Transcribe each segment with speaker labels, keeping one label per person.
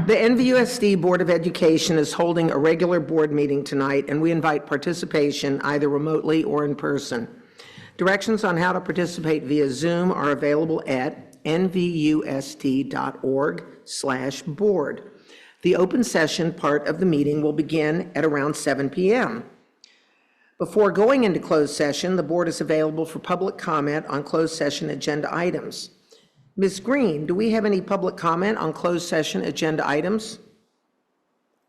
Speaker 1: The NVUSD Board of Education is holding a regular board meeting tonight, and we invite participation either remotely or in person. Directions on how to participate via Zoom are available at nvusd.org/board. The open session part of the meeting will begin at around 7 p.m. Before going into closed session, the board is available for public comment on closed session agenda items. Ms. Green, do we have any public comment on closed session agenda items?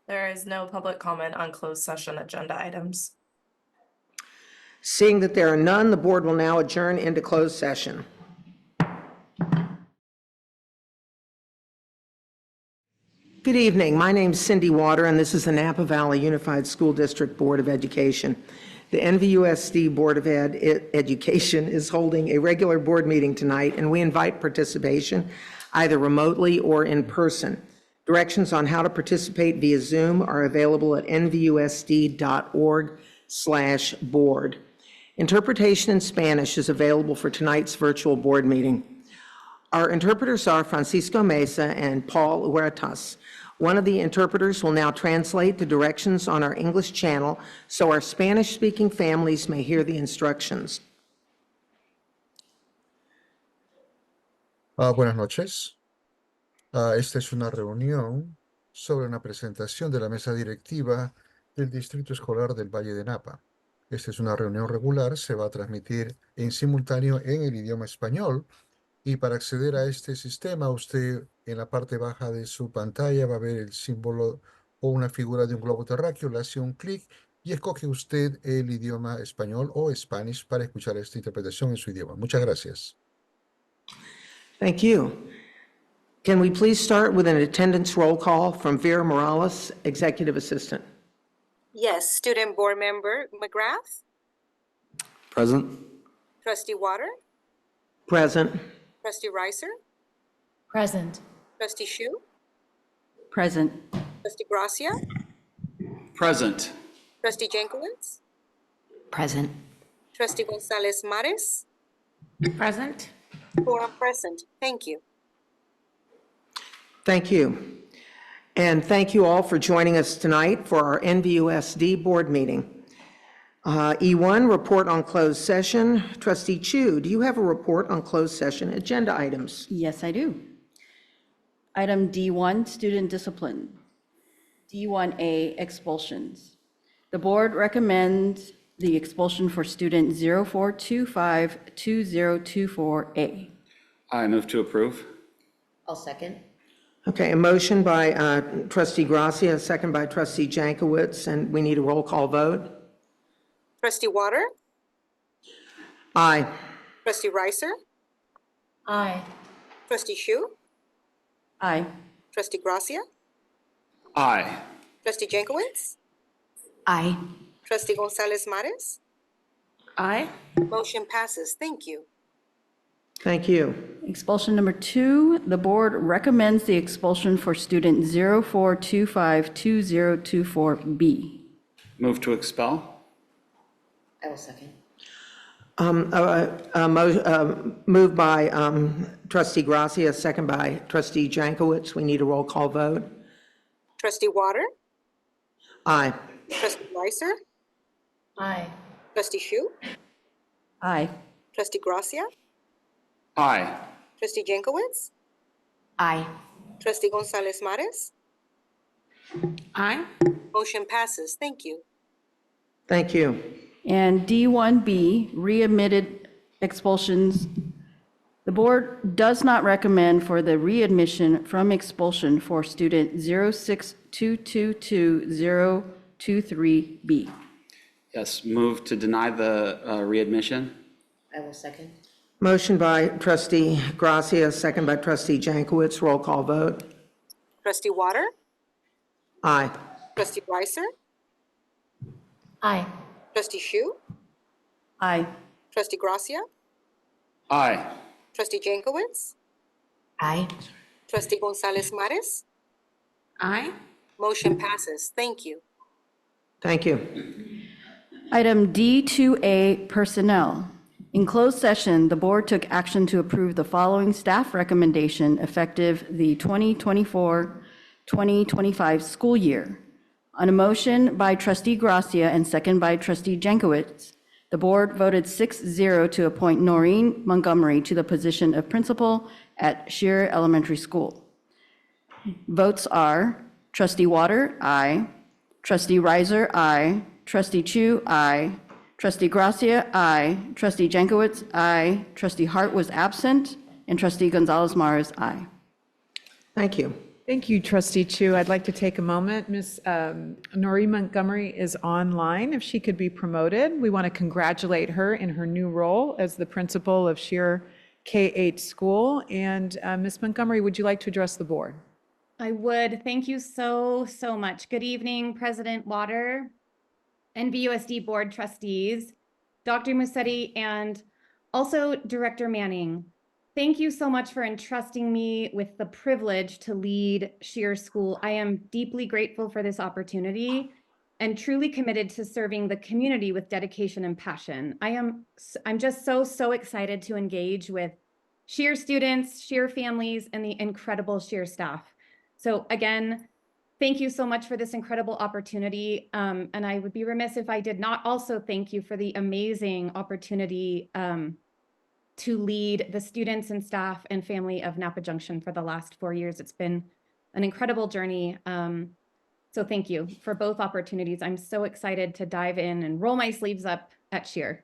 Speaker 2: There is no public comment on closed session agenda items.
Speaker 1: Seeing that there are none, the board will now adjourn into closed session. Good evening. My name is Cindy Water, and this is the Napa Valley Unified School District Board of Education. The NVUSD Board of Education is holding a regular board meeting tonight, and we invite participation either remotely or in person. Directions on how to participate via Zoom are available at nvusd.org/board. Interpretation in Spanish is available for tonight's virtual board meeting. Our interpreters are Francisco Mesa and Paul Huertas. One of the interpreters will now translate the directions on our English channel so our Spanish-speaking families may hear the instructions.
Speaker 3: Buenas noches. Esta es una reunión sobre una presentación de la mesa directiva del Distrito Escolar del Valle de Napa. Esta es una reunión regular, se va a transmitir en simultáneo en el idioma español. Y para acceder a este sistema, usted en la parte baja de su pantalla va a ver el símbolo o una figura de un globo terráqueo, le hace un clic y escoge usted el idioma español o Spanish para escuchar esta interpretación en su idioma. Muchas gracias.
Speaker 1: Thank you. Can we please start with an attendance roll call from Vera Morales, Executive Assistant?
Speaker 4: Yes, Student Board Member McGrath.
Speaker 5: Present.
Speaker 4: Trustee Water.
Speaker 1: Present.
Speaker 4: Trustee Reiser.
Speaker 6: Present.
Speaker 4: Trustee Shu.
Speaker 6: Present.
Speaker 4: Trustee Gracia.
Speaker 5: Present.
Speaker 4: Trustee Jankowicz.
Speaker 6: Present.
Speaker 4: Trustee Gonzalez Mares.
Speaker 6: Present.
Speaker 4: Quorum present. Thank you.
Speaker 1: Thank you. And thank you all for joining us tonight for our NVUSD board meeting. E1, report on closed session. Trustee Chu, do you have a report on closed session agenda items?
Speaker 6: Yes, I do. Item D1, student discipline. D1A, expulsions. The board recommends the expulsion for student 04252024A.
Speaker 5: I move to approve.
Speaker 6: I'll second.
Speaker 1: Okay, a motion by Trustee Gracia, a second by Trustee Jankowicz, and we need a roll call vote.
Speaker 4: Trustee Water.
Speaker 1: Aye.
Speaker 4: Trustee Reiser.
Speaker 6: Aye.
Speaker 4: Trustee Shu.
Speaker 6: Aye.
Speaker 4: Trustee Gracia.
Speaker 5: Aye.
Speaker 4: Trustee Jankowicz.
Speaker 6: Aye.
Speaker 4: Trustee Gonzalez Mares.
Speaker 6: Aye.
Speaker 4: Motion passes. Thank you.
Speaker 1: Thank you.
Speaker 6: Expulsion number 2, the board recommends the expulsion for student 04252024B.
Speaker 5: Move to expel.
Speaker 6: I will second.
Speaker 1: Moved by Trustee Gracia, second by Trustee Jankowicz. We need a roll call vote.
Speaker 4: Trustee Water.
Speaker 1: Aye.
Speaker 4: Trustee Reiser.
Speaker 6: Aye.
Speaker 4: Trustee Shu.
Speaker 6: Aye.
Speaker 4: Trustee Gracia.
Speaker 5: Aye.
Speaker 4: Trustee Jankowicz.
Speaker 6: Aye.
Speaker 4: Trustee Gonzalez Mares.
Speaker 6: Aye.
Speaker 4: Motion passes. Thank you.
Speaker 1: Thank you.
Speaker 6: And D1B, readmitted expulsions. The board does not recommend for the readmission from expulsion for student 06222-023B.
Speaker 5: Yes, move to deny the readmission.
Speaker 6: I will second.
Speaker 1: Motion by Trustee Gracia, second by Trustee Jankowicz. Roll call vote.
Speaker 4: Trustee Water.
Speaker 1: Aye.
Speaker 4: Trustee Reiser.
Speaker 6: Aye.
Speaker 4: Trustee Shu.
Speaker 6: Aye.
Speaker 4: Trustee Gracia.
Speaker 5: Aye.
Speaker 4: Trustee Jankowicz.
Speaker 6: Aye.
Speaker 4: Trustee Gonzalez Mares.
Speaker 6: Aye.
Speaker 4: Motion passes. Thank you.
Speaker 1: Thank you.
Speaker 6: Item D2A, personnel. In closed session, the board took action to approve the following staff recommendation effective the 2024-2025 school year. On a motion by trustee Gracia and second by trustee Jankowicz, the board voted 6-0 to appoint Noreen Montgomery to the position of principal at Shearer Elementary School. Votes are trustee Water, aye. Trustee Riser, aye. Trustee Chu, aye. Trustee Gracia, aye. Trustee Jankowicz, aye. Trustee Hart was absent, and trustee Gonzalez-Mars, aye.
Speaker 1: Thank you.
Speaker 7: Thank you, trustee Chu. I'd like to take a moment. Ms. Noreen Montgomery is online. If she could be promoted, we want to congratulate her in her new role as the principal of Shearer K-8 school. And Ms. Montgomery, would you like to address the board?
Speaker 8: I would. Thank you so much. Good evening, President Water, NVUSD board trustees, Dr. Musetti, and also Director Manning. Thank you so much for entrusting me with the privilege to lead Shearer School. I am deeply grateful for this opportunity and truly committed to serving the community with dedication and passion. I'm just so excited to engage with Shearer students, Shearer families, and the incredible Shearer staff. So again, thank you so much for this incredible opportunity. And I would be remiss if I did not also thank you for the amazing opportunity to lead the students and staff and family of Napa Junction for the last 4 years. It's been an incredible journey. So thank you for both opportunities. I'm so excited to dive in and roll my sleeves up at Shearer.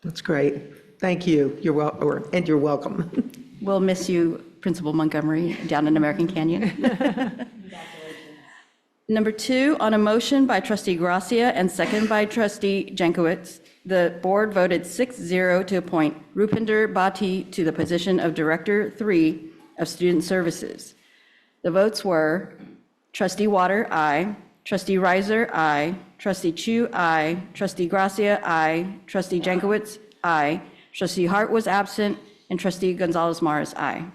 Speaker 1: That's great. Thank you. You're welcome.
Speaker 6: We'll miss you, Principal Montgomery, down in American Canyon. Number 2, on a motion by trustee Gracia and second by trustee Jankowicz, the board voted 6-0 to appoint Rupinder Bhatti to the position of Director 3 of Student Services. The votes were trustee Water, aye. Trustee Riser, aye. Trustee Chu, aye. Trustee Gracia, aye. Trustee Jankowicz, aye. Trustee Hart was absent, and trustee Gonzalez-Mars, aye.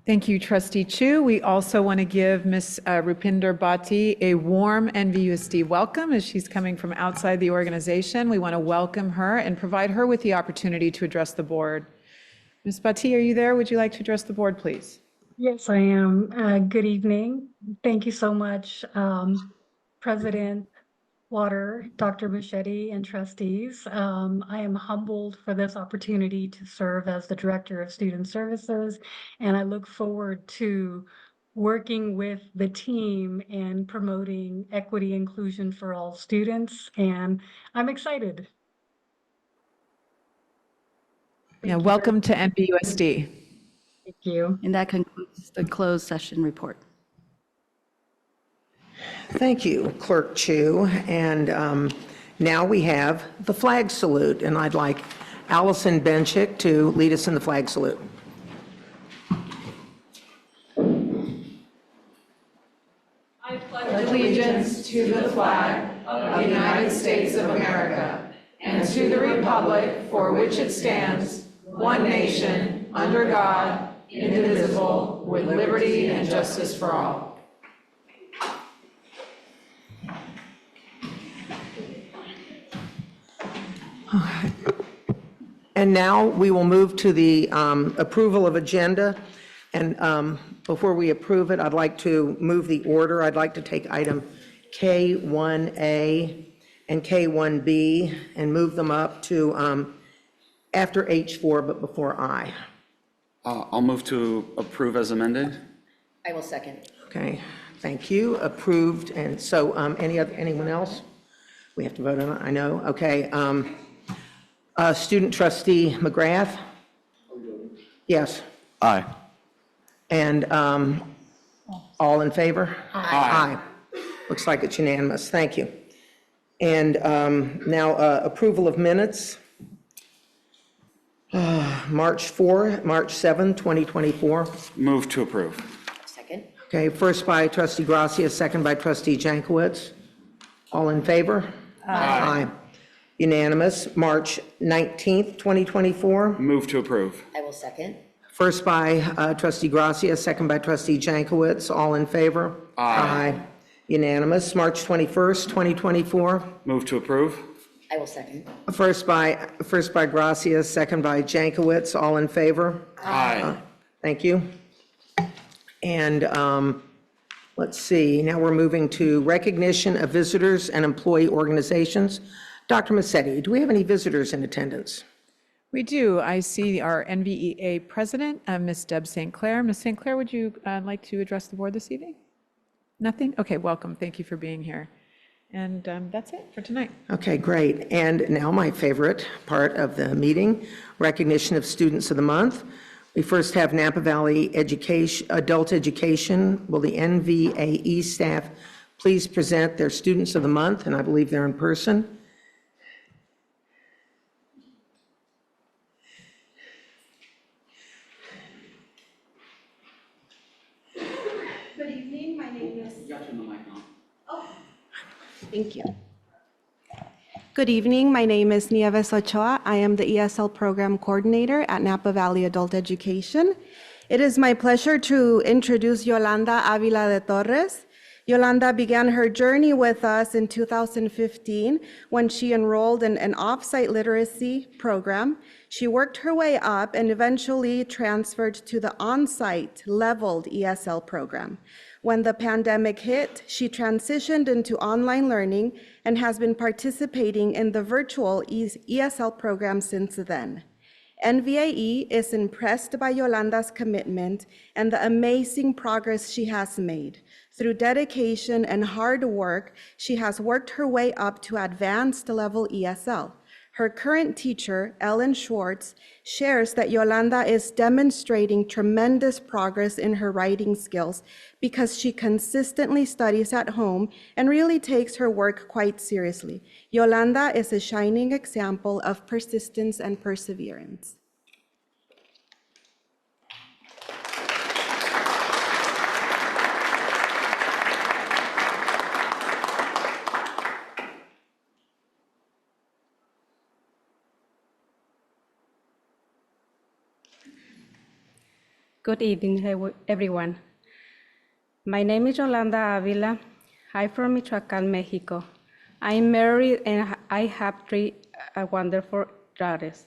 Speaker 7: Thank you, trustee Chu. We also want to give Ms. Rupinder Bhatti a warm NVUSD welcome as she's coming from outside the organization. We want to welcome her and provide her with the opportunity to address the board. Ms. Bhatti, are you there? Would you like to address the board, please?
Speaker 9: Yes, I am. Good evening. Thank you so much, President Water, Dr. Musetti, and trustees. I am humbled for this opportunity to serve as the Director of Student Services, and I look forward to working with the team and promoting equity inclusion for all students, and I'm excited.
Speaker 7: Yeah, welcome to NVUSD.
Speaker 9: Thank you.
Speaker 6: And that concludes the closed session report.
Speaker 1: Thank you, Clerk Chu. And now we have the flag salute, and I'd like Allison Benchick to lead us in the flag salute.
Speaker 7: I pledge allegiance to the flag of the United States of America and to the republic for which it stands, one nation, under God, indivisible, with liberty and justice for all.
Speaker 1: And now we will move to the approval of agenda. And before we approve it, I'd like to move the order. I'd like to take item K1A and K1B and move them up to after H4, but before I.
Speaker 5: I'll move to approve as amended.
Speaker 6: I will second.
Speaker 1: Okay, thank you. Approved. And so anyone else? We have to vote on it, I know. Okay. Student trustee McGrath? Yes.
Speaker 5: Aye.
Speaker 1: And all in favor?
Speaker 5: Aye.
Speaker 1: Looks like it's unanimous. Thank you. And now approval of minutes. March 7, 2024.
Speaker 5: Move to approve.
Speaker 6: Second.
Speaker 1: Okay, first by trustee Gracia, second by trustee Jankowicz. All in favor? Aye. Unanimous. March 19th, 2024.
Speaker 5: Move to approve.
Speaker 6: I will second.
Speaker 1: First by trustee Gracia, second by trustee Jankowicz. All in favor?
Speaker 5: Aye.
Speaker 1: Unanimous. March 21st, 2024.
Speaker 5: Move to approve.
Speaker 6: I will second.
Speaker 1: First by Gracia, second by Jankowicz. All in favor?
Speaker 5: Aye.
Speaker 1: Thank you. And let's see, now we're moving to recognition of visitors and employee organizations. Dr. Massetti, do we have any visitors in attendance?
Speaker 7: We do. I see our NVEA president, Ms. Deb St. Clair. Ms. St. Clair, would you like to address the board this evening? Nothing? Okay, welcome. Thank you for being here. And that's it for tonight.
Speaker 1: Okay, great. And now my favorite part of the meeting, recognition of students of the month. We first have Napa Valley Education, Adult Education. Will the NVAE staff please present their students of the month? And I believe they're in person.
Speaker 10: Good evening, my name is...
Speaker 5: You got to turn the mic on.
Speaker 10: Thank you. Good evening, my name is Nieves Ochoa. I am the ESL Program Coordinator at Napa Valley Adult Education. It is my pleasure to introduce Yolanda Avila de Torres. Yolanda began her journey with us in 2015 when she enrolled in an off-site literacy program. She worked her way up and eventually transferred to the on-site leveled ESL program. When the pandemic hit, she transitioned into online learning and has been participating in the virtual ESL program since then. NVAE is impressed by Yolanda's commitment and the amazing progress she has made. Through dedication and hard work, she has worked her way up to advanced level ESL. Her current teacher, Ellen Schwartz, shares that Yolanda is demonstrating tremendous progress in her writing skills because she consistently studies at home and really takes her work quite seriously. Yolanda is a shining example of persistence and perseverance.
Speaker 11: Good evening, everyone. My name is Yolanda Avila. I'm from Michoacán, Mexico. I'm married and I have three wonderful daughters.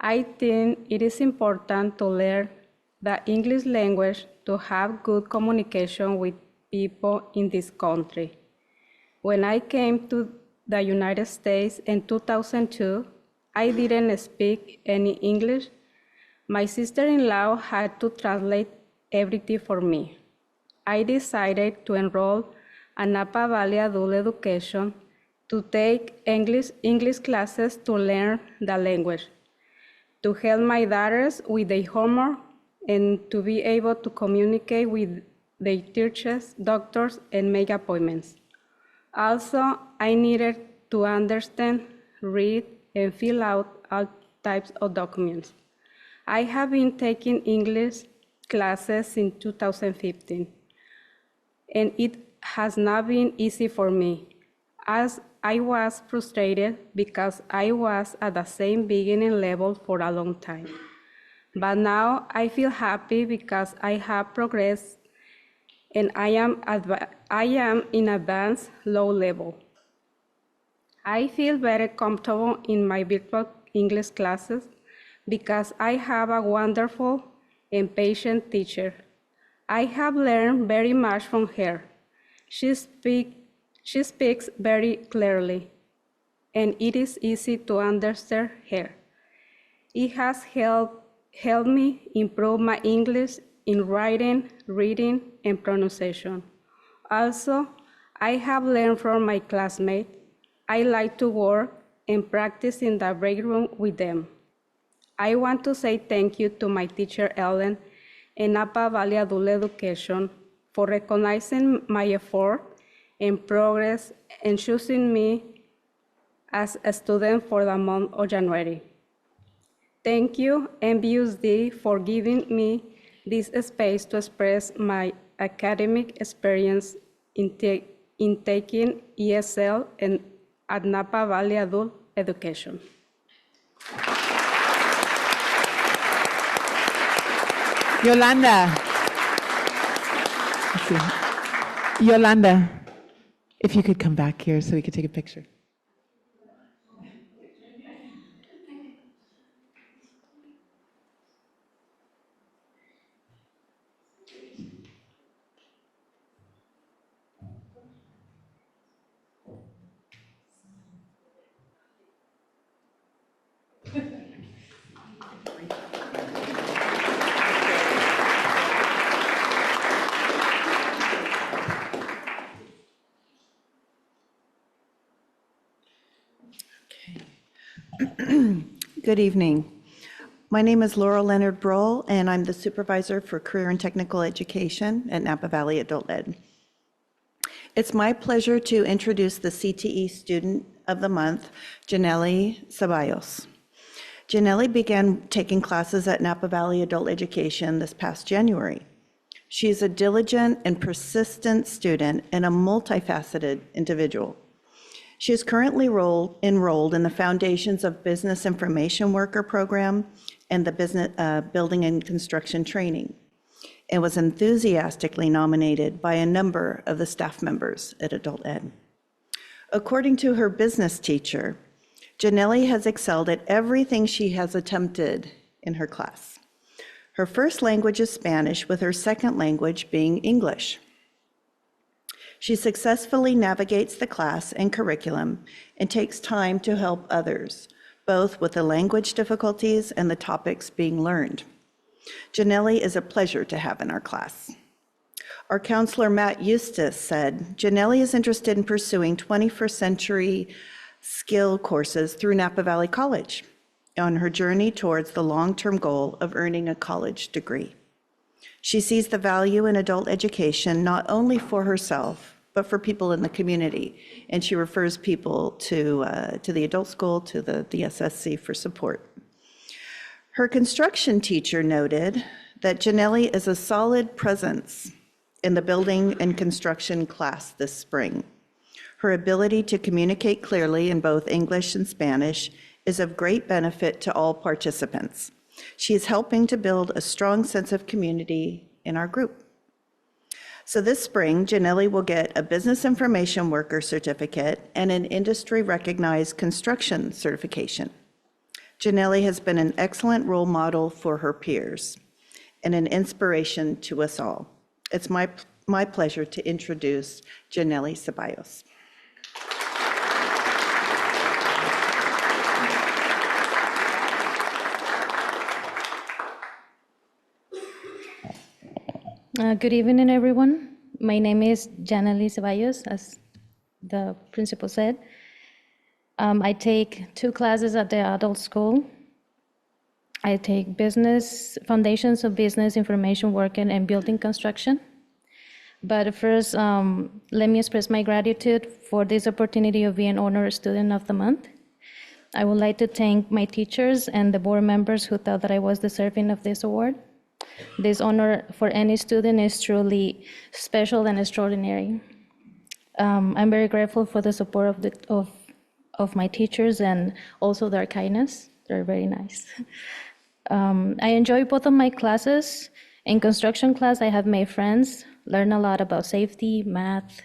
Speaker 11: I think it is important to learn the English language to have good communication with people in this country. When I came to the United States in 2002, I didn't speak any English. My sister-in-law had to translate everything for me. I decided to enroll at Napa Valley Adult Education to take English classes to learn the language, to help my daughters with their homework, and to be able to communicate with their teachers, doctors, and make appointments. Also, I needed to understand, read, and fill out all types of documents. I have been taking English classes since 2015, and it has not been easy for me, as I was frustrated because I was at the same beginning level for a long time. But now I feel happy because I have progressed and I am in advanced low level. I feel very comfortable in my virtual English classes because I have a wonderful and patient teacher. I have learned very much from her. She speaks very clearly, and it is easy to understand her. It has helped me improve my English in writing, reading, and pronunciation. Also, I have learned from my classmates. I like to work and practice in the break room with them. I want to say thank you to my teacher, Ellen, and Napa Valley Adult Education for recognizing my effort and progress and choosing me as a student for the month of January. Thank you, NVUSD, for giving me this space to express my academic experience in taking ESL and at Napa Valley Adult Education.
Speaker 7: Yolanda. Yolanda, If you could come back here so we could take a picture.
Speaker 12: Good evening. My name is Laura Leonard Broll, and I'm the Supervisor for Career and Technical Education at Napa Valley Adult Ed. It's my pleasure to introduce the CTE Student of the Month, Janelle Ceballos. Janelle began taking classes at Napa Valley Adult Education this past January. She is a diligent and persistent student and a multifaceted individual. She is currently enrolled in the Foundations of Business Information Worker program and the Building and Construction Training, and was enthusiastically nominated by a number of the staff members at Adult Ed. According to her business teacher, Janelle has excelled at everything she has attempted in her class. Her first language is Spanish, with her second language being English. She successfully navigates the class and curriculum and takes time to help others, both with the language difficulties and the topics being learned. Janelle is a pleasure to have in our class. Our counselor, Matt Eustace, said, Janelle is interested in pursuing 21st century skill courses through Napa Valley College on her journey towards the long-term goal of earning a college degree. She sees the value in adult education not only for herself, but for people in the community, and she refers people to the adult school, to the SSC for support. Her construction teacher noted that Janelle is a solid presence in the building and construction class this spring. Her ability to communicate clearly in both English and Spanish is of great benefit to all participants. She is helping to build a strong sense of community in our group. So this spring, Janelle will get a Business Information Worker certificate and an industry-recognized construction certification. Janelle has been an excellent role model for her peers and an inspiration to us all. It's my pleasure to introduce Janelle Ceballos.
Speaker 13: Good evening, everyone. My name is Janelle Ceballos, as the principal said. I take 2 classes at the adult school. I take Foundations of Business Information Working and Building Construction. But first, let me express my gratitude for this opportunity of being Honored Student of the Month. I would like to thank my teachers and the board members who thought that I was deserving of this award. This honor for any student is truly special and extraordinary. I'm very grateful for the support of my teachers and also their kindness. They're very nice. I enjoy both of my classes. In construction class, I have made friends, learned a lot about safety, math,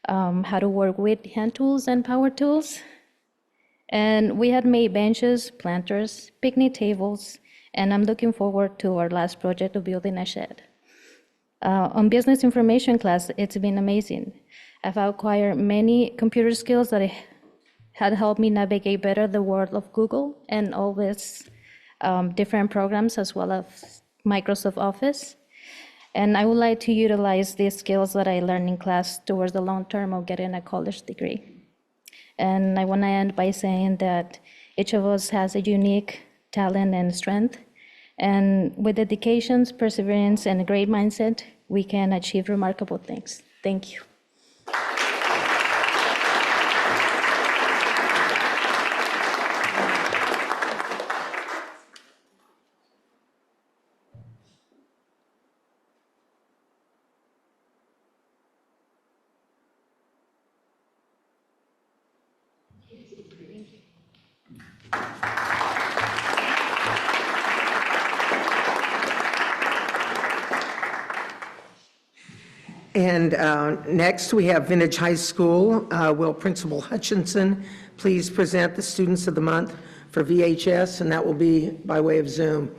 Speaker 13: how to work with hand tools and power tools. And we had made benches, planters, picnic tables, and I'm looking forward to our last project of building a shed. On business information class, it's been amazing. I've acquired many computer skills that had helped me navigate better the world of Google and all its different programs, as well as Microsoft Office. And I would like to utilize these skills that I learned in class towards the long term of getting a college degree. And I want to end by saying that each of us has a unique talent and strength. And with dedication, perseverance, and a great mindset, we can achieve remarkable things. Thank you.
Speaker 1: And next, we have Vintage High School. Will Principal Hutchinson please present the Students of the Month for VHS, and that will be by way of Zoom.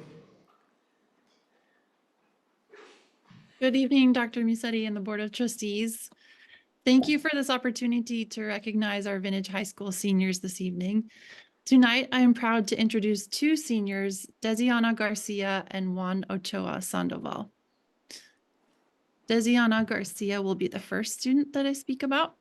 Speaker 14: Good evening, Dr. Musetti and the Board of Trustees. Thank you for this opportunity to recognize our Vintage High School seniors this evening. Tonight, I am proud to introduce two seniors, Desiana Garcia and Juan Ochoa Sandoval. Desiana Garcia will be the first student that I speak about.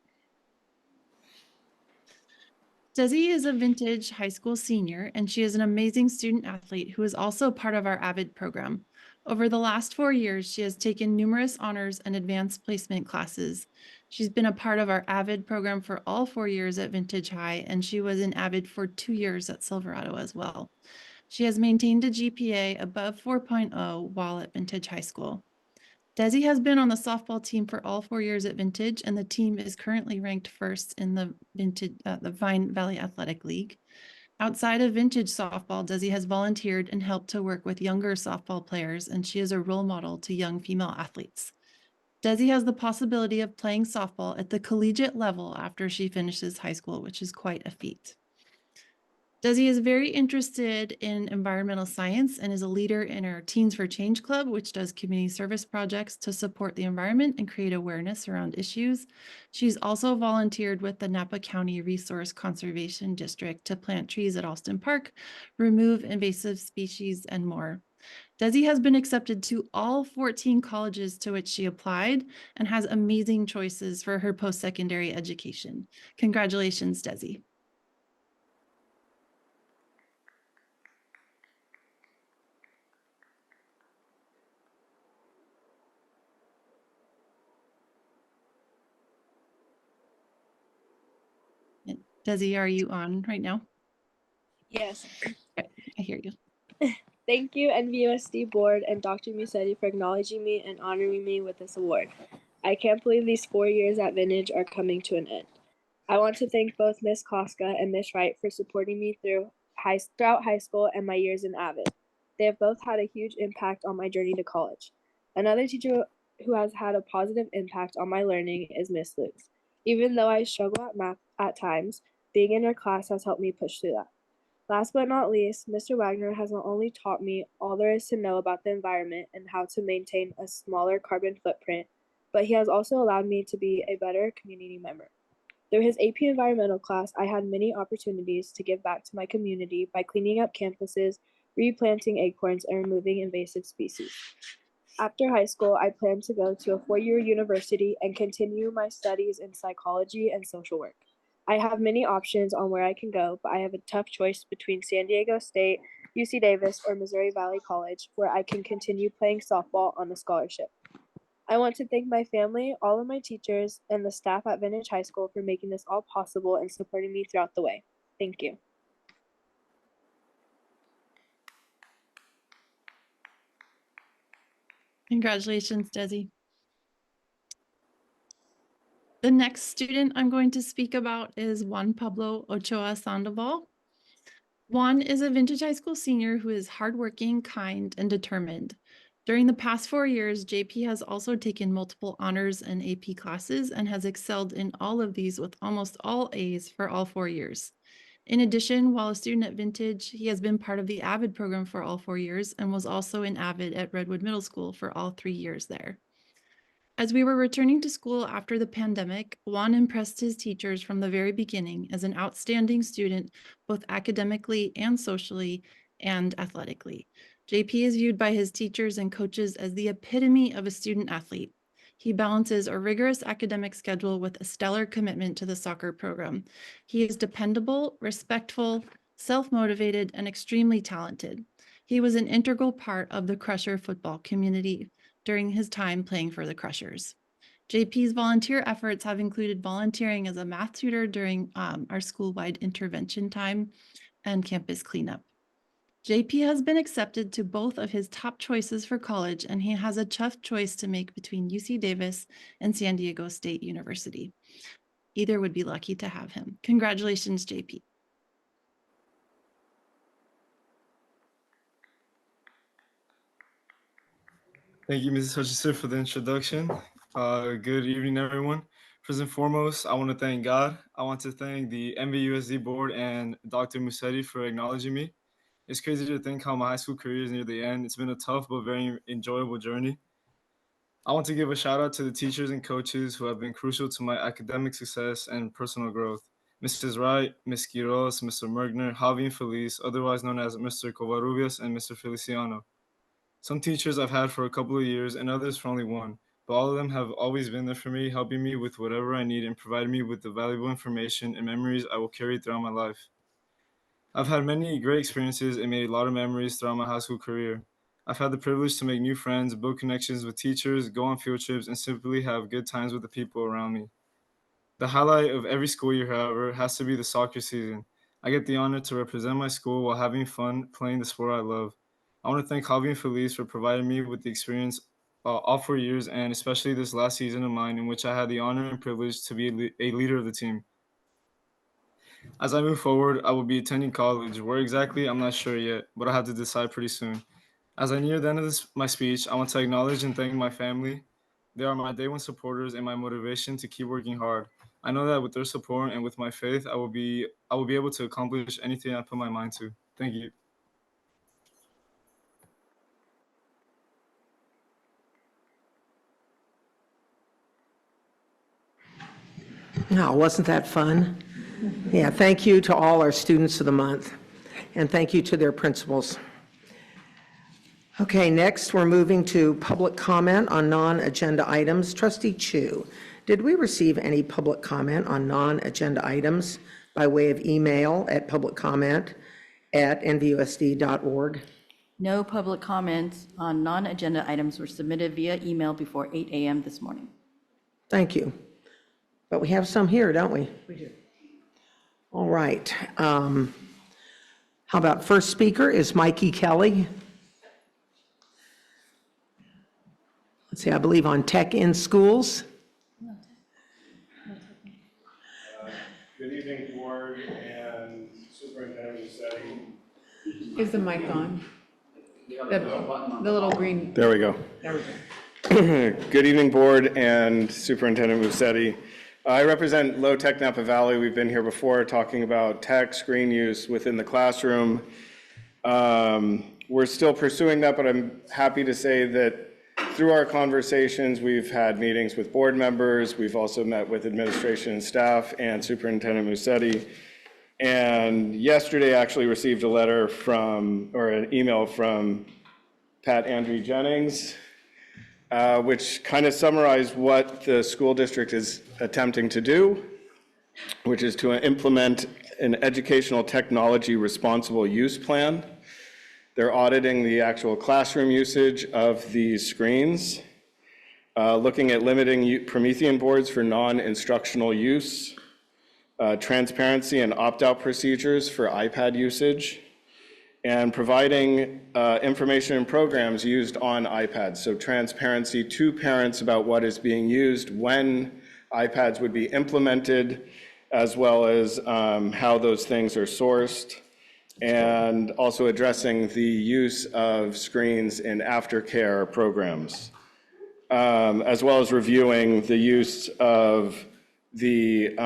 Speaker 14: Desi is a Vintage High School senior, and she is an amazing student athlete who is also part of our AVID program. Over the last 4 years, she has taken numerous honors and advanced placement classes. She's been a part of our AVID program for all 4 years at Vintage High, and she was in AVID for 2 years at Silverado as well. She has maintained a GPA above 4.0 while at Vintage High School. Desi has been on the softball team for all 4 years at Vintage, and the team is currently ranked first in the Vine Valley Athletic League. Outside of Vintage softball, Desi has volunteered and helped to work with younger softball players, and she is a role model to young female athletes. Desi has the possibility of playing softball at the collegiate level after she finishes high school, which is quite a feat. Desi is very interested in environmental science and is a leader in our Teens for Change Club, which does community service projects to support the environment and create awareness around issues. She's also volunteered with the Napa County Resource Conservation District to plant trees at Alston Park, remove invasive species, and more. Desi has been accepted to all 14 colleges to which she applied and has amazing choices for her post-secondary education. Congratulations, Desi. Desi, are you on right now?
Speaker 15: Yes.
Speaker 14: Okay, I hear you.
Speaker 15: Thank you, NVUSD Board and Dr. Musetti, for acknowledging me and honoring me with this award. I can't believe these 4 years at Vintage are coming to an end. I want to thank both Miss Koska and Miss Wright for supporting me throughout high school and my years in AVID. They have both had a huge impact on my journey to college. Another teacher who has had a positive impact on my learning is Miss Lukes. Even though I struggle at math at times, being in her class has helped me push through that. Last but not least, Mr. Wagner has not only taught me all there is to know about the environment and how to maintain a smaller carbon footprint, but he has also allowed me to be a better community member. Through his AP Environmental class, I had many opportunities to give back to my community by cleaning up campuses, replanting acorns, and removing invasive species. After high school, I plan to go to a 4-year university and continue my studies in psychology and social work. I have many options on where I can go, but I have a tough choice between San Diego State, UC Davis, or Missouri Valley College, where I can continue playing softball on a scholarship. I want to thank my family, all of my teachers, and the staff at Vintage High School for making this all possible and supporting me throughout the way. Thank you.
Speaker 14: Congratulations, Desi. The next student I'm going to speak about is Juan Pablo Ochoa Sandoval. Juan is a Vintage High School senior who is hardworking, kind, and determined. During the past 4 years, JP has also taken multiple honors and AP classes and has excelled in all of these with almost all A's for all 4 years. In addition, while a student at Vintage, he has been part of the AVID program for all 4 years and was also in AVID at Redwood Middle School for all 3 years there. As we were returning to school after the pandemic, Juan impressed his teachers from the very beginning as an outstanding student, both academically and socially and athletically. JP is viewed by his teachers and coaches as the epitome of a student athlete. He balances a rigorous academic schedule with a stellar commitment to the soccer program. He is dependable, respectful, self-motivated, and extremely talented. He was an integral part of the Crusher football community during his time playing for the Crushers. JP's volunteer efforts have included volunteering as a math tutor during our school-wide intervention time and campus cleanup. JP has been accepted to both of his top choices for college, and he has a tough choice to make between UC Davis and San Diego State University. Either would be lucky to have him. Congratulations, JP.
Speaker 16: Thank you, Mrs. Hutchinson, for the introduction. Good evening, everyone. First and foremost, I want to thank God. I want to thank the NVUSD board and Dr. Musetti for acknowledging me. It's crazy to think how my high school career is near the end. It's been a tough but very enjoyable journey. I want to give a shout out to the teachers and coaches who have been crucial to my academic success and personal growth. Mrs. Wright, Ms. Quiroz, Mr. Mergner, Javi and Feliz, otherwise known as Mr. Covarrubias and Mr. Feliciano. Some teachers I've had for a couple of years and others for only one, but all of them have always been there for me, helping me with whatever I need and providing me with the valuable information and memories I will carry throughout my life. I've had many great experiences and made a lot of memories throughout my high school career. I've had the privilege to make new friends, build connections with teachers, go on field trips, and simply have good times with the people around me. The highlight of every school year, however, has to be the soccer season. I get the honor to represent my school while having fun playing the sport I love. I want to thank Javi and Feliz for providing me with the experience all 4 years, and especially this last season of mine in which I had the honor and privilege to be a leader of the team. As I move forward, I will be attending college. Where exactly, I'm not sure yet, but I'll have to decide pretty soon. As I near the end of my speech, I want to acknowledge and thank my family. They are my day one supporters and my motivation to keep working hard. I know that with their support and with my faith, I will be able to accomplish anything I put my mind to. Thank you.
Speaker 1: Oh, wasn't that fun? Yeah, thank you to all our students of the month, and thank you to their principals. Okay, next we're moving to public comment on non-agenda items. Trustee Chu, did we receive any public comment on non-agenda items by way of email at publiccomment@nvusd.org?
Speaker 6: No public comments on non-agenda items were submitted via email before 8 a.m. this morning.
Speaker 1: Thank you. But we have some here, don't we? We do. All right. How about first speaker is Mikey Kelly. Let's see, I believe on Tech in Schools.
Speaker 17: Good evening, board and Superintendent Musetti.
Speaker 7: Is the mic on? The little green.
Speaker 17: There we go.
Speaker 7: There we go.
Speaker 17: Good evening, board and Superintendent Musetti. I represent Low Tech Napa Valley. We've been here before talking about tech screen use within the classroom. We're still pursuing that, but I'm happy to say that through our conversations, we've had meetings with board members. We've also met with administration and staff and Superintendent Musetti. And yesterday actually received a letter from, or an email from Pat Andrew Jennings, which kind of summarized what the school district is attempting to do, which is to implement an educational technology responsible use plan. They're auditing the actual classroom usage of these screens, looking at limiting Promethean boards for non-instructional use, transparency and opt-out procedures for iPad usage, and providing information and programs used on iPads. So transparency to parents about what is being used, when iPads would be implemented, as well as how those things are sourced, and also addressing the use of screens in aftercare programs, as well as reviewing the use of the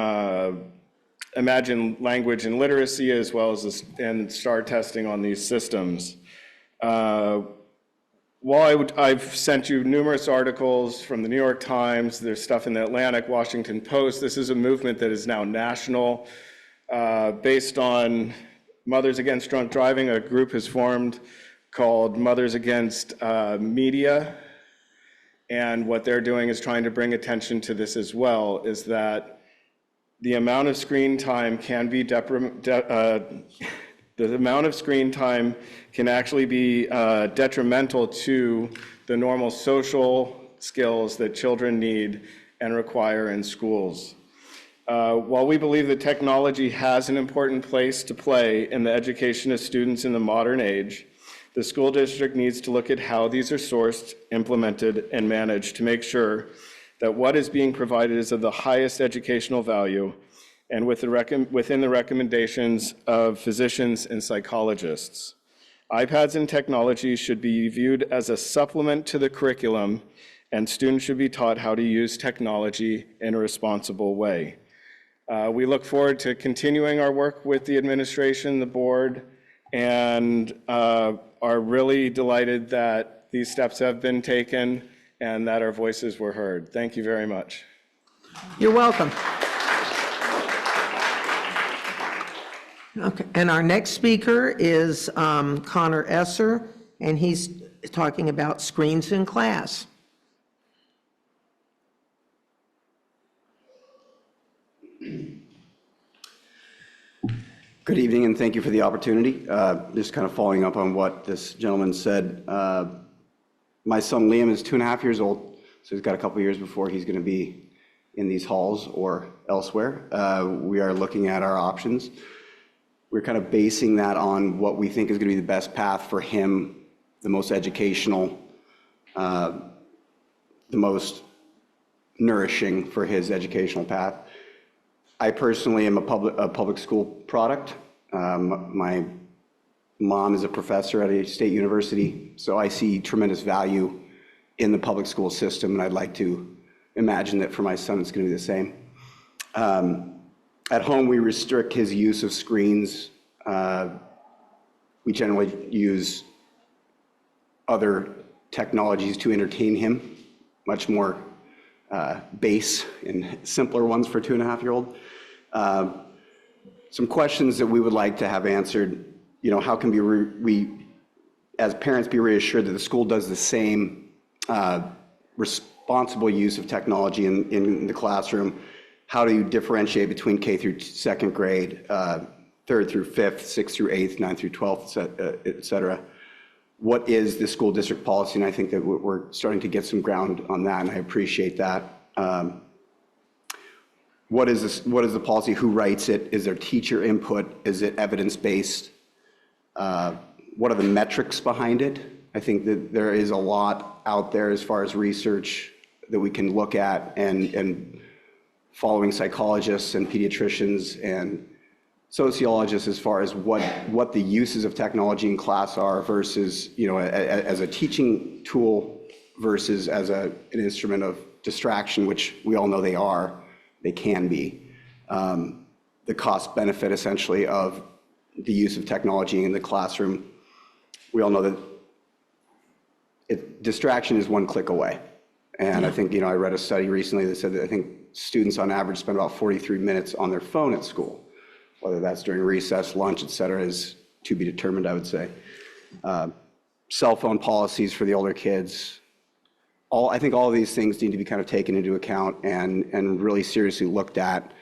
Speaker 17: Imagine Language and Literacy, as well as and STAR testing on these systems. While I've sent you numerous articles from the New York Times, there's stuff in the Atlantic, Washington Post, this is a movement that is now national. Based on Mothers Against Drunk Driving, a group has formed called Mothers Against Media. And what they're doing is trying to bring attention to this as well, is that the amount of screen time can be the amount of screen time can actually be detrimental to the normal social skills that children need and require in schools. While we believe that technology has an important place to play in the education of students in the modern age, the school district needs to look at how these are sourced, implemented, and managed to make sure that what is being provided is of the highest educational value and within the recommendations of physicians and psychologists. iPads and technology should be viewed as a supplement to the curriculum and students should be taught how to use technology in a responsible way. We look forward to continuing our work with the administration, the board, and are really delighted that these steps have been taken and that our voices were heard. Thank you very much.
Speaker 1: You're welcome. Okay, and our next speaker is Connor Esser, and he's talking about screens in class.
Speaker 18: Good evening, and thank you for the opportunity. Just kind of following up on what this gentleman said. My son Liam is 2.5 years old, so he's got a couple years before he's going to be in these halls or elsewhere. We are looking at our options. We're kind of basing that on what we think is going to be the best path for him, the most educational, the most nourishing for his educational path. I personally am a public school product. My mom is a professor at a state university, so I see tremendous value in the public school system, and I'd like to imagine that for my son it's going to be the same. At home, we restrict his use of screens. We generally use other technologies to entertain him, much more base and simpler ones for 2.5-year-old. Some questions that we would like to have answered, how can we as parents be reassured that the school does the same responsible use of technology in the classroom? How do you differentiate between K through 2nd grade, 3rd through 5th, 6th through 8th, 9th through 12th, et cetera? What is the school district policy? And I think that we're starting to get some ground on that, and I appreciate that. What is the policy? Who writes it? Is there teacher input? Is it evidence-based? What are the metrics behind it? I think that there is a lot out there as far as research that we can look at, and following psychologists and pediatricians and sociologists as far as what the uses of technology in class are versus, as a teaching tool versus as an instrument of distraction, which we all know they can be. The cost benefit essentially of the use of technology in the classroom. We all know that distraction is one click away. And I think, I read a study recently that said that I think students on average spend about 43 minutes on their phone at school. Whether that's during recess, lunch, et cetera, is to be determined, I would say. Cell phone policies for the older kids. I think all of these things need to be kind of taken into account and really seriously looked at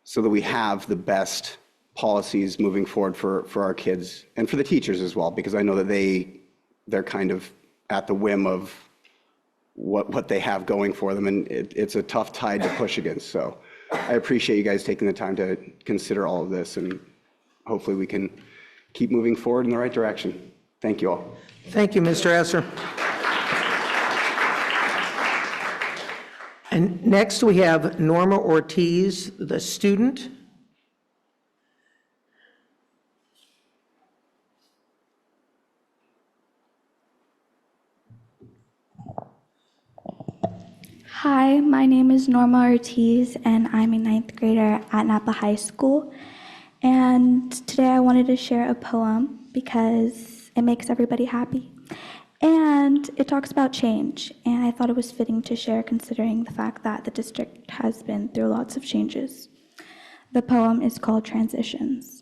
Speaker 18: so that we have the best policies moving forward for our kids and for the teachers as well, because I know that they're kind of at the whim of what they have going for them, and it's a tough tide to push against. So I appreciate you guys taking the time to consider all of this, and hopefully we can keep moving forward in the right direction. Thank you all.
Speaker 1: Thank you, Mr. Esser. And next we have Norma Ortiz, the student.
Speaker 19: Hi, my name is Norma Ortiz, and I'm a 9th grader at Napa High School. And today I wanted to share a poem because it makes everybody happy. And it talks about change, and I thought it was fitting to share considering the fact that the district has been through lots of changes. The poem is called Transitions.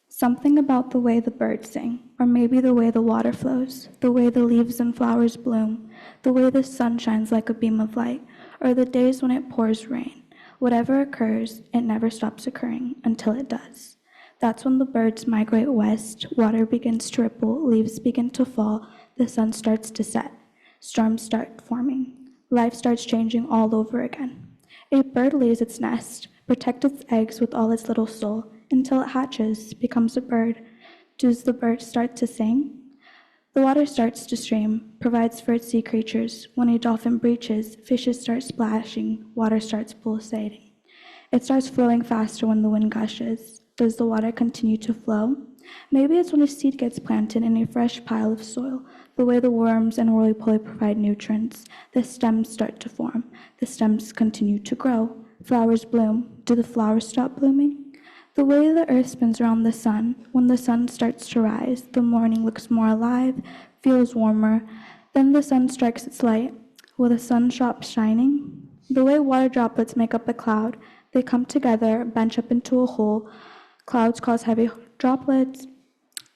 Speaker 19: Something about the way the birds sing, or maybe the way the water flows, the way the leaves and flowers bloom, the way the sun shines like a beam of light, or the days when it pours rain. Whatever occurs, it never stops occurring until it does. That's when the birds migrate west, water begins to ripple, leaves begin to fall, the sun starts to set, storms start forming. Life starts changing all over again. A bird lays its nest, protects its eggs with all its little soul, until it hatches, becomes a bird. Does the bird start to sing? The water starts to stream, provides for its sea creatures. When a dolphin breaches, fishes start splashing, water starts pulsating. It starts flowing faster when the wind gushes. Does the water continue to flow? Maybe it's when a seed gets planted in a fresh pile of soil, the way the worms and roly-poly provide nutrients. The stems start to form. The stems continue to grow. Flowers bloom. Do the flowers stop blooming? The way the earth spins around the sun, when the sun starts to rise, the morning looks more alive, feels warmer. Then the sun strikes its light. Will the sun stop shining? The way water droplets make up a cloud, they come together, bunch up into a hole. Clouds cause heavy droplets,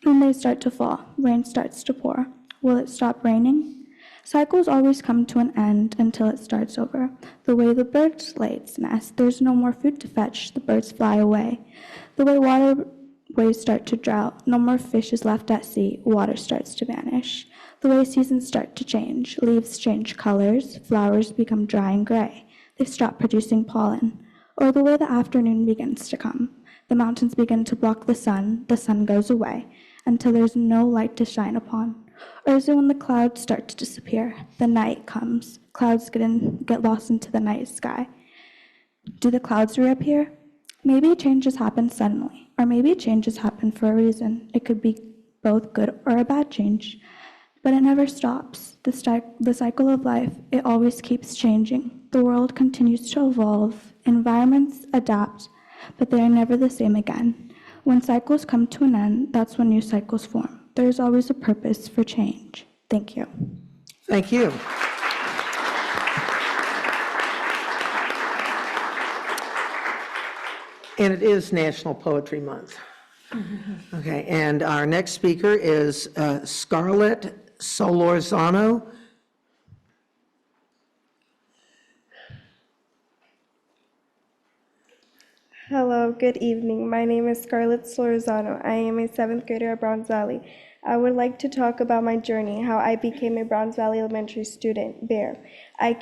Speaker 19: then they start to fall. Rain starts to pour. Will it stop raining? Cycles always come to an end until it starts over. The way the birds lay its nest, there's no more food to fetch, the birds fly away. The way waterways start to drought, no more fish is left at sea, water starts to vanish. The way seasons start to change, leaves change colors, flowers become dry and gray. They stop producing pollen. Or the way the afternoon begins to come. The mountains begin to block the sun goes away, until there's no light to shine upon. Or is it when the clouds start to disappear? The night comes. Clouds get lost into the night sky. Do the clouds reappear? Maybe changes happen suddenly, or maybe changes happen for a reason. It could be both good or a bad change. But it never stops. The cycle of life, it always keeps changing. The world continues to evolve. Environments adapt, but they are never the same again. When cycles come to an end, that's when new cycles form. There is always a purpose for change. Thank you.
Speaker 1: Thank you. And it is National Poetry Month. Okay, and our next speaker is Scarlett Solorzano.
Speaker 20: Hello, good evening. My name is Scarlett Solorzano. I am a 7th grader at Bronze Valley. I would like to talk about my journey, how I became a Bronze Valley Elementary student, BEAR. I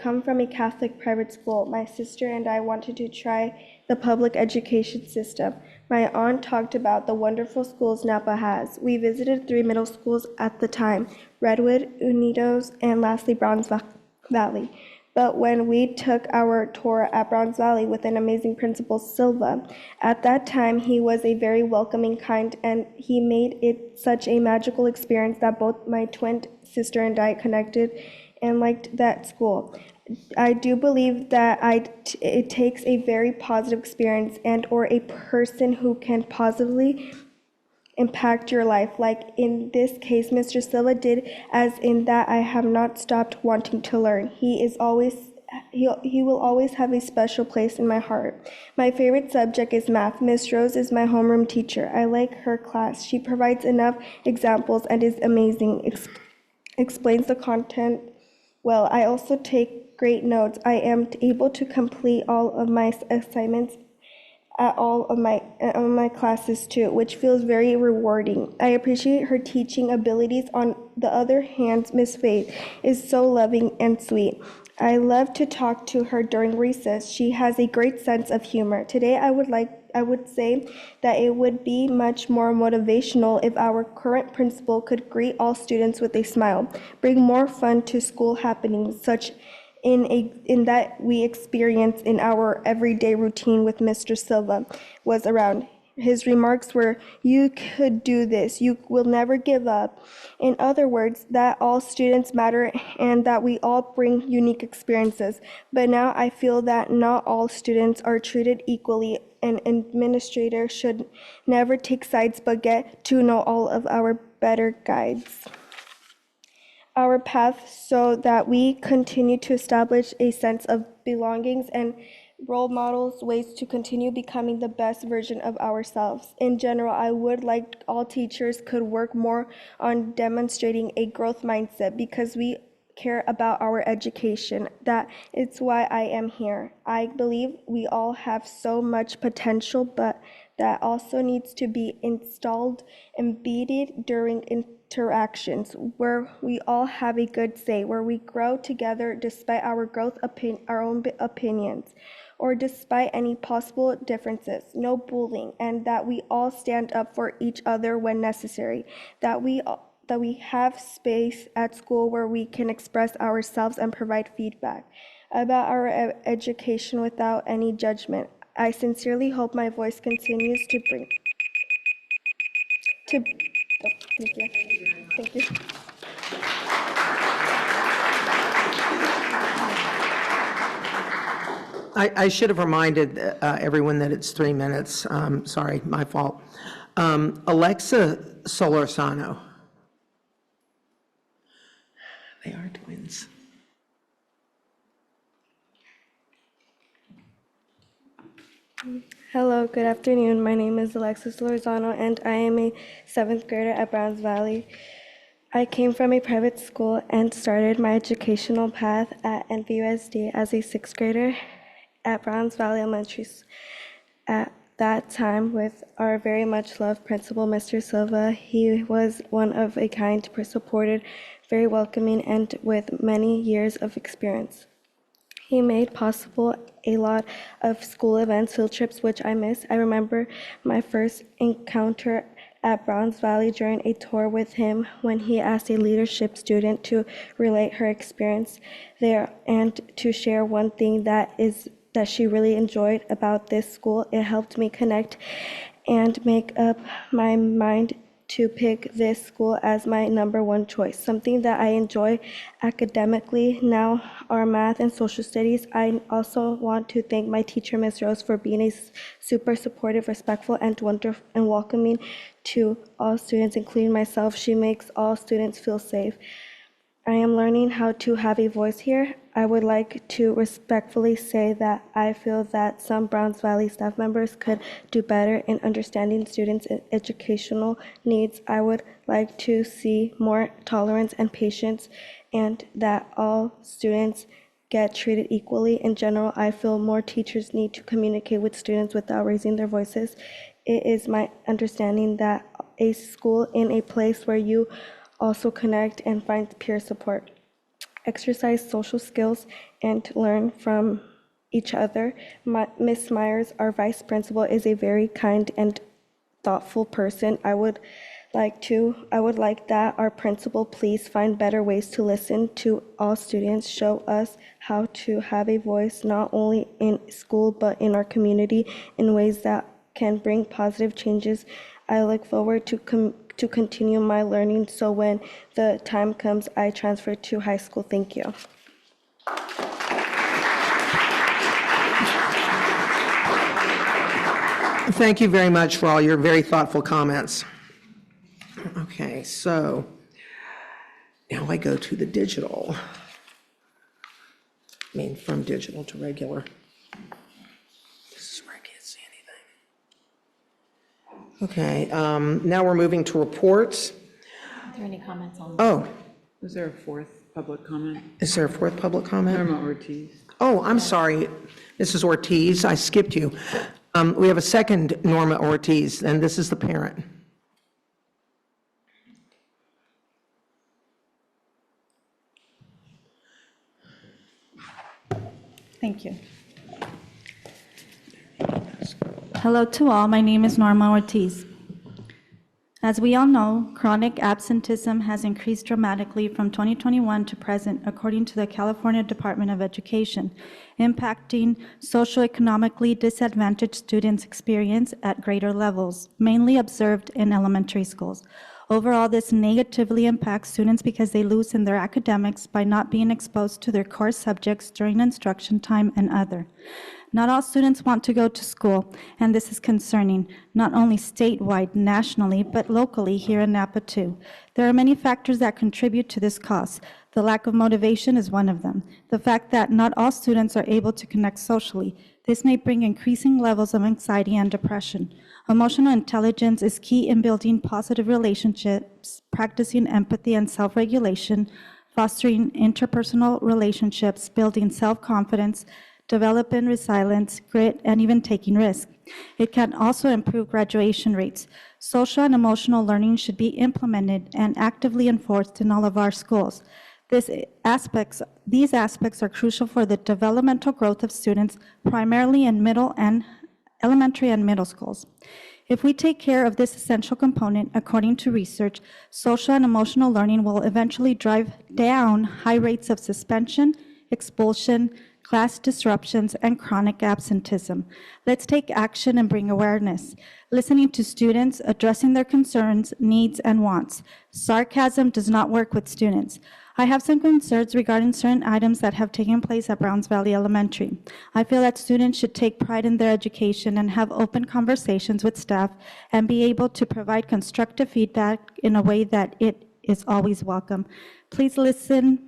Speaker 20: come from a Catholic private school. My sister and I wanted to try the public education system. My aunt talked about the wonderful schools Napa has. We visited 3 middle schools at the time, Redwood, Unidos, and lastly Bronze Valley. But when we took our tour at Bronze Valley with an amazing principal, Silva, at that time he was a very welcoming, kind, and he made it such a magical experience that both my twin sister and I connected and liked that school. I do believe that it takes a very positive experience and or a person who can positively impact your life. Like in this case, Mr. Silva did, as in that I have not stopped wanting to learn. He will always have a special place in my heart. My favorite subject is math. Miss Rose is my homeroom teacher. I like her class. She provides enough examples and is amazing, explains the content well. I also take great notes. I am able to complete all of my assignments at all of my classes too, which feels very rewarding. I appreciate her teaching abilities. On the other hand, Miss Faith is so loving and sweet. I love to talk to her during recess. She has a great sense of humor. Today I would say that it would be much more motivational if our current principal could greet all students with a smile, bring more fun to school happenings, such in that we experience in our everyday routine with Mr. Silva was around. His remarks were, "You could do this, you will never give up." In other words, that all students matter and that we all bring unique experiences. But now I feel that not all students are treated equally. An administrator should never take sides but get to know all of our better guides. Our path so that we continue to establish a sense of belongings and role models, ways to continue becoming the best version of ourselves. In general, I would like all teachers could work more on demonstrating a growth mindset because we care about our education. That it's why I am here. I believe we all have so much potential, but that also needs to be embedded during interactions where we all have a good say, where we grow together despite our our own opinions, or despite any possible differences. No bullying, and that we all stand up for each other when necessary. That we have space at school where we can express ourselves and provide feedback about our education without any judgment. I sincerely hope my voice continues to bring to, oh, thank you. Thank you.
Speaker 1: I should have reminded everyone that it's 3 minutes. Sorry, my fault. Alexa Solorzano. They are twins.
Speaker 20: Hello, good afternoon. My name is Alexis Lorzano, and I am a 7th grader at Browns Valley. I came from a private school and started my educational path at NVUSD as a 6th grader at Browns Valley Elementary. At that time, with our very much loved principal, Mr. Silva, he was one of a kind, supported, very welcoming, and with many years of experience. He made possible a lot of school events, field trips, which I miss. I remember my first encounter at Browns Valley during a tour with him when he asked a leadership student to relate her experience there and to share one thing that she really enjoyed about this school. It helped me connect and make up my mind to pick this school as my #1 choice. Something that I enjoy academically now are math and social studies. I also want to thank my teacher, Ms. Rose, for being a super supportive, respectful, and wonderful and welcoming to all students, including myself. She makes all students feel safe. I am learning how to have a voice here. I would like to respectfully say that I feel that some Browns Valley staff members could do better in understanding students' educational needs. I would like to see more tolerance and patience, and that all students get treated equally. In general, I feel more teachers need to communicate with students without raising their voices. It is my understanding that a school in a place where you also connect and find peer support, exercise social skills, and learn from each other. Miss Myers, our vice principal, is a very kind and thoughtful person. I would like that our principal please find better ways to listen to all students, show us how to have a voice not only in school but in our community in ways that can bring positive changes. I look forward to continue my learning, so when the time comes, I transfer to high school. Thank you.
Speaker 1: Thank you very much for all your very thoughtful comments. Okay, so now I go to the digital. I mean, from digital to regular. This is where I can't see anything. Okay, now we're moving to reports.
Speaker 21: Are there any comments on?
Speaker 1: Oh,
Speaker 21: Was there a fourth public comment?
Speaker 1: is there a fourth public comment?
Speaker 21: Norma Ortiz.
Speaker 1: Oh, I'm sorry, Mrs. Ortiz, I skipped you. We have a second Norma Ortiz, and this is the parent.
Speaker 22: Thank you. Hello to all, my name is Norma Ortiz. As we all know, chronic absenteeism has increased dramatically from 2021 to present, according to the California Department of Education, impacting socioeconomically disadvantaged students' experience at greater levels, mainly observed in elementary schools. Overall, this negatively impacts students because they lose in their academics by not being exposed to their core subjects during instruction time and other. Not all students want to go to school, and this is concerning, not only statewide, nationally, but locally here in Napa too. There are many factors that contribute to this cost. The lack of motivation is one of them. The fact that not all students are able to connect socially. This may bring increasing levels of anxiety and depression. Emotional intelligence is key in building positive relationships, practicing empathy and self-regulation, fostering interpersonal relationships, building self-confidence, developing resilience, grit, and even taking risks. It can also improve graduation rates. Social and emotional learning should be implemented and actively enforced in all of our schools. These aspects are crucial for the developmental growth of students, primarily in elementary and middle schools. If we take care of this essential component, according to research, social and emotional learning will eventually drive down high rates of suspension, expulsion, class disruptions, and chronic absenteeism. Let's take action and bring awareness. Listening to students, addressing their concerns, needs, and wants. Sarcasm does not work with students. I have some concerns regarding certain items that have taken place at Browns Valley Elementary. I feel that students should take pride in their education and have open conversations with staff and be able to provide constructive feedback in a way that it is always welcome. Please listen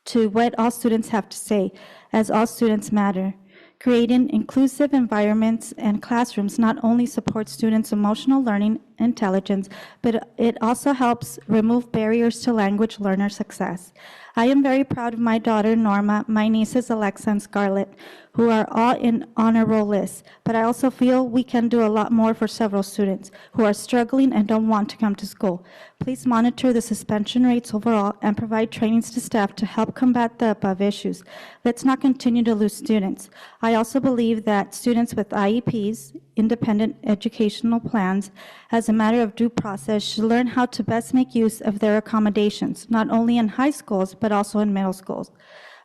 Speaker 22: to what all students have to say, as all students matter. Creating inclusive environments and classrooms not only supports students' emotional learning intelligence, but it also helps remove barriers to language learner success. I am very proud of my daughter, Norma, my nieces, Alexa and Scarlett, who are all in honor roll lists, but I also feel we can do a lot more for several students who are struggling and don't want to come to school. Please monitor the suspension rates overall and provide trainings to staff to help combat the above issues. Let's not continue to lose students. I also believe that students with IEPs, independent educational plans, as a matter of due process, should learn how to best make use of their accommodations, not only in high schools, but also in middle schools.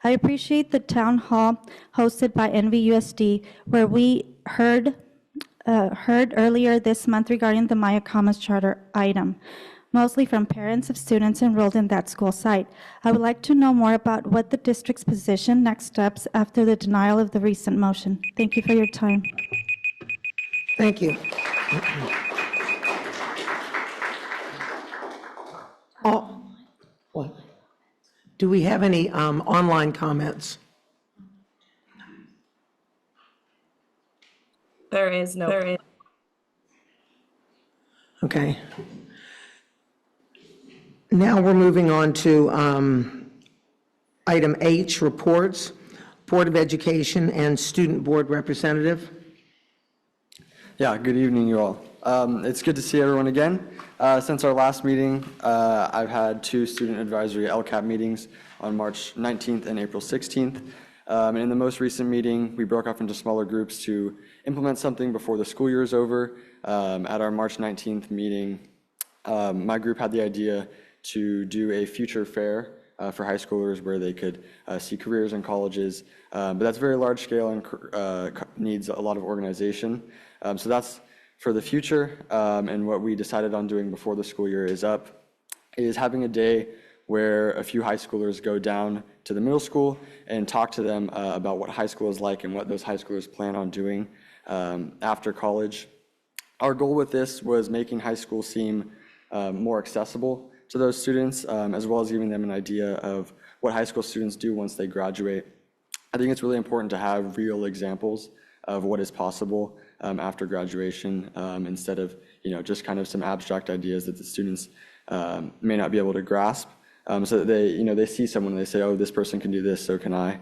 Speaker 22: I appreciate the town hall hosted by NVUSD, where we heard earlier this month regarding the Maya Commons Charter item, mostly from parents of students enrolled in that school site. I would like to know more about what the district's position, next steps after the denial of the recent motion. Thank you for your time.
Speaker 1: Thank you. Oh, what? Do we have any online comments?
Speaker 15: There is no.
Speaker 1: Okay. Now we're moving on to item H, reports, Board of Education and Student Board Representative.
Speaker 2: Yeah, good evening, you all. It's good to see everyone again. Since our last meeting, I've had 2 student advisory LCAP meetings on March 19th and April 16th. And in the most recent meeting, we broke off into smaller groups to implement something before the school year is over. At our March 19th meeting, my group had the idea to do a future fair for high schoolers where they could see careers in colleges. But that's very large scale and needs a lot of organization. So that's for the future. And what we decided on doing before the school year is up is having a day where a few high schoolers go down to the middle school and talk to them about what high school is like and what those high schoolers plan on doing after college. Our goal with this was making high school seem more accessible to those students, as well as giving them an idea of what high school students do once they graduate. I think it's really important to have real examples of what is possible after graduation, instead of just kind of some abstract ideas that the students may not be able to grasp. So that they see someone and they say, oh, this person can do this, so can I.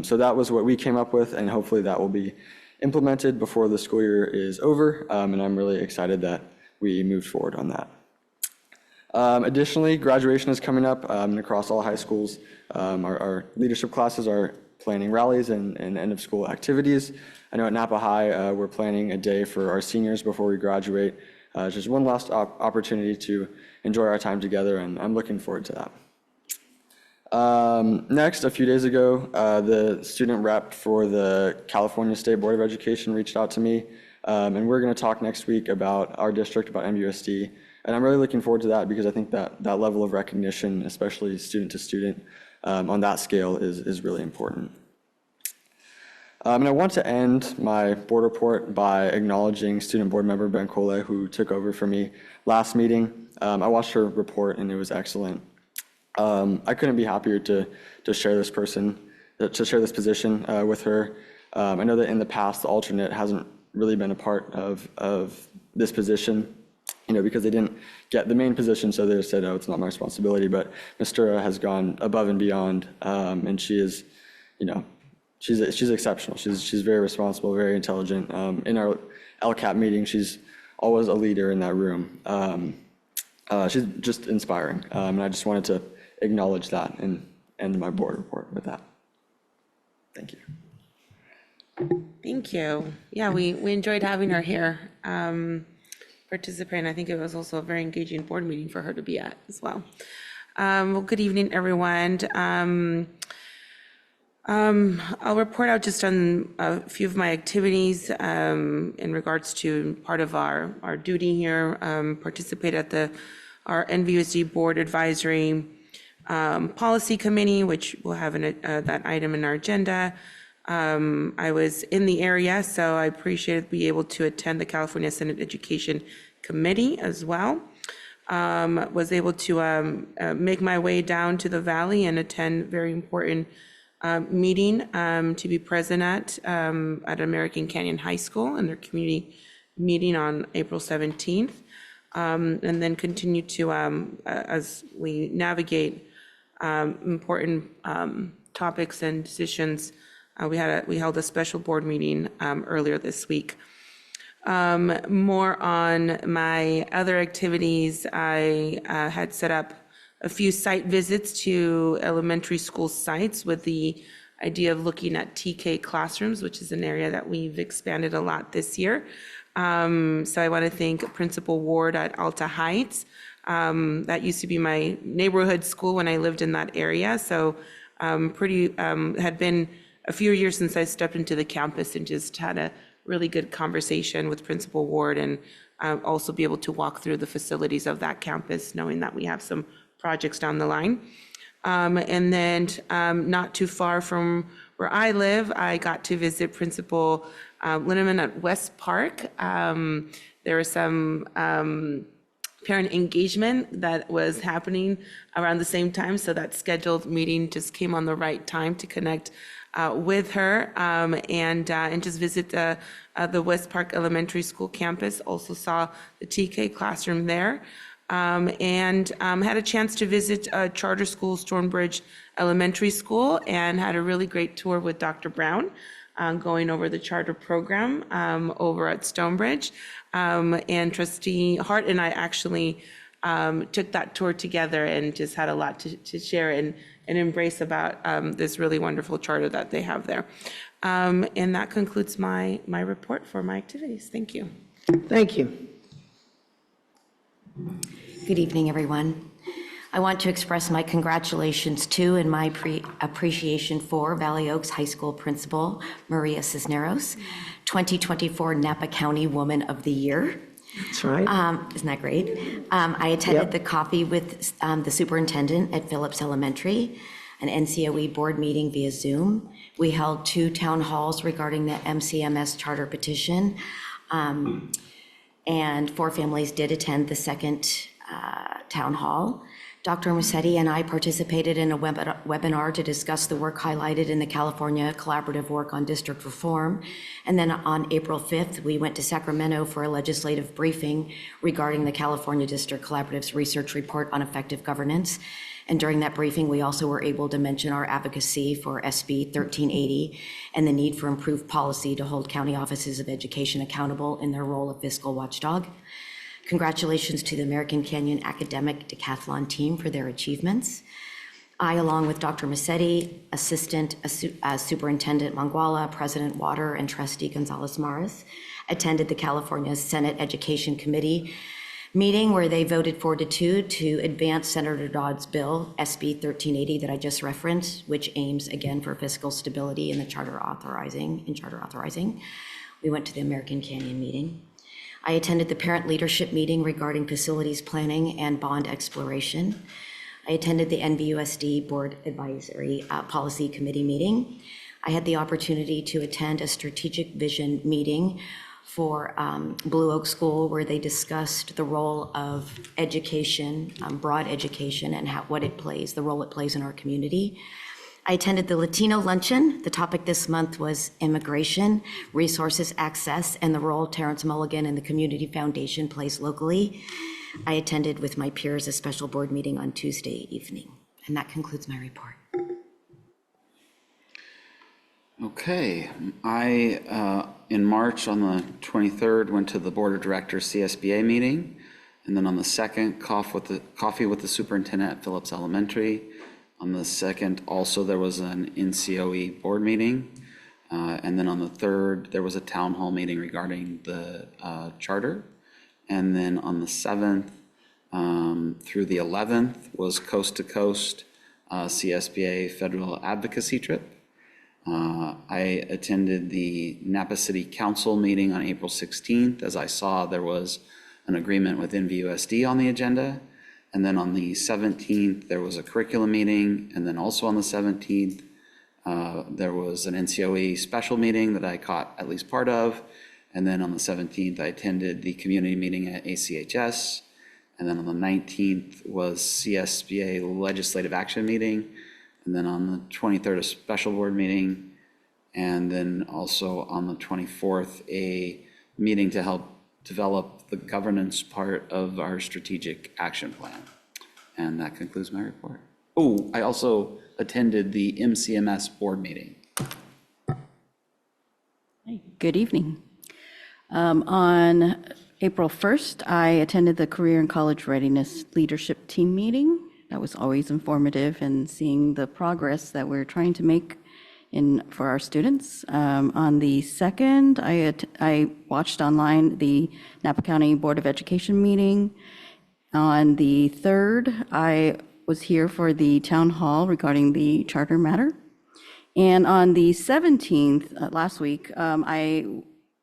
Speaker 2: So that was what we came up with, and hopefully that will be implemented before the school year is over, and I'm really excited that we moved forward on that. Additionally, graduation is coming up across all high schools. Our leadership classes are planning rallies and end of school activities. I know at Napa High, we're planning a day for our seniors before we graduate. Just one last opportunity to enjoy our time together, and I'm looking forward to that. Next, a few days ago, the student rep for the California State Board of Education reached out to me, and we're going to talk next week about our district, about NVUSD, and I'm really looking forward to that because I think that level of recognition, especially student to student, on that scale is really important. And I want to end my board report by acknowledging student board member Ben Cole, who took over for me last meeting. I watched her report and it was excellent. I couldn't be happier to share this position with her. I know that in the past, the alternate hasn't really been a part of this position, because they didn't get the main position, so they said, oh, it's not my responsibility. But Mistura has gone above and beyond, and she is, she's exceptional. She's very responsible, very intelligent. In our LCAP meeting, she's always a leader in that room. She's just inspiring, and I just wanted to acknowledge that and end my board report with that. Thank you.
Speaker 3: Thank you. Yeah, we enjoyed having her here participate. I think it was also a very engaging board meeting for her to be at as well. Well, good evening, everyone. I'll report out just on a few of my activities in regards to part of our duty here. Participate at our NVUSD Board Advisory Policy Committee, which will have that item in our agenda. I was in the area, so I appreciated being able to attend the California Senate Education Committee as well. Was able to make my way down to the Valley and attend very important meeting to be present at American Canyon High School and their community meeting on April 17th. And then continue to, as we navigate important topics and decisions, we held a special board meeting earlier this week. More on my other activities, I had set up a few site visits to elementary school sites with the idea of looking at TK classrooms, which is an area that we've expanded a lot this year. So I want to thank Principal Ward at Alta Heights. That used to be my neighborhood school when I lived in that area. So had been a few years since I stepped into the campus and just had a really good conversation with Principal Ward and also be able to walk through the facilities of that campus, knowing that we have some projects down the line. And then not too far from where I live, I got to visit Principal Linneman at West Park. There was some parent engagement that was happening around the same time, so that scheduled meeting just came on the right time to connect with her and just visit the West Park Elementary School campus. Also saw the TK classroom there. And had a chance to visit charter school, Stonebridge Elementary School, and had a really great tour with Dr. Brown, going over the charter program over at Stonebridge. And Trustee Hart and I actually took that tour together and just had a lot to share and embrace about this really wonderful charter that they have there. And that concludes my report for my activities. Thank you.
Speaker 1: Thank you.
Speaker 4: Good evening, everyone. I want to express my congratulations to and my appreciation for Valley Oaks High School Principal Maria Cisneros, 2024 Napa County Woman of the Year.
Speaker 1: That's right.
Speaker 4: Isn't that great? I attended the coffee with the superintendent at Phillips Elementary, an NCOE board meeting via Zoom. We held 2 town halls regarding the MCMS charter petition. And 4 families did attend the second town hall. Dr. Musetti and I participated in a webinar to discuss the work highlighted in the California Collaborative Work on District Reform. And then on April 5th, we went to Sacramento for a legislative briefing regarding the California District Collaborative's research report on effective governance. And during that briefing, we also were able to mention our advocacy for SB 1380 and the need for improved policy to hold county offices of education accountable in their role of fiscal watchdog. Congratulations to the American Canyon Academic Decathlon team for their achievements. I, along with Dr. Musetti, Assistant Superintendent Manguala, President Water, and Trustee Gonzalez-Maris, attended the California Senate Education Committee meeting where they voted 4-2 to advance Senator Dodd's bill, SB 1380, that I just referenced, which aims again for fiscal stability in the charter authorizing. We went to the American Canyon meeting. I attended the parent leadership meeting regarding facilities planning and bond exploration. I attended the NVUSD Board Advisory Policy Committee meeting. I had the opportunity to attend a strategic vision meeting for Blue Oak School, where they discussed the role of education, broad education, and the role it plays in our community. I attended the Latino luncheon. The topic this month was immigration, resources access, and the role Terrence Mulligan and the Community Foundation plays locally. I attended with my peers a special board meeting on Tuesday evening. And that concludes my report.
Speaker 5: Okay, I, in March on the 23rd, went to the Board of Directors CSBA meeting. And then on the 2nd, coffee with the superintendent at Phillips Elementary. On the 2nd, also there was an NCOE board meeting. And then on the 3rd, there was a town hall meeting regarding the charter. And then on the 7th through the 11th was coast to coast CSBA federal advocacy trip. I attended the Napa City Council meeting on April 16th, as I saw there was an agreement with NVUSD on the agenda. And then on the 17th, there was a curriculum meeting. And then also on the 17th, there was an NCOE special meeting that I caught at least part of. And then on the 17th, I attended the community meeting at ACHS. And then on the 19th was CSBA legislative action meeting. And then on the 23rd, a special board meeting. And then also on the 24th, a meeting to help develop the governance part of our strategic action plan. And that concludes my report. Oh, I also attended the MCMS board meeting.
Speaker 6: Good evening. On April 1st, I attended the Career and College Readiness Leadership Team meeting. That was always informative, and seeing the progress that we're trying to make for our students. On the 2nd, I watched online the Napa County Board of Education meeting. On the 3rd, I was here for the town hall regarding the charter matter. And on the 17th, last week, I,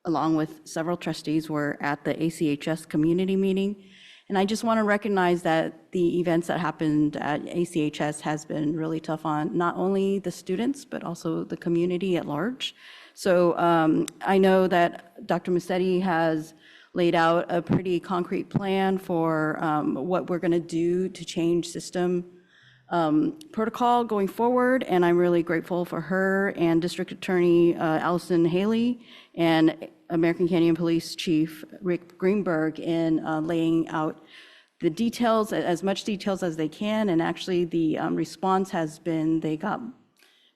Speaker 6: along with several trustees, were at the ACHS community meeting. And I just want to recognize that the events that happened at ACHS has been really tough on not only the students, but also the community at large. So I know that Dr. Musetti has laid out a pretty concrete plan for what we're going to do to change system protocol going forward. And I'm really grateful for her and District Attorney Allison Haley and American Canyon Police Chief Rick Greenberg in laying out the details, as much details as they can. And actually the response has been, they got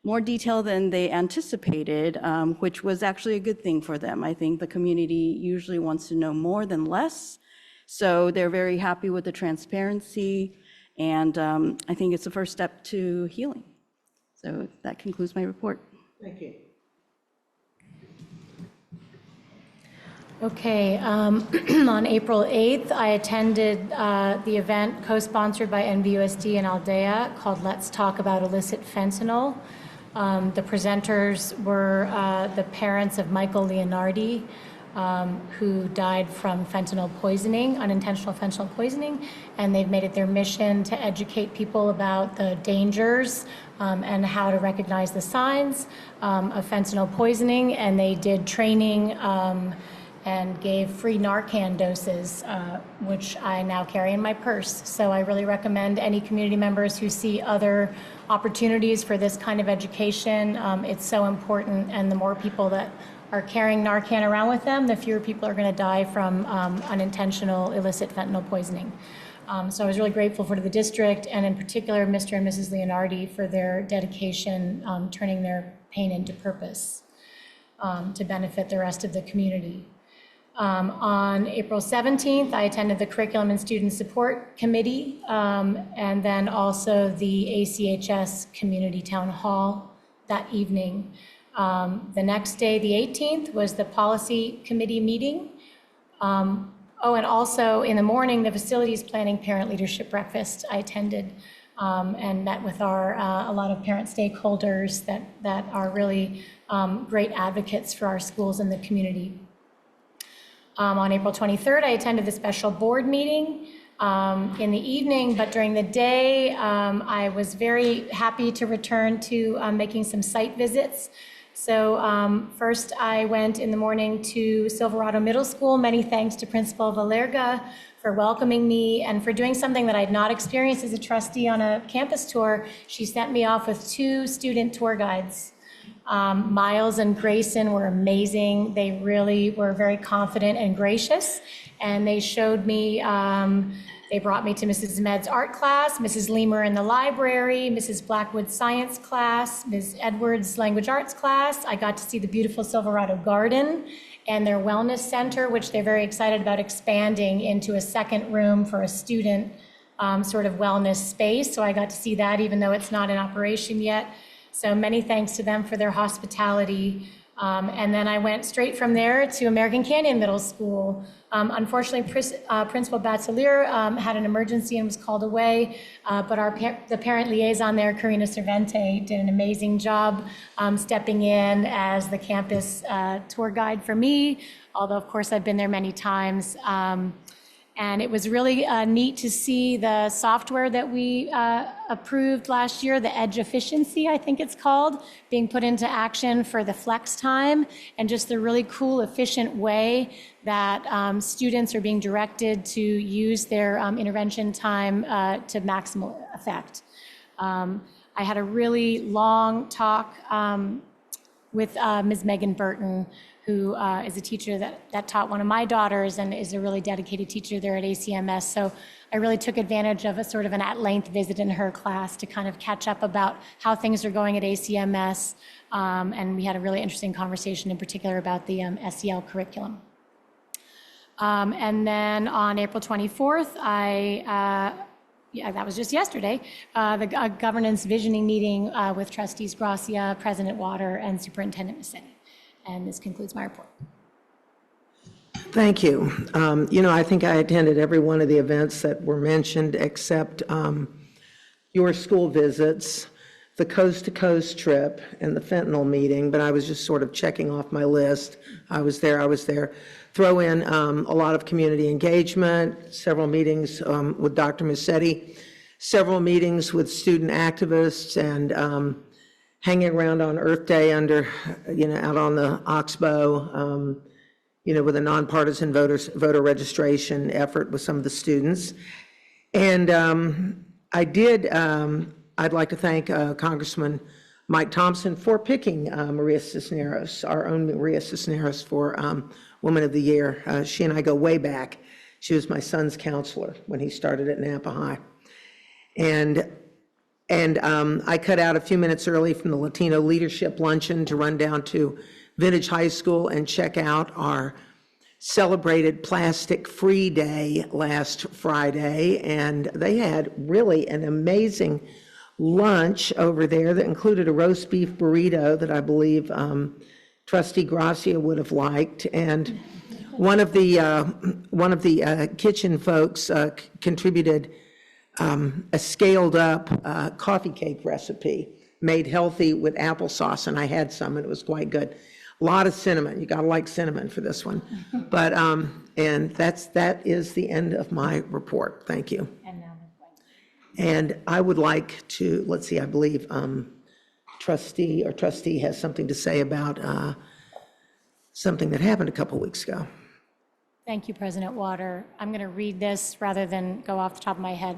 Speaker 6: more detail than they anticipated, which was actually a good thing for them. I think the community usually wants to know more than less. So they're very happy with the transparency. And I think it's the first step to healing. So that concludes my report.
Speaker 1: Thank you.
Speaker 8: Okay, on April 8th, I attended the event co-sponsored by NVUSD and Aldea called Let's Talk About Illicit Fentanyl. The presenters were the parents of Michael Leonardi, who died from fentanyl poisoning, unintentional fentanyl poisoning, and they've made it their mission to educate people about the dangers and how to recognize the signs of fentanyl poisoning, and they did training and gave free Narcan doses, which I now carry in my purse. So I really recommend any community members who see other opportunities for this kind of education. It's so important, and the more people that are carrying Narcan around with them, the fewer people are going to die from unintentional illicit fentanyl poisoning. So I was really grateful for the district, and in particular, Mr. and Mrs. Leonardi, for their dedication, turning their pain into purpose to benefit the rest of the community. On April 17th, I attended the Curriculum and Student Support Committee, and then also the ACHS Community Town Hall that evening. The next day, the 18th, was the Policy Committee meeting. Oh, and also in the morning, the Facilities Planning Parent Leadership Breakfast I attended and met with a lot of parent stakeholders that are really great advocates for our schools and the community. On April 23rd, I attended the special board meeting in the evening, but during the day, I was very happy to return to making some site visits. So first, I went in the morning to Silverado Middle School. Many thanks to Principal Valerga for welcoming me and for doing something that I'd not experienced as a trustee on a campus tour. She sent me off with 2 student tour guides. Miles and Grayson were amazing. They really were very confident and gracious, and they showed me, they brought me to Mrs. Med's art class, Mrs. Lemer in the library, Mrs. Blackwood's science class, Ms. Edwards' language arts class. I got to see the beautiful Silverado Garden and their wellness center, which they're very excited about expanding into a second room for a student sort of wellness space. So I got to see that, even though it's not in operation yet. So many thanks to them for their hospitality. And then I went straight from there to American Canyon Middle School. Unfortunately, Principal Batelier had an emergency and was called away, but the parent liaison there, Karina Cervente, did an amazing job stepping in as the campus tour guide for me, although of course I've been there many times. And it was really neat to see the software that we approved last year, the Edge Efficiency, I think it's called, being put into action for the flex time, and just the really cool, efficient way that students are being directed to use their intervention time to maximal effect. I had a really long talk with Ms. Megan Burton, who is a teacher that taught one of my daughters and is a really dedicated teacher there at ACMS. So I really took advantage of a sort of an at-length visit in her class to kind of catch up about how things are going at ACMS. And we had a really interesting conversation in particular about the SEL curriculum. And then on April 24th, that was just yesterday, the governance visioning meeting with trustees Gracia, President Water, and Superintendent Massetti. And this concludes my report.
Speaker 1: Thank you. I think I attended every one of the events that were mentioned except your school visits, the coast-to-coast trip, and the fentanyl meeting, but I was just sort of checking off my list. I was there. Throw in a lot of community engagement, several meetings with Dr. Massetti, several meetings with student activists, and hanging around on Earth Day out on the Oxbow, with a nonpartisan voter registration effort with some of the students. And I'd like to thank Congressman Mike Thompson for picking Maria Cisneros, our own Maria Cisneros, for Woman of the Year. She and I go way back. She was my son's counselor when he started at Napa High. And I cut out a few minutes early from the Latino Leadership Luncheon to run down to Vintage High School and check out our celebrated plastic-free day last Friday. And they had really an amazing lunch over there that included a roast beef burrito that I believe Trustee Gracia would have liked. And one of the kitchen folks contributed a scaled-up coffee cake recipe made healthy with applesauce, and I had some, and it was quite good. A lot of cinnamon. You gotta like cinnamon for this one. But and that is the end of my report. Thank you. And I would like to, let's see, I believe trustee has something to say about something that happened a couple weeks ago.
Speaker 8: Thank you, President Water. I'm going to read this rather than go off the top of my head.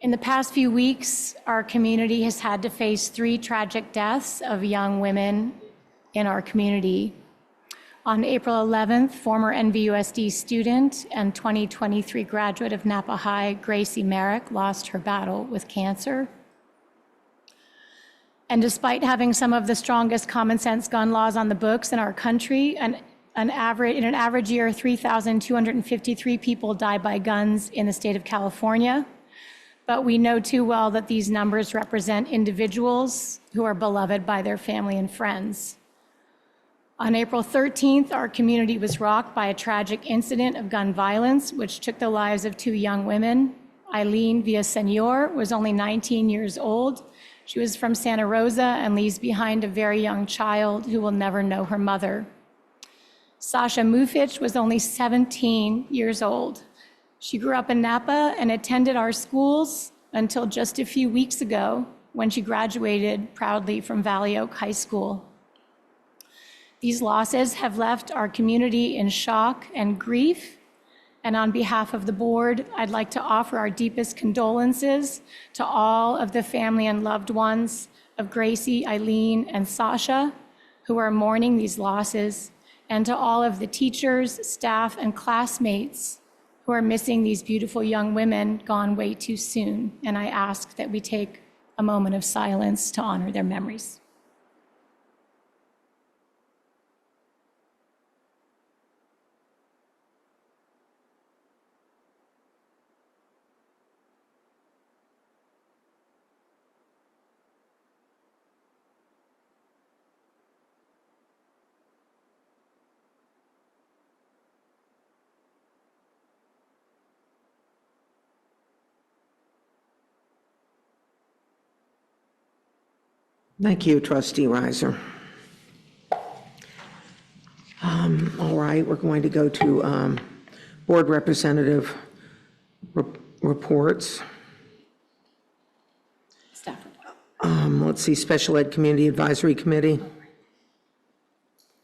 Speaker 8: In the past few weeks, our community has had to face 3 tragic deaths of young women in our community. On April 11th, former NVUSD student and 2023 graduate of Napa High, Gracie Merrick, lost her battle with cancer. And despite having some of the strongest common sense gun laws on the books in our country, in an average year, 3,253 people die by guns in the state of California. But we know too well that these numbers represent individuals who are beloved by their family and friends. On April 13th, our community was rocked by a tragic incident of gun violence, which took the lives of 2 young women. Eileen Villasenor was only 19 years old. She was from Santa Rosa and leaves behind a very young child who will never know her mother. Sasha Mufich was only 17 years old. She grew up in Napa and attended our schools until just a few weeks ago when she graduated proudly from Valley Oak High School. These losses have left our community in shock and grief. And on behalf of the board, I'd like to offer our deepest condolences to all of the family and loved ones of Gracie, Eileen, and Sasha, who are mourning these losses, and to all of the teachers, staff, and classmates who are missing these beautiful young women gone way too soon. And I ask that we take a moment of silence to honor their memories.
Speaker 1: Thank you, Trustee Reiser. All right, we're going to go to board representative reports.
Speaker 21: Staff report.
Speaker 1: Let's see, Special Ed Community Advisory Committee.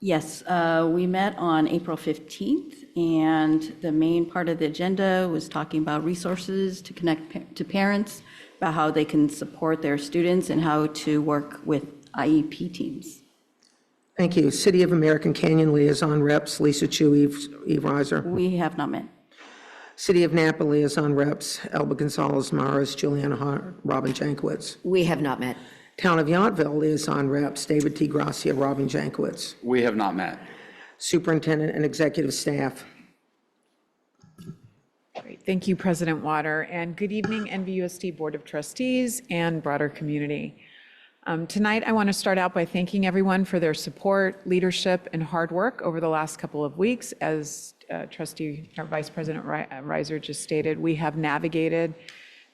Speaker 6: Yes, we met on April 15th, and the main part of the agenda was talking about resources to connect to parents, about how they can support their students and how to work with IEP teams.
Speaker 1: Thank you. City of American Canyon Liaison Reps, Lisa Chu, Eve Reiser.
Speaker 6: We have not met.
Speaker 1: City of Napa Liaison Reps, Elba Gonzalez Maras, Juliana Hart, Robin Jankowicz.
Speaker 4: We have not met.
Speaker 1: Town of Yountville Liaison Reps, David T. Gracia, Robin Jankowicz.
Speaker 5: We have not met.
Speaker 1: Superintendent and executive staff.
Speaker 21: Great. Thank you, President Water, and good evening, NVUSD Board of Trustees and broader community. Tonight, I want to start out by thanking everyone for their support, leadership, and hard work over the last couple of weeks. As Vice President Reiser just stated, we have navigated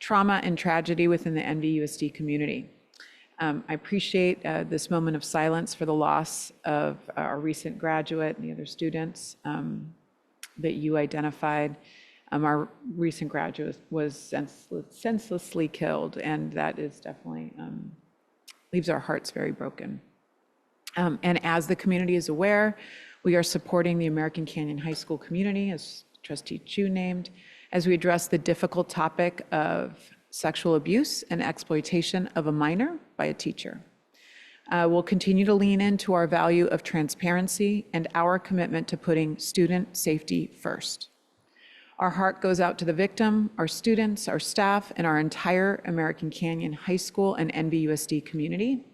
Speaker 21: trauma and tragedy within the NVUSD community. I appreciate this moment of silence for the loss of our recent graduate and the other students that you identified. Our recent graduate was senselessly killed, and that is definitely leaves our hearts very broken. And as the community is aware, we are supporting the American Canyon High School community, as Trustee Chu named, as we address the difficult topic of sexual abuse and exploitation of a minor by a teacher. We'll continue to lean into our value of transparency and our commitment to putting student safety first. Our heart goes out to the victim, our students, our staff, and our entire American Canyon High School and NVUSD community.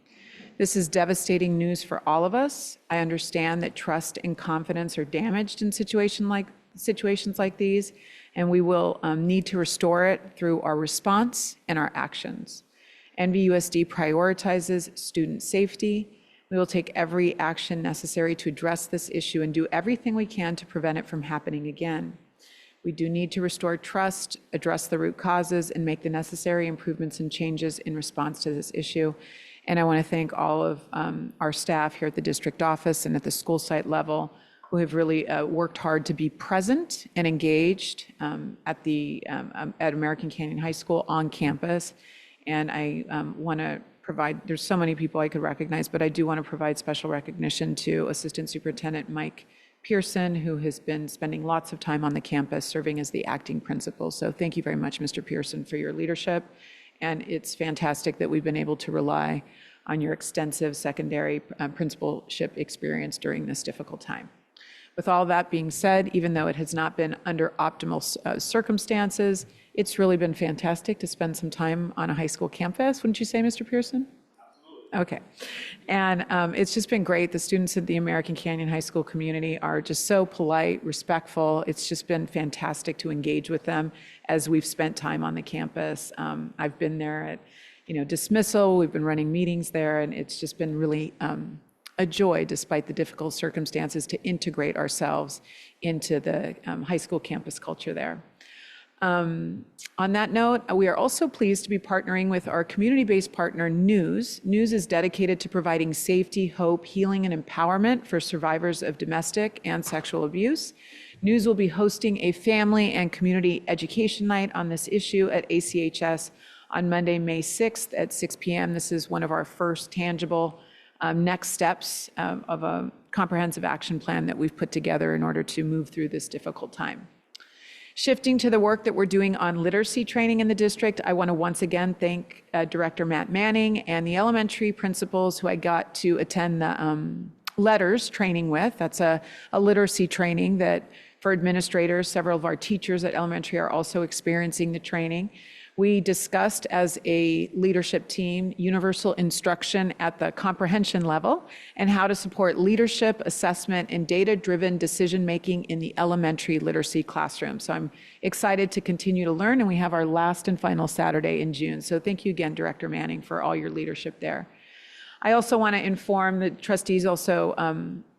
Speaker 21: This is devastating news for all of us. I understand that trust and confidence are damaged in situations like these, and we will need to restore it through our response and our actions. NVUSD prioritizes student safety. We will take every action necessary to address this issue and do everything we can to prevent it from happening again. We do need to restore trust, address the root causes, and make the necessary improvements and changes in response to this issue. And I want to thank all of our staff here at the district office and at the school site level who have really worked hard to be present and engaged at American Canyon High School on campus. And I want to provide, there's so many people I could recognize, but I do want to provide special recognition to Assistant Superintendent Mike Pearson, who has been spending lots of time on the campus serving as the acting principal. So thank you very much, Mr. Pearson, for your leadership. And it's fantastic that we've been able to rely on your extensive secondary principalship experience during this difficult time. With all that being said, even though it has not been under optimal circumstances, it's really been fantastic to spend some time on a high school campus. Wouldn't you say, Mr. Pearson? Okay. And it's just been great. The students at the American Canyon High School community are just so polite, respectful. It's just been fantastic to engage with them as we've spent time on the campus. I've been there at, dismissal. We've been running meetings there, and it's just been really a joy, despite the difficult circumstances, to integrate ourselves into the high school campus culture there. On that note, we are also pleased to be partnering with our community-based partner, NVUSD. NVUSD is dedicated to providing safety, hope, healing, and empowerment for survivors of domestic and sexual abuse. NVUSD will be hosting a family and community education night on this issue at ACHS on Monday, May 6th at 6 p.m. This is one of our first tangible next steps of a comprehensive action plan that we've put together in order to move through this difficult time. Shifting to the work that we're doing on literacy training in the district, I want to once again thank Director Matt Manning and the elementary principals who I got to attend the LETTERS training with. That's a literacy training that for administrators, several of our teachers at elementary are also experiencing the training. We discussed as a leadership team universal instruction at the comprehension level and how to support leadership, assessment, and data-driven decision-making in the elementary literacy classroom. So I'm excited to continue to learn, and we have our last and final Saturday in June. So thank you again, Director Manning, for all your leadership there. I also want to inform the trustees also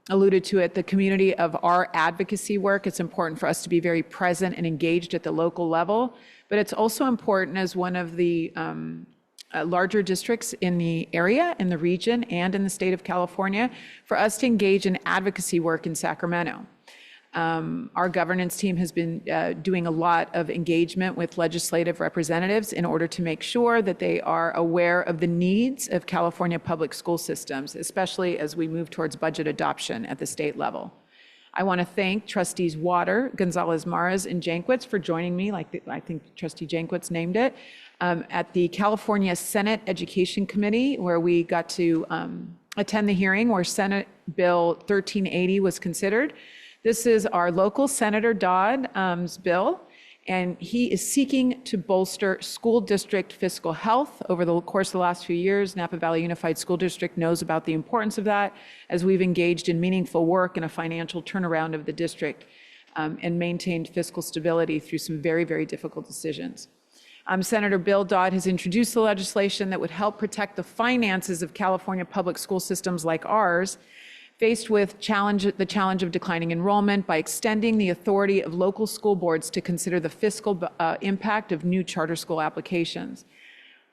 Speaker 21: alluded to it, the community of our advocacy work. It's important for us to be very present and engaged at the local level, but it's also important as one of the larger districts in the area, in the region, and in the state of California for us to engage in advocacy work in Sacramento. Our governance team has been doing a lot of engagement with legislative representatives in order to make sure that they are aware of the needs of California public school systems, especially as we move towards budget adoption at the state level. I want to thank Trustees Water, Gonzalez Maras, and Jankwitz for joining me, like I think Trustee Jankwitz named it, at the California Senate Education Committee, where we got to attend the hearing where Senate Bill 1380 was considered. This is our local Senator Dodd's bill, and he is seeking to bolster school district fiscal health. Over the course of the last few years, Napa Valley Unified School District knows about the importance of that as we've engaged in meaningful work and a financial turnaround of the district and maintained fiscal stability through some very, very difficult decisions. Senator Bill Dodd has introduced the legislation that would help protect the finances of California public school systems like ours, faced with the challenge of declining enrollment, by extending the authority of local school boards to consider the fiscal impact of new charter school applications.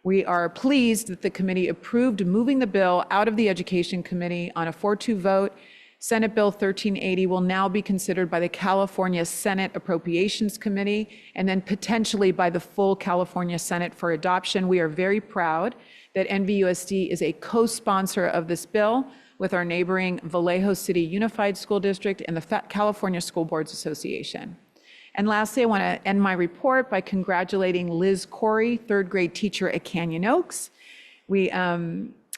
Speaker 21: We are pleased that the committee approved moving the bill out of the Education Committee on a 4-2 vote. Senate Bill 1380 will now be considered by the California Senate Appropriations Committee and then potentially by the full California Senate for adoption. We are very proud that NVUSD is a co-sponsor of this bill with our neighboring Vallejo City Unified School District and the California School Boards Association. And lastly, I want to end my report by congratulating Liz Corey, third grade teacher at Canyon Oaks.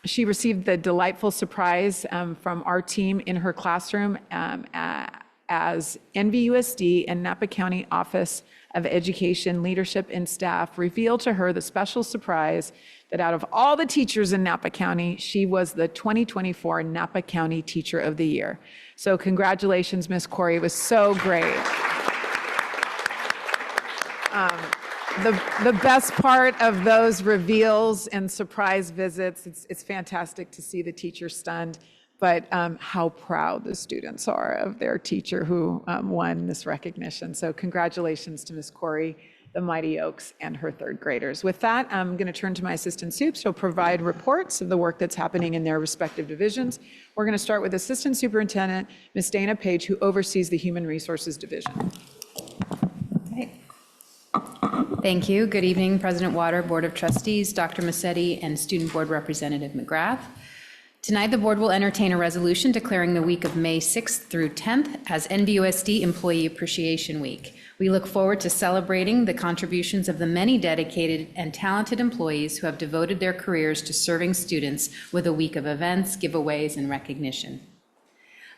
Speaker 21: She received the delightful surprise from our team in her classroom as NVUSD and Napa County Office of Education Leadership and Staff revealed to her the special surprise that out of all the teachers in Napa County, she was the 2024 Napa County Teacher of the Year. So congratulations, Ms. Corey. It was so great. The best part of those reveals and surprise visits, it's fantastic to see the teachers stunned, but how proud the students are of their teacher who won this recognition. So congratulations to Ms. Corey, the Mighty Oaks, and her third graders. With that, I'm going to turn to my assistant soups. She'll provide reports of the work that's happening in their respective divisions. We're going to start with Assistant Superintendent, Ms. Dana Page, who oversees the Human Resources Division.
Speaker 9: Thank you. Good evening, President Water, Board of Trustees, Dr. Massetti, and Student Board Representative McGrath. Tonight, the board will entertain a resolution declaring the week of May 6th through 10th as NVUSD Employee Appreciation Week. We look forward to celebrating the contributions of the many dedicated and talented employees who have devoted their careers to serving students with a week of events, giveaways, and recognition.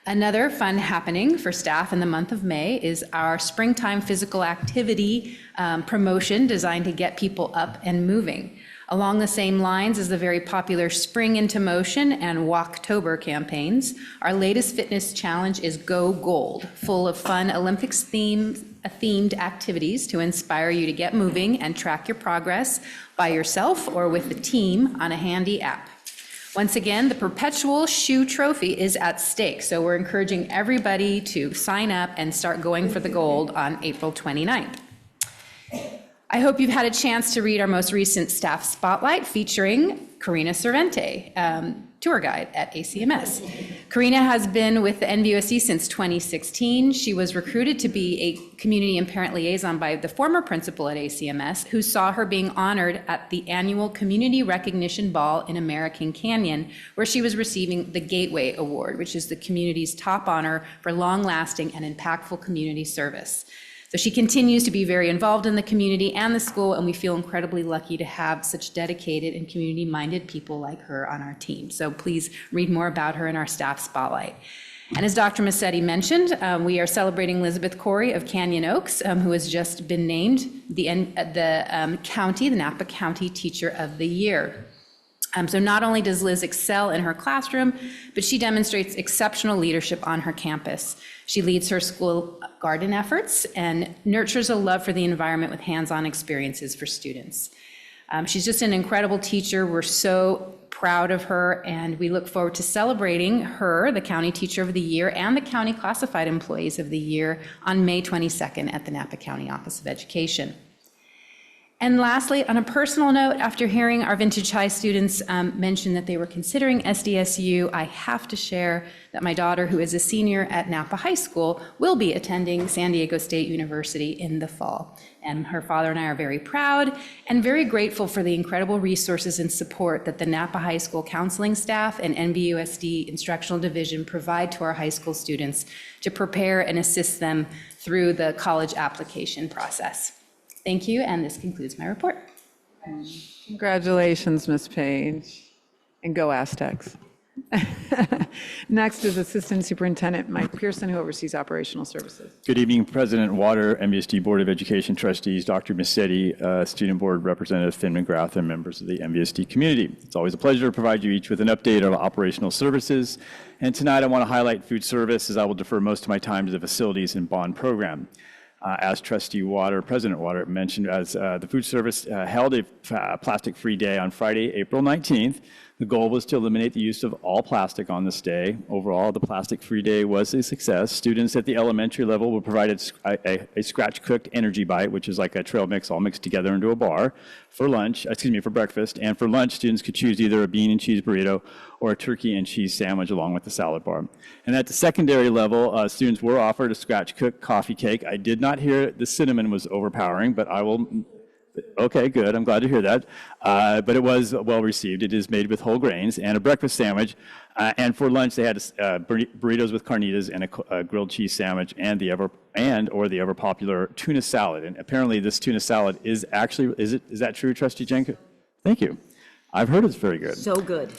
Speaker 9: Another fun happening for staff in the month of May is our springtime physical activity promotion designed to get people up and moving. Along the same lines as the very popular Spring into Motion and Walktober campaigns, our latest fitness challenge is Go Gold, full of fun Olympics-themed activities to inspire you to get moving and track your progress by yourself or with the team on a handy app. Once again, the perpetual shoe trophy is at stake, so we're encouraging everybody to sign up and start going for the gold on April 29th. I hope you've had a chance to read our most recent staff spotlight featuring Karina Cervente, tour guide at ACMS. Karina has been with the NVUSD since 2016. She was recruited to be a community and parent liaison by the former principal at ACMS, who saw her being honored at the annual Community Recognition Ball in American Canyon, where she was receiving the Gateway Award, which is the community's top honor for long-lasting and impactful community service. So she continues to be very involved in the community and the school, and we feel incredibly lucky to have such dedicated and community-minded people like her on our team. So please read more about her in our staff spotlight. And as Dr. Massetti mentioned, we are celebrating Elizabeth Corey of Canyon Oaks, who has just been named the Napa County Teacher of the Year. So not only does Liz excel in her classroom, but she demonstrates exceptional leadership on her campus. She leads her school garden efforts and nurtures a love for the environment with hands-on experiences for students. She's just an incredible teacher. We're so proud of her, and we look forward to celebrating her, the County Teacher of the Year, and the County Classified Employees of the Year on May 22nd at the Napa County Office of Education. And lastly, on a personal note, after hearing our Vintage High students mention that they were considering SDSU, I have to share that my daughter, who is a senior at Napa High School, will be attending San Diego State University in the fall. And her father and I are very proud and very grateful for the incredible resources and support that the Napa High School counseling staff and NVUSD Instructional Division provide to our high school students to prepare and assist them through the college application process. Thank you, and this concludes my report.
Speaker 21: Congratulations, Ms. Page, and go Aztecs. Next is Assistant Superintendent Mike Pearson, who oversees operational services.
Speaker 10: Good evening, President Water, NVUSD Board of Education trustees, Dr. Massetti, Student Board Representative Finn McGrath, and members of the NVUSD community. It's always a pleasure to provide you each with an update on operational services. And tonight I want to highlight food service, as I will defer most of my time to the facilities and bond program. As Trustee Water, President Water mentioned, as the food service held a plastic-free day on Friday, April 19th. The goal was to eliminate the use of all plastic on this day. Overall, the plastic-free day was a success. Students at the elementary level were provided a scratch-cooked energy bite, which is like a trail mix all mixed together into a bar, for breakfast. And for lunch, students could choose either a bean and cheese burrito or a turkey and cheese sandwich along with the salad bar. And at the secondary level, students were offered a scratch-cooked coffee cake. I did not hear the cinnamon was overpowering, but I will. Okay, good. I'm glad to hear that. But it was well received. It is made with whole grains, and a breakfast sandwich. And for lunch, they had burritos with carnitas and a grilled cheese sandwich, and the ever popular tuna salad. And apparently, this tuna salad is actually is that true, Trustee Jenko? Thank you. I've heard it's very good.
Speaker 4: So good.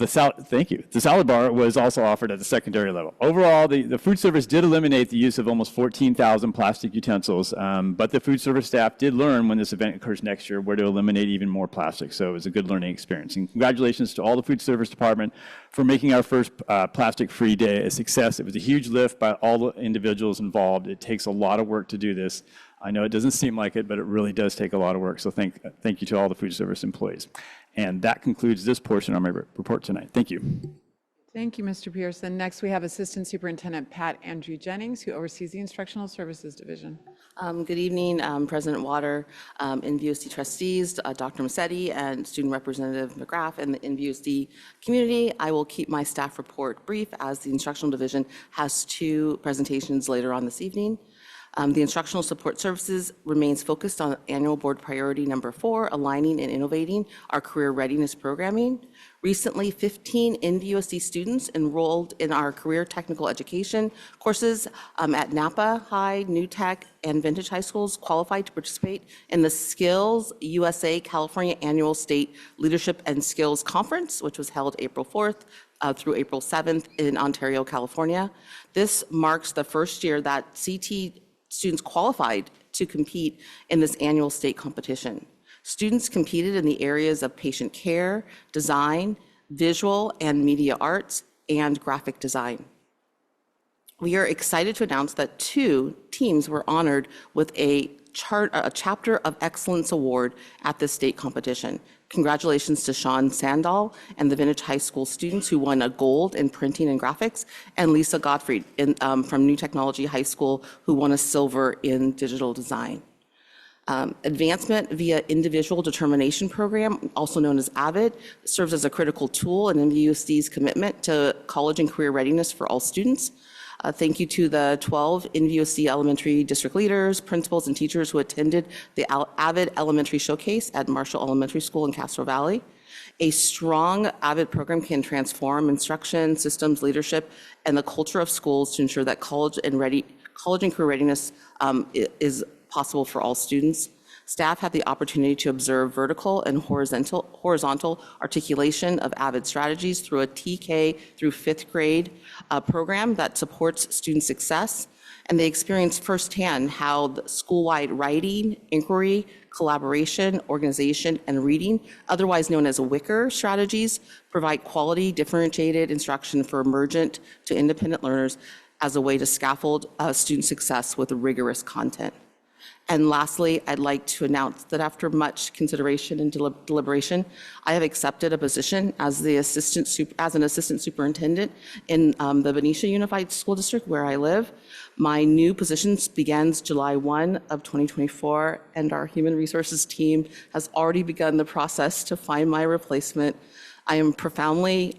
Speaker 10: Thank you. The salad bar was also offered at the secondary level. Overall, the food service did eliminate the use of almost 14,000 plastic utensils, but the food service staff did learn when this event occurs next year where to eliminate even more plastic. So it was a good learning experience. And congratulations to all the food service department for making our first plastic-free day a success. It was a huge lift by all the individuals involved. It takes a lot of work to do this. I know it doesn't seem like it, but it really does take a lot of work. So thank you to all the food service employees. And that concludes this portion of my report tonight. Thank you.
Speaker 21: Thank you, Mr. Pearson. Next, we have Assistant Superintendent Pat Andrew Jennings, who oversees the Instructional Services Division.
Speaker 11: Good evening, President Water, NVUSD trustees, Dr. Massetti, and Student Representative McGrath, and the NVUSD community. I will keep my staff report brief, as the Instructional Division has 2 presentations later on this evening. The Instructional Support Services remains focused on annual board priority number 4, aligning and innovating our career readiness programming. Recently, 15 NVUSD students enrolled in our career technical education courses at Napa High, New Tech, and Vintage High Schools qualified to participate in the Skills USA California Annual State Leadership and Skills Conference, which was held April 4th through April 7th in Ontario, California. This marks the first year that CT students qualified to compete in this annual state competition. Students competed in the areas of patient care, design, visual and media arts, and graphic design. We are excited to announce that 2 teams were honored with a Chapter of Excellence Award at this state competition. Congratulations to Sean Sandal and the Vintage High School students who won a gold in printing and graphics, and Lisa Gottfried from New Technology High School, who won a silver in digital design. Advancement via Individual Determination Program, also known as AVID, serves as a critical tool in NVUSD's commitment to college and career readiness for all students. Thank you to the 12 NVUSD elementary district leaders, principals, and teachers who attended the AVID Elementary Showcase at Marshall Elementary School in Castro Valley. A strong AVID program can transform instruction, systems, leadership, and the culture of schools to ensure that college and career readiness is possible for all students. Staff had the opportunity to observe vertical and horizontal articulation of AVID strategies through a TK through 5th grade program that supports student success. And they experienced firsthand how the school-wide writing, inquiry, collaboration, organization, and reading, otherwise known as WICR strategies, provide quality, differentiated instruction for emergent to independent learners as a way to scaffold student success with rigorous content. And lastly, I'd like to announce that after much consideration and deliberation, I have accepted a position as an assistant superintendent in the Benicia Unified School District where I live. My new position begins July 1 of 2024, and our human resources team has already begun the process to find my replacement. I profoundly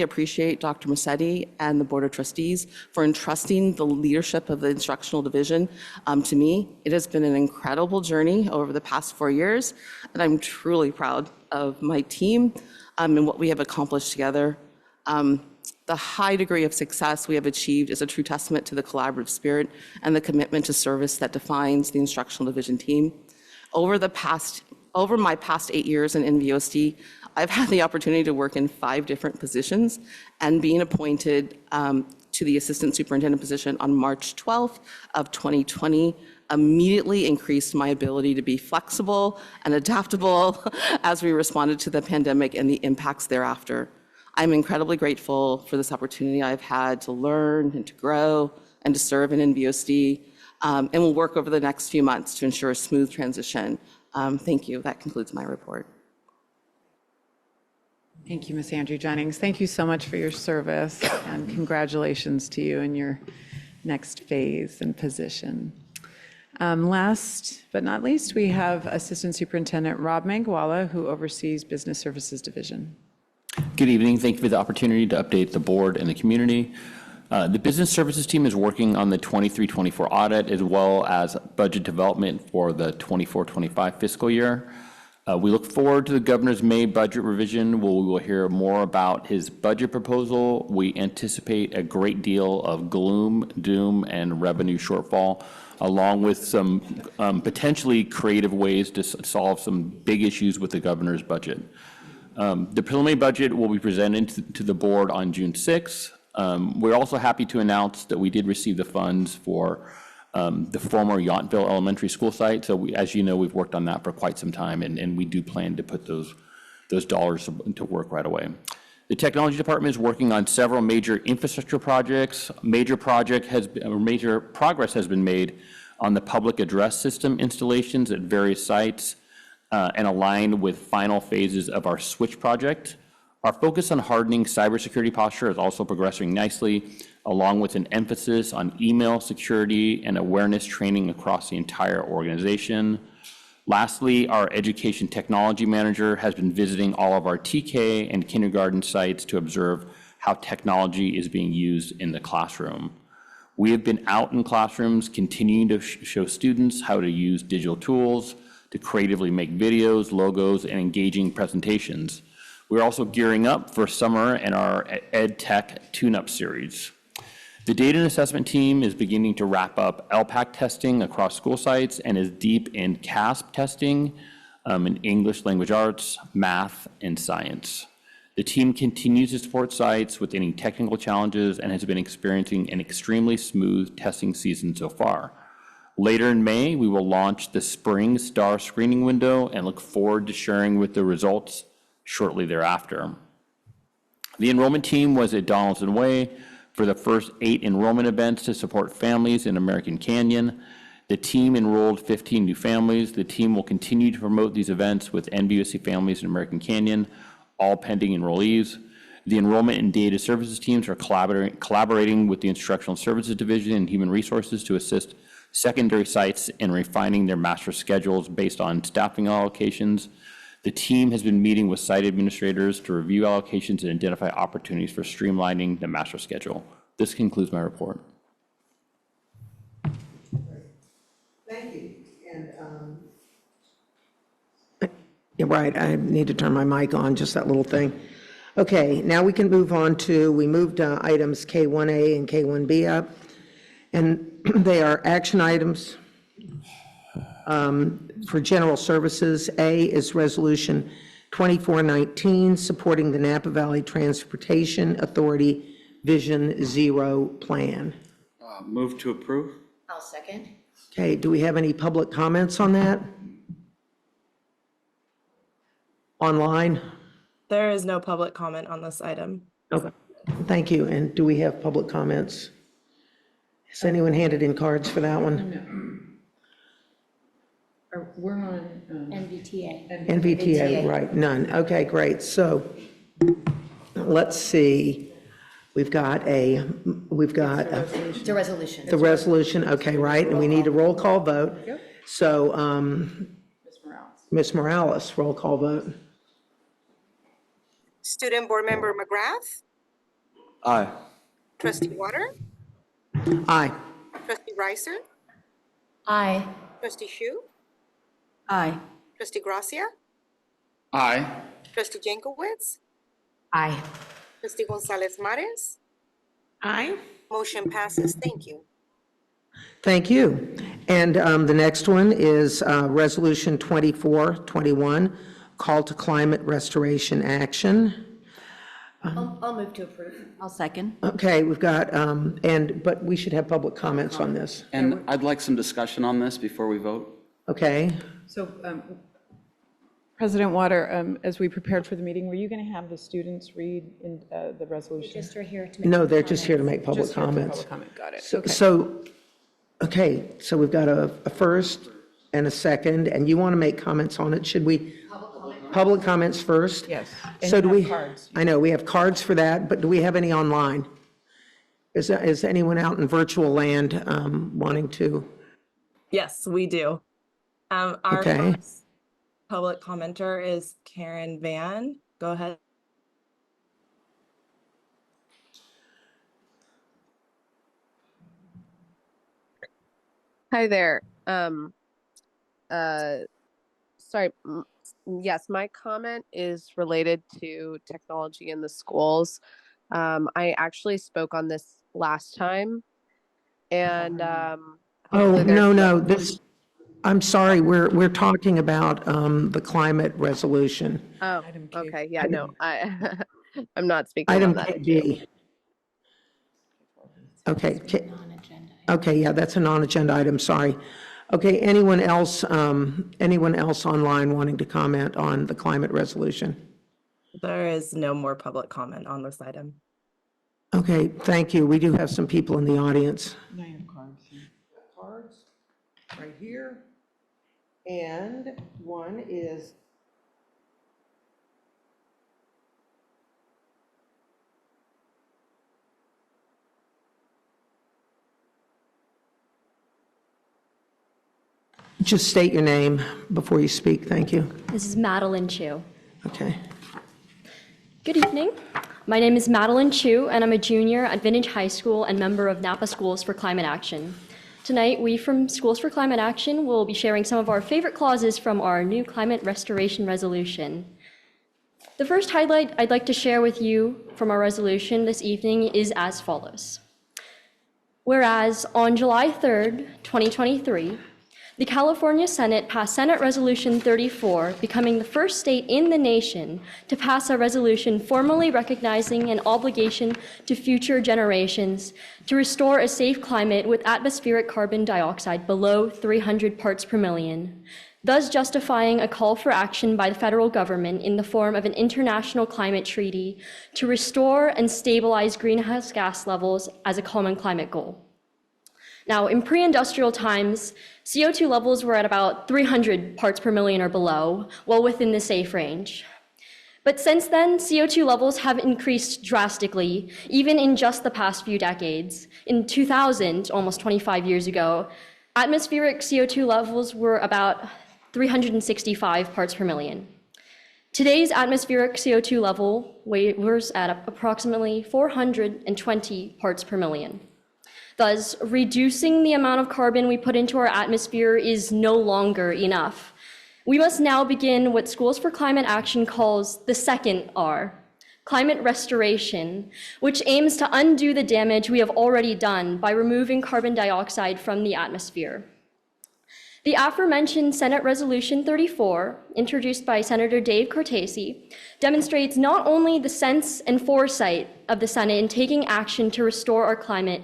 Speaker 11: appreciate Dr. Musetti and the Board of Trustees for entrusting the leadership of the instructional division to me. It has been an incredible journey over the past 4 years, and I'm truly proud of my team and what we have accomplished together. The high degree of success we have achieved is a true testament to the collaborative spirit and the commitment to service that defines the instructional division team. Over my past 8 years in NVUSD, I've had the opportunity to work in 5 different positions, and being appointed to the assistant superintendent position on March 12th of 2020 immediately increased my ability to be flexible and adaptable as we responded to the pandemic and the impacts thereafter. I'm incredibly grateful for this opportunity I've had to learn and to grow and to serve in NVUSD, and will work over the next few months to ensure a smooth transition. Thank you. That concludes my report.
Speaker 21: Thank you, Ms. Andrew Jennings. Thank you so much for your service, and congratulations to you in your next phase and position. Last but not least, we have Assistant Superintendent Rob Mangwala, who oversees Business Services Division.
Speaker 12: Good evening. Thank you for the opportunity to update the board and the community. The business services team is working on the 23-24 audit as well as budget development for the 24-25 fiscal year. We look forward to the governor's May budget revision, where we will hear more about his budget proposal. We anticipate a great deal of gloom, doom, and revenue shortfall, along with some potentially creative ways to solve some big issues with the governor's budget. The preliminary budget will be presented to the board on June 6th. We're also happy to announce that we did receive the funds for the former Yountville Elementary School site. So as you know, we've worked on that for quite some time, and we do plan to put those dollars to work right away. The technology department is working on several major infrastructure projects. Major progress has been made on the public address system installations at various sites and aligned with final phases of our switch project. Our focus on hardening cybersecurity posture is also progressing nicely, along with an emphasis on email security and awareness training across the entire organization. Lastly, our education technology manager has been visiting all of our TK and kindergarten sites to observe how technology is being used in the classroom. We have been out in classrooms continuing to show students how to use digital tools to creatively make videos, logos, and engaging presentations. We're also gearing up for summer and our Ed Tech Tune-Up series. The data and assessment team is beginning to wrap up LPAC testing across school sites and is deep in CASP testing in English language arts, math, and science. The team continues to support sites with any technical challenges and has been experiencing an extremely smooth testing season so far. Later in May, we will launch the spring STAR screening window and look forward to sharing with the results shortly thereafter. The enrollment team was at Donaldson Way for the first 8 enrollment events to support families in American Canyon. The team enrolled 15 new families. The team will continue to promote these events with NVUSD families in American Canyon, all pending enrollees. The enrollment and data services teams are collaborating with the Instructional Services Division and Human Resources to assist secondary sites in refining their master schedules based on staffing allocations. The team has been meeting with site administrators to review allocations and identify opportunities for streamlining the master schedule. This concludes my report.
Speaker 1: Thank you. And you're right, I need to turn my mic on, just that little thing. Okay, now we can move on to, we moved items K1A and K1B up, and they are action items. For general services, A is Resolution 2419, supporting the Napa Valley Transportation Authority Vision Zero Plan.
Speaker 5: Move to approve.
Speaker 4: I'll second.
Speaker 1: Okay, do we have any public comments on that? Online?
Speaker 13: There is no public comment on this item.
Speaker 1: Okay, thank you. And do we have public comments? Has anyone handed in cards for that one?
Speaker 21: we're on.
Speaker 8: NVTA.
Speaker 1: NVTA, right, none. Okay, great. So let's see. We've got
Speaker 4: It's a resolution.
Speaker 1: the resolution, okay, right, and we need a roll call vote.
Speaker 21: Yep.
Speaker 1: So,
Speaker 21: Ms. Morales.
Speaker 1: Ms. Morales, roll call vote.
Speaker 14: Student Board Member McGrath,
Speaker 2: Aye.
Speaker 14: Trustee Water,
Speaker 1: Aye.
Speaker 14: Trustee Reiser,
Speaker 8: Aye.
Speaker 14: Trustee Shu,
Speaker 6: Aye.
Speaker 14: Trustee Gracia,
Speaker 5: Aye.
Speaker 14: Trustee Jankowicz,
Speaker 4: Aye.
Speaker 14: Trustee Gonzalez Mares.
Speaker 3: Aye.
Speaker 14: Motion passes. Thank you.
Speaker 1: Thank you. And the next one is Resolution 2421, Call to Climate Restoration Action.
Speaker 4: I'll move to approve.
Speaker 6: I'll second.
Speaker 1: Okay, we've got, but we should have public comments on this.
Speaker 5: And I'd like some discussion on this before we vote.
Speaker 1: Okay?
Speaker 21: So, President Water, as we prepared for the meeting, were you going to have the students read in the resolution?
Speaker 8: Just are here to make.
Speaker 1: No, they're just here to make public
Speaker 21: Just here for
Speaker 1: comments.
Speaker 21: public comment. Got it.
Speaker 1: So-
Speaker 21: Okay.
Speaker 1: So, okay, so we've got a first and a second, and you want to make comments on it. Should we? Public comments first?
Speaker 21: Yes.
Speaker 1: So
Speaker 21: And
Speaker 1: do
Speaker 21: you
Speaker 1: we?
Speaker 21: have cards.
Speaker 1: I know, we have cards for that, but do we have any online? Is anyone out in virtual land wanting to?
Speaker 13: Yes, we do. Our
Speaker 1: Okay.
Speaker 13: first public commenter is Karen Van. Go ahead.
Speaker 16: Hi there. Sorry. Yes, my comment is related to technology in the schools. I actually spoke on this last time, and
Speaker 1: Oh,
Speaker 16: hopefully there's
Speaker 1: no, I'm sorry, we're talking about the climate resolution.
Speaker 16: Oh, okay. Yeah, no, I'm not speaking
Speaker 1: Item
Speaker 16: on that.
Speaker 1: KB. Okay, okay, yeah, that's a non-agenda item, sorry. Okay, anyone else online wanting to comment on the climate resolution?
Speaker 13: There is no more public comment on this item.
Speaker 1: Okay, thank you. We do have some people in the audience.
Speaker 21: I have cards.
Speaker 1: Cards right here, and one is just state your name before you speak, thank you.
Speaker 23: This is Madeline Chu.
Speaker 1: Okay.
Speaker 23: Good evening. My name is Madeline Chu, and I'm a junior at Vintage High School and member of Napa Schools for Climate Action. Tonight, we from Schools for Climate Action will be sharing some of our favorite clauses from our new climate restoration resolution. The first highlight I'd like to share with you from our resolution this evening is as follows. Whereas on July 3rd, 2023, the California Senate passed Senate Resolution 34, becoming the first state in the nation to pass a resolution formally recognizing an obligation to future generations to restore a safe climate with atmospheric carbon dioxide below 300 parts per million, thus justifying a call for action by the federal government in the form of an international climate treaty to restore and stabilize greenhouse gas levels as a common climate goal. Now, in pre-industrial times, CO2 levels were at about 300 parts per million or below, well within the safe range. But since then, CO2 levels have increased drastically, even in just the past few decades. In 2000, almost 25 years ago, atmospheric CO2 levels were about 365 parts per million. Today's atmospheric CO2 level was at approximately 420 parts per million. Thus, reducing the amount of carbon we put into our atmosphere is no longer enough. We must now begin what Schools for Climate Action calls the second R, climate restoration, which aims to undo the damage we have already done by removing carbon dioxide from the atmosphere. The aforementioned Senate Resolution 34, introduced by Senator Dave Cortese, demonstrates not only the sense and foresight of the Senate in taking action to restore our climate,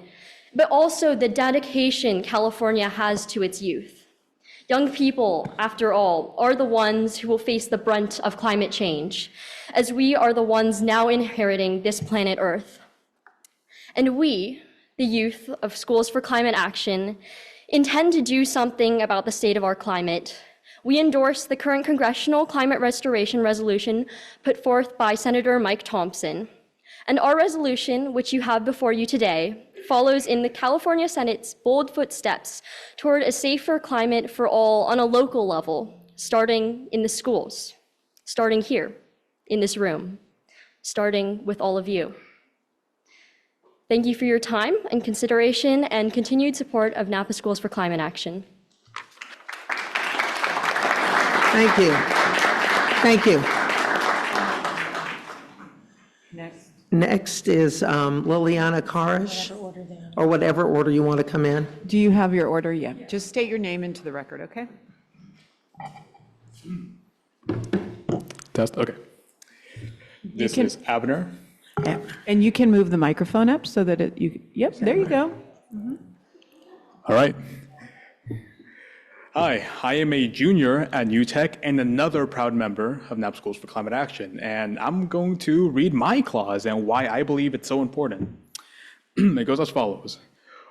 Speaker 23: but also the dedication California has to its youth. Young people, after all, are the ones who will face the brunt of climate change, as we are the ones now inheriting this planet Earth. And we, the youth of Schools for Climate Action, intend to do something about the state of our climate. We endorse the current congressional climate restoration resolution put forth by Senator Mike Thompson. And our resolution, which you have before you today, follows in the California Senate's bold footsteps toward a safer climate for all on a local level, starting in the schools, starting here in this room, starting with all of you. Thank you for your time and consideration and continued support of Napa Schools for Climate Action.
Speaker 1: Thank you. Thank you. Next is Liliana Karish, or whatever order you want to come in.
Speaker 21: Do you have your order? Yeah. Just state your name into the record, okay?
Speaker 7: Test, okay. This is Abner.
Speaker 21: And you can move the microphone up so that yep, there you go.
Speaker 7: All right. Hi, I am a junior at UTech and another proud member of Napa Schools for Climate Action, and I'm going to read my clause and why I believe it's so important. It goes as follows.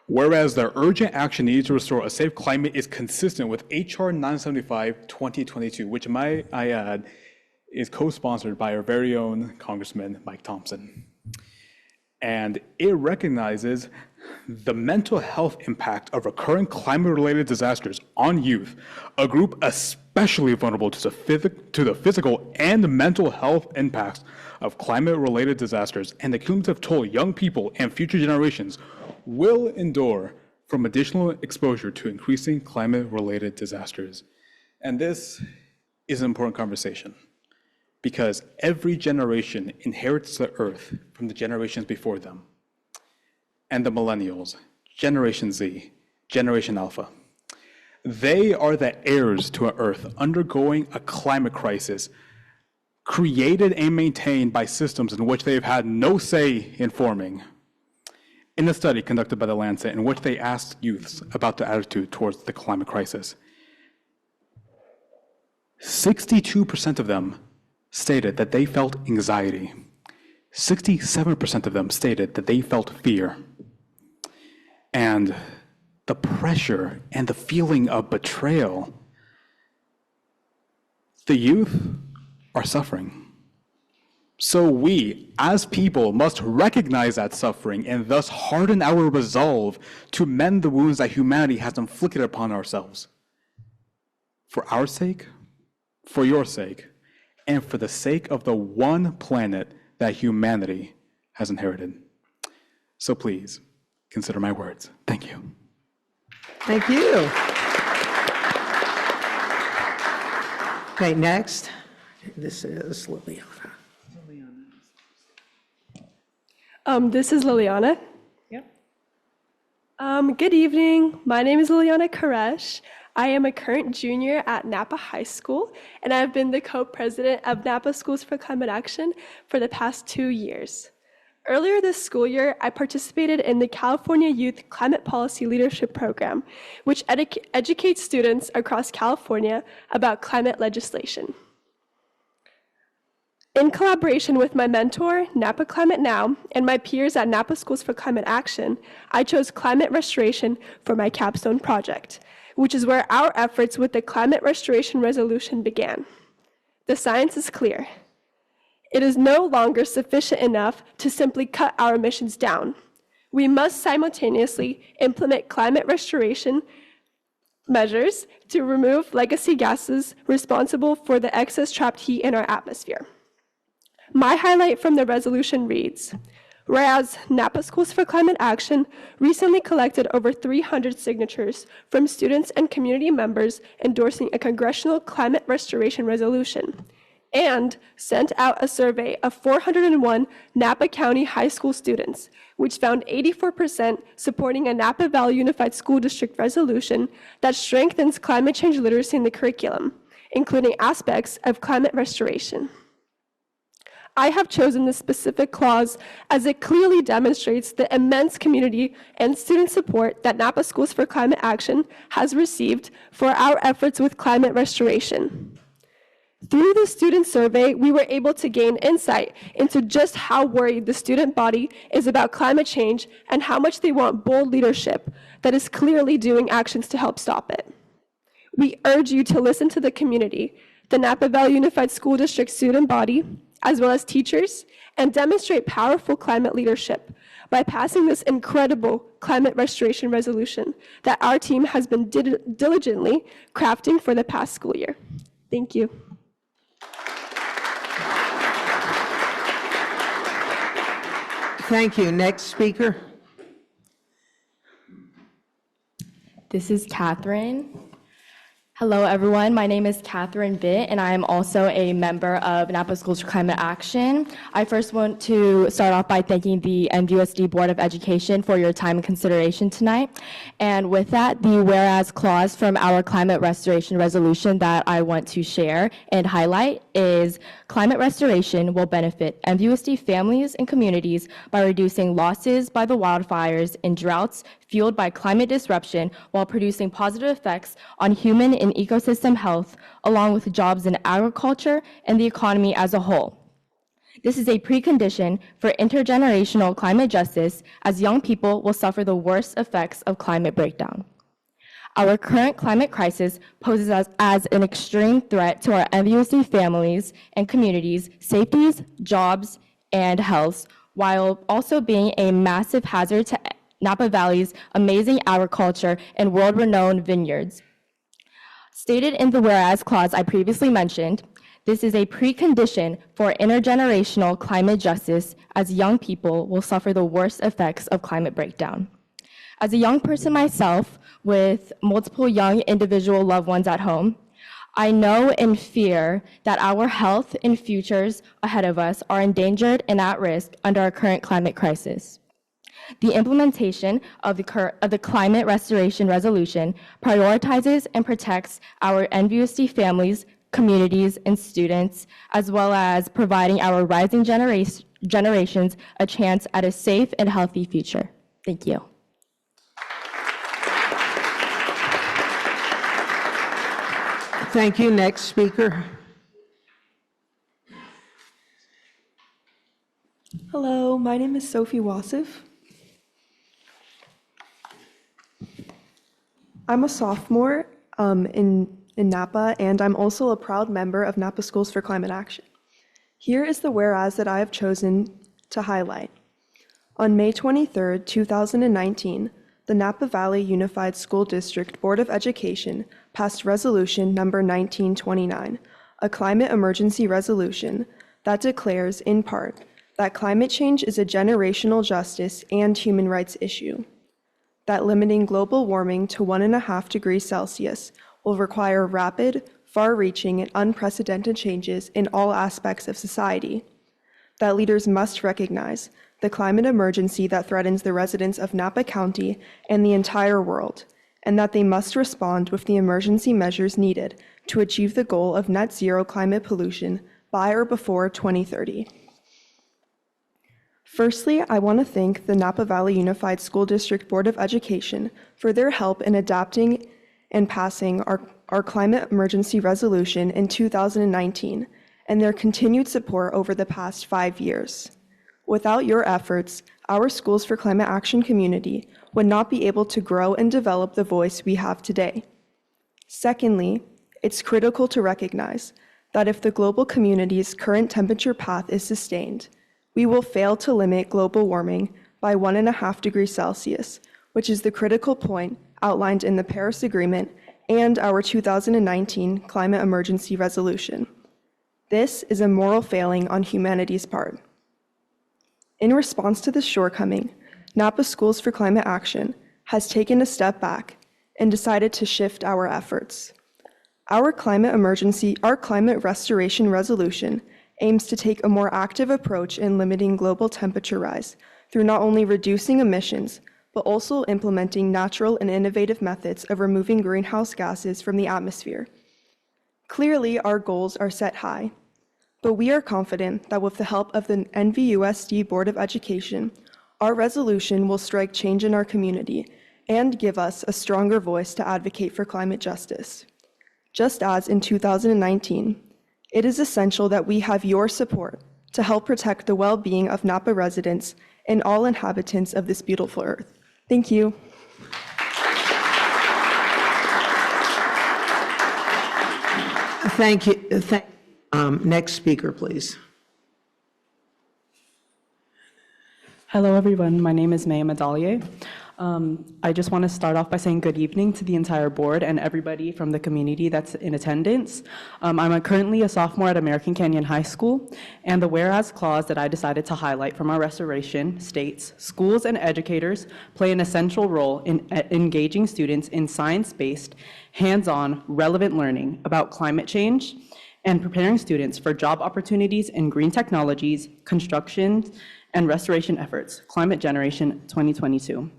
Speaker 7: Whereas the urgent action needed to restore a safe climate is consistent with HR 975-2022, which I add is co-sponsored by our very own Congressman Mike Thompson. And it recognizes the mental health impact of recurring climate-related disasters on youth, a group especially vulnerable to the physical and mental health impacts of climate-related disasters, and the cumulative toll young people and future generations will endure from additional exposure to increasing climate-related disasters. And this is an important conversation, because every generation inherits the earth from the generations before them. And the millennials, Generation Z, Generation Alpha, they are the heirs to an earth undergoing a climate crisis created and maintained by systems in which they have had no say in forming. In a study conducted by The Lancet, in which they asked youths about their attitude towards the climate crisis, 62% of them stated that they felt anxiety. 67% of them stated that they felt fear. And the pressure and the feeling of betrayal, the youth are suffering. So we, as people, must recognize that suffering and thus harden our resolve to mend the wounds that humanity has inflicted upon ourselves. For our sake, for your sake, and for the sake of the one planet that humanity has inherited. So please, consider my words. Thank you.
Speaker 1: Thank you. Okay, next. This is Liliana.
Speaker 17: This is Liliana.
Speaker 21: Yep.
Speaker 17: Good evening. My name is Liliana Koresh. I am a current junior at Napa High School, and I have been the co-president of Napa Schools for Climate Action for the past 2 years. Earlier this school year, I participated in the California Youth Climate Policy Leadership Program, which educates students across California about climate legislation. In collaboration with my mentor, Napa Climate Now, and my peers at Napa Schools for Climate Action, I chose climate restoration for my capstone project, which is where our efforts with the Climate Restoration Resolution began. The science is clear. It is no longer sufficient enough to simply cut our emissions down. We must simultaneously implement climate restoration measures to remove legacy gases responsible for the excess trapped heat in our atmosphere. My highlight from the resolution reads, whereas Napa Schools for Climate Action recently collected over 300 signatures from students and community members endorsing a congressional climate restoration resolution, and sent out a survey of 401 Napa County high school students, which found 84% supporting a Napa Valley Unified School District resolution that strengthens climate change literacy in the curriculum, including aspects of climate restoration. I have chosen this specific clause as it clearly demonstrates the immense community and student support that Napa Schools for Climate Action has received for our efforts with climate restoration. Through the student survey, we were able to gain insight into just how worried the student body is about climate change and how much they want bold leadership that is clearly doing actions to help stop it. We urge you to listen to the community, the Napa Valley Unified School District student body, as well as teachers, and demonstrate powerful climate leadership by passing this incredible climate restoration resolution that our team has been diligently crafting for the past school year. Thank you.
Speaker 1: Thank you. Next speaker.
Speaker 18: This is Catherine. Hello, everyone. My name is Catherine Bitt, and I am also a member of Napa Schools for Climate Action. I first want to start off by thanking the NVUSD Board of Education for your time and consideration tonight. And with that, the whereas clause from our climate restoration resolution that I want to share and highlight is climate restoration will benefit NVUSD families and communities by reducing losses by the wildfires and droughts fueled by climate disruption while producing positive effects on human and ecosystem health, along with jobs in agriculture and the economy as a whole. This is a precondition for intergenerational climate justice, as young people will suffer the worst effects of climate breakdown. Our current climate crisis poses as an extreme threat to our NVUSD families and communities' safeties, jobs, and health, while also being a massive hazard to Napa Valley's amazing agriculture and world-renowned vineyards. Stated in the whereas clause I previously mentioned, this is a precondition for intergenerational climate justice, as young people will suffer the worst effects of climate breakdown. As a young person myself, with multiple young individual loved ones at home, I know and fear that our health and futures ahead of us are endangered and at risk under our current climate crisis. The implementation of the Climate Restoration Resolution prioritizes and protects our NVUSD families, communities, and students, as well as providing our rising generations a chance at a safe and healthy future. Thank you.
Speaker 1: Thank you. Next speaker.
Speaker 17: Hello, my name is Sophie Wasif. I'm a sophomore in Napa, and I'm also a proud member of Napa Schools for Climate Action. Here is the whereas that I have chosen to highlight. On May 23, 2019, the Napa Valley Unified School District Board of Education passed Resolution Number 1929, a climate emergency resolution that declares, in part, that climate change is a generational justice and human rights issue, that limiting global warming to 1.5 degrees Celsius will require rapid, far-reaching, and unprecedented changes in all aspects of society, that leaders must recognize the climate emergency that threatens the residents of Napa County and the entire world, and that they must respond with the emergency measures needed to achieve the goal of net zero climate pollution by or before 2030. Firstly, I want to thank the Napa Valley Unified School District Board of Education for their help in adapting and passing our climate emergency resolution in 2019 and their continued support over the past 5 years. Without your efforts, our Schools for Climate Action community would not be able to grow and develop the voice we have today. Secondly, it's critical to recognize that if the global community's current temperature path is sustained, we will fail to limit global warming by 1.5 degrees Celsius, which is the critical point outlined in the Paris Agreement and our 2019 Climate Emergency Resolution. This is a moral failing on humanity's part. In response to this shortcoming, Napa Schools for Climate Action has taken a step back and decided to shift our efforts. Our climate restoration resolution aims to take a more active approach in limiting global temperature rise through not only reducing emissions, but also implementing natural and innovative methods of removing greenhouse gases from the atmosphere. Clearly, our goals are set high, but we are confident that with the help of the NVUSD Board of Education, our resolution will strike change in our community and give us a stronger voice to advocate for climate justice. Just as in 2019, it is essential that we have your support to help protect the well-being of Napa residents and all inhabitants of this beautiful earth. Thank you.
Speaker 1: Thank you. Next speaker, please.
Speaker 19: Hello, everyone. My name is Maya Medallier. I just want to start off by saying good evening to the entire board and everybody from the community that's in attendance. I'm currently a sophomore at American Canyon High School, and the whereas clause that I decided to highlight from our restoration states, schools and educators play an essential role in engaging students in science-based, hands-on, relevant learning about climate change and preparing students for job opportunities in green technologies, construction, and restoration efforts, Climate Generation 2022.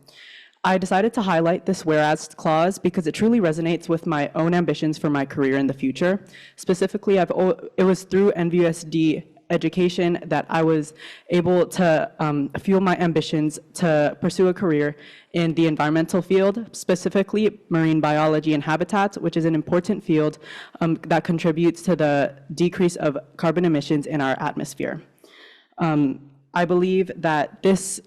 Speaker 19: I decided to highlight this whereas clause because it truly resonates with my own ambitions for my career in the future. Specifically, it was through NVUSD education that I was able to fuel my ambitions to pursue a career in the environmental field, specifically marine biology and habitats, which is an important field that contributes to the decrease of carbon emissions in our atmosphere. I believe that this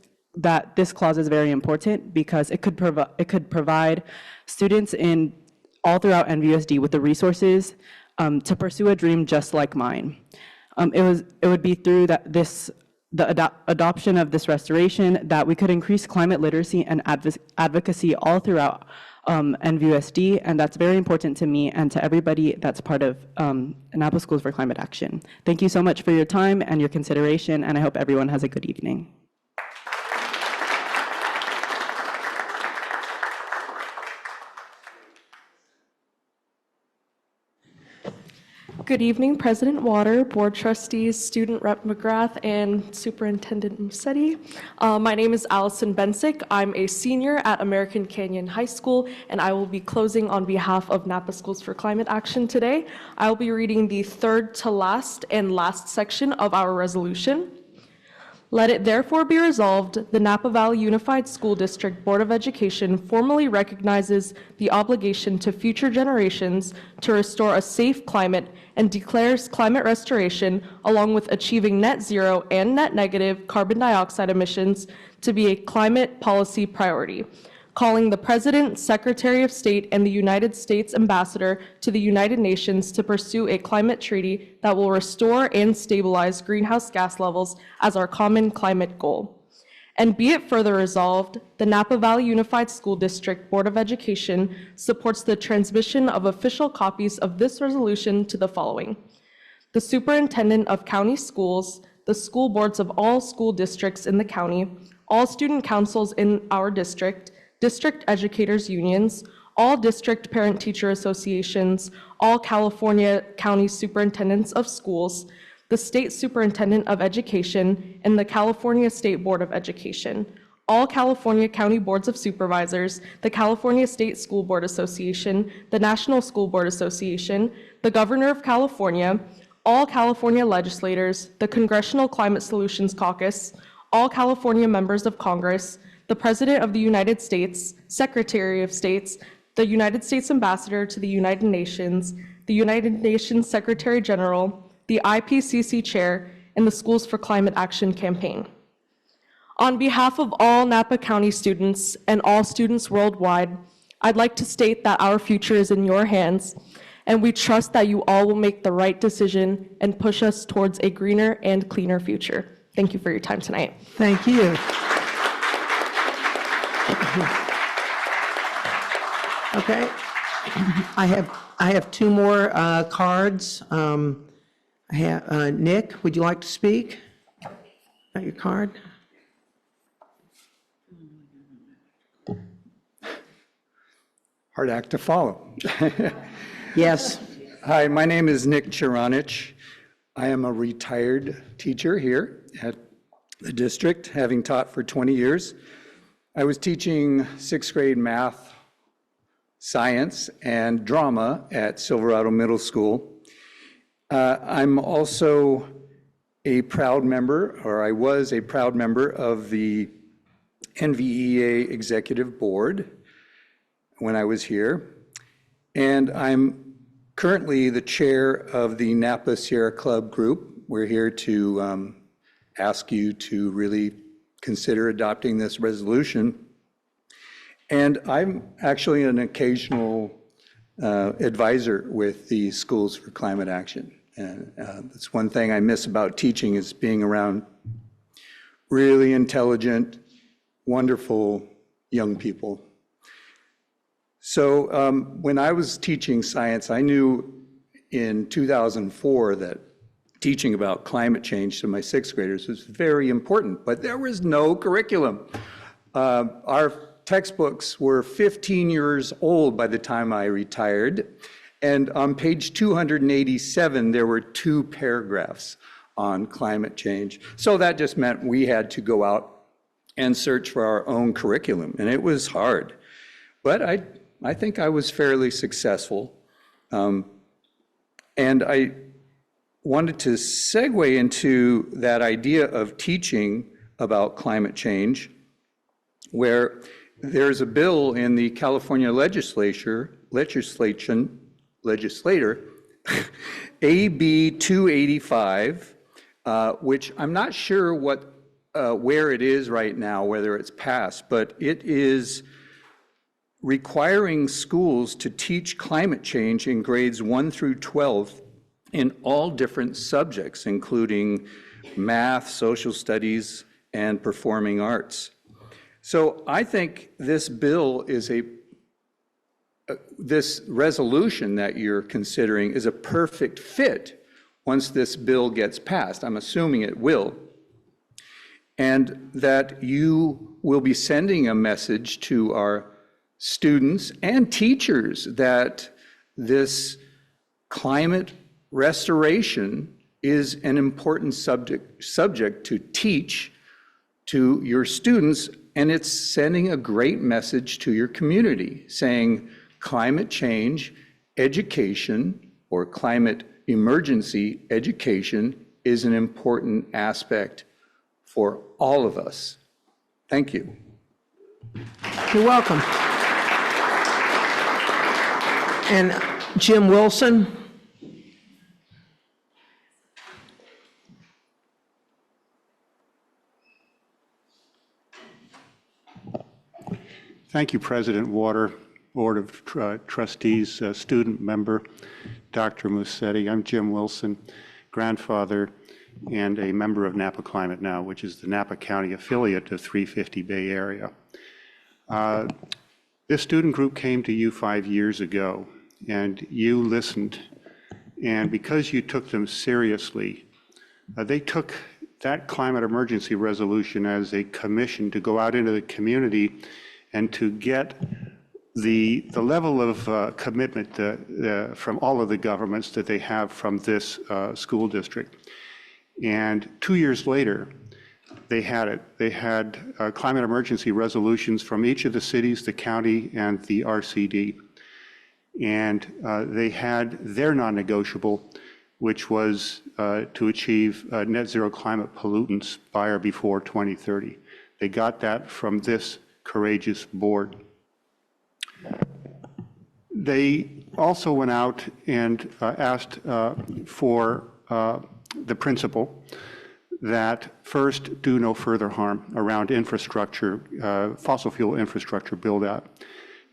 Speaker 19: clause is very important because it could provide students in all throughout NVUSD with the resources to pursue a dream just like mine. It would be through the adoption of this restoration that we could increase climate literacy and advocacy all throughout NVUSD, and that's very important to me and to everybody that's part of Annapolis Schools for Climate Action. Thank you so much for your time and your consideration, and I hope everyone has a good evening.
Speaker 17: Good evening, President Water, Board Trustees, Student Rep McGrath, and Superintendent Musetti. My name is Allison Bensick. I'm a senior at American Canyon High School, and I will be closing on behalf of Napa Schools for Climate Action today. I will be reading the third to last and last section of our resolution. Let it therefore be resolved, the Napa Valley Unified School District Board of Education formally recognizes the obligation to future generations to restore a safe climate and declares climate restoration, along with achieving net zero and net negative carbon dioxide emissions, to be a climate policy priority, calling the President, Secretary of State, and the United States Ambassador to the United Nations to pursue a climate treaty that will restore and stabilize greenhouse gas levels as our common climate goal. And be it further resolved, the Napa Valley Unified School District Board of Education supports the transmission of official copies of this resolution to the following: the Superintendent of County Schools, the school boards of all school districts in the county, all student councils in our district, district educators unions, all district parent-teacher associations, all California County Superintendents of Schools, the State Superintendent of Education, and the California State Board of Education, all California County Boards of Supervisors, the California State School Board Association, the National School Board Association, the Governor of California, all California legislators, the Congressional Climate Solutions Caucus, all California members of Congress, the President of the United States, Secretary of States, the United States Ambassador to the United Nations, the United Nations Secretary General, the IPCC Chair, and the Schools for Climate Action campaign. On behalf of all Napa County students and all students worldwide, I'd like to state that our future is in your hands, and we trust that you all will make the right decision and push us towards a greener and cleaner future. Thank you for your time tonight.
Speaker 1: Thank you. Okay, I have two more cards. Nick, would you like to speak about your card?
Speaker 20: Hard act to follow.
Speaker 1: Yes.
Speaker 20: Hi, my name is Nick Chironich. I am a retired teacher here at the district, having taught for 20 years. I was teaching sixth grade math, science, and drama at Silverado Middle School. I'm also a proud member, or I was a proud member of the NVEA Executive Board when I was here. And I'm currently the chair of the Napa Sierra Club group. We're here to ask you to really consider adopting this resolution. And I'm actually an occasional advisor with the Schools for Climate Action. And that's one thing I miss about teaching is being around really intelligent, wonderful young people. So when I was teaching science, I knew in 2004 that teaching about climate change to my sixth graders was very important, but there was no curriculum. Our textbooks were 15 years old by the time I retired, and on page 287, there were 2 paragraphs on climate change. So that just meant we had to go out and search for our own curriculum, and it was hard. But I think I was fairly successful. And I wanted to segue into that idea of teaching about climate change, where there's a bill in the California legislator, AB 285, which I'm not sure where it is right now, whether it's passed, but it is requiring schools to teach climate change in grades 1 through 12 in all different subjects, including math, social studies, and performing arts. So I think this bill is this resolution that you're considering is a perfect fit once this bill gets passed. I'm assuming it will. And that you will be sending a message to our students and teachers that this climate restoration is an important subject to teach to your students, and it's sending a great message to your community saying climate change education or climate emergency education is an important aspect for all of us. Thank you.
Speaker 1: You're welcome. And Jim Wilson.
Speaker 9: Thank you, President Water, Board of Trustees, student member, Dr. Musetti. I'm Jim Wilson, grandfather and a member of Napa Climate Now, which is the Napa County affiliate of 350 Bay Area. This student group came to you 5 years ago, and you listened. And because you took them seriously, they took that climate emergency resolution as a commission to go out into the community and to get the level of commitment from all of the governments that they have from this school district. And 2 years later, they had it. They had climate emergency resolutions from each of the cities, the county, and the RCD. And they had their non-negotiable, which was to achieve net zero climate pollutants by or before 2030. They got that from this courageous board. They also went out and asked for the principle that first, do no further harm around infrastructure, fossil fuel infrastructure build out.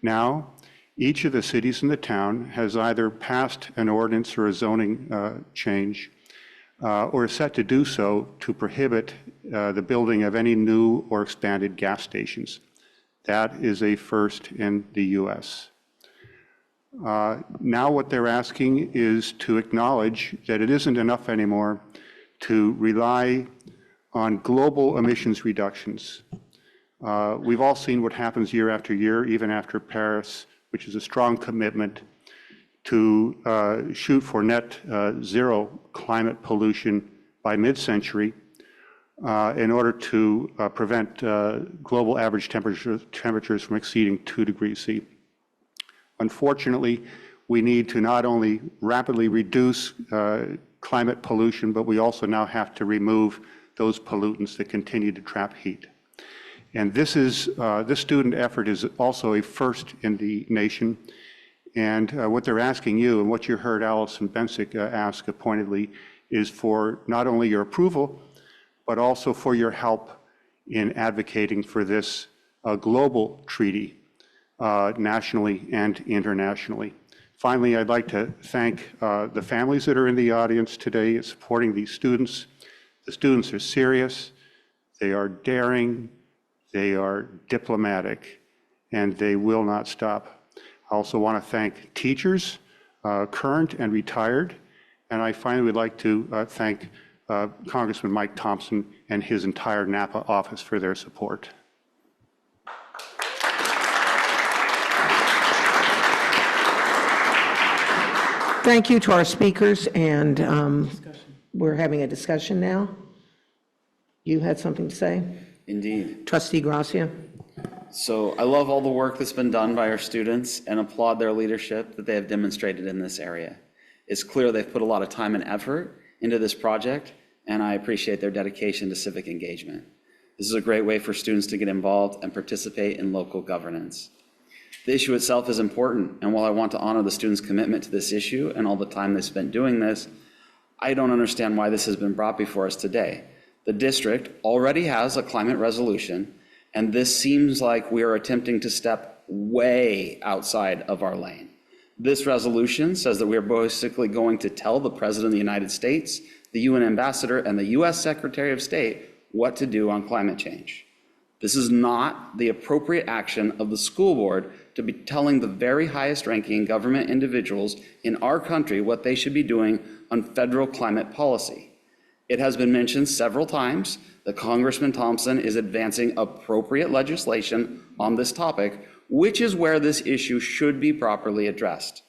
Speaker 9: Now, each of the cities in the town has either passed an ordinance or a zoning change or is set to do so to prohibit the building of any new or expanded gas stations. That is a first in the US. Now what they're asking is to acknowledge that it isn't enough anymore to rely on global emissions reductions. We've all seen what happens year after year, even after Paris, which is a strong commitment to shoot for net zero climate pollution by mid-century in order to prevent global average temperatures from exceeding 2 degrees C. Unfortunately, we need to not only rapidly reduce climate pollution, but we also now have to remove those pollutants that continue to trap heat. And this student effort is also a first in the nation. And what they're asking you, and what you heard Allison Bensick ask pointedly, is for not only your approval, but also for your help in advocating for this global treaty nationally and internationally. Finally, I'd like to thank the families that are in the audience today supporting these students. The students are serious, they are daring, they are diplomatic, and they will not stop. I also want to thank teachers, current and retired, and I finally would like to thank Congressman Mike Thompson and his entire Napa office for their support.
Speaker 1: Thank you to our speakers, and we're having a discussion now. You had something to say?
Speaker 5: Indeed.
Speaker 1: Trustee Gracia?
Speaker 5: So I love all the work that's been done by our students and applaud their leadership that they have demonstrated in this area. It's clear they've put a lot of time and effort into this project, and I appreciate their dedication to civic engagement. This is a great way for students to get involved and participate in local governance. The issue itself is important, and while I want to honor the students' commitment to this issue and all the time they spent doing this, I don't understand why this has been brought before us today. The district already has a climate resolution, and this seems like we are attempting to step way outside of our lane. This resolution says that we are basically going to tell the President of the United States, the UN Ambassador, and the US Secretary of State what to do on climate change. This is not the appropriate action of the school board to be telling the very highest ranking government individuals in our country what they should be doing on federal climate policy. It has been mentioned several times that Congressman Thompson is advancing appropriate legislation on this topic, which is where this issue should be properly addressed.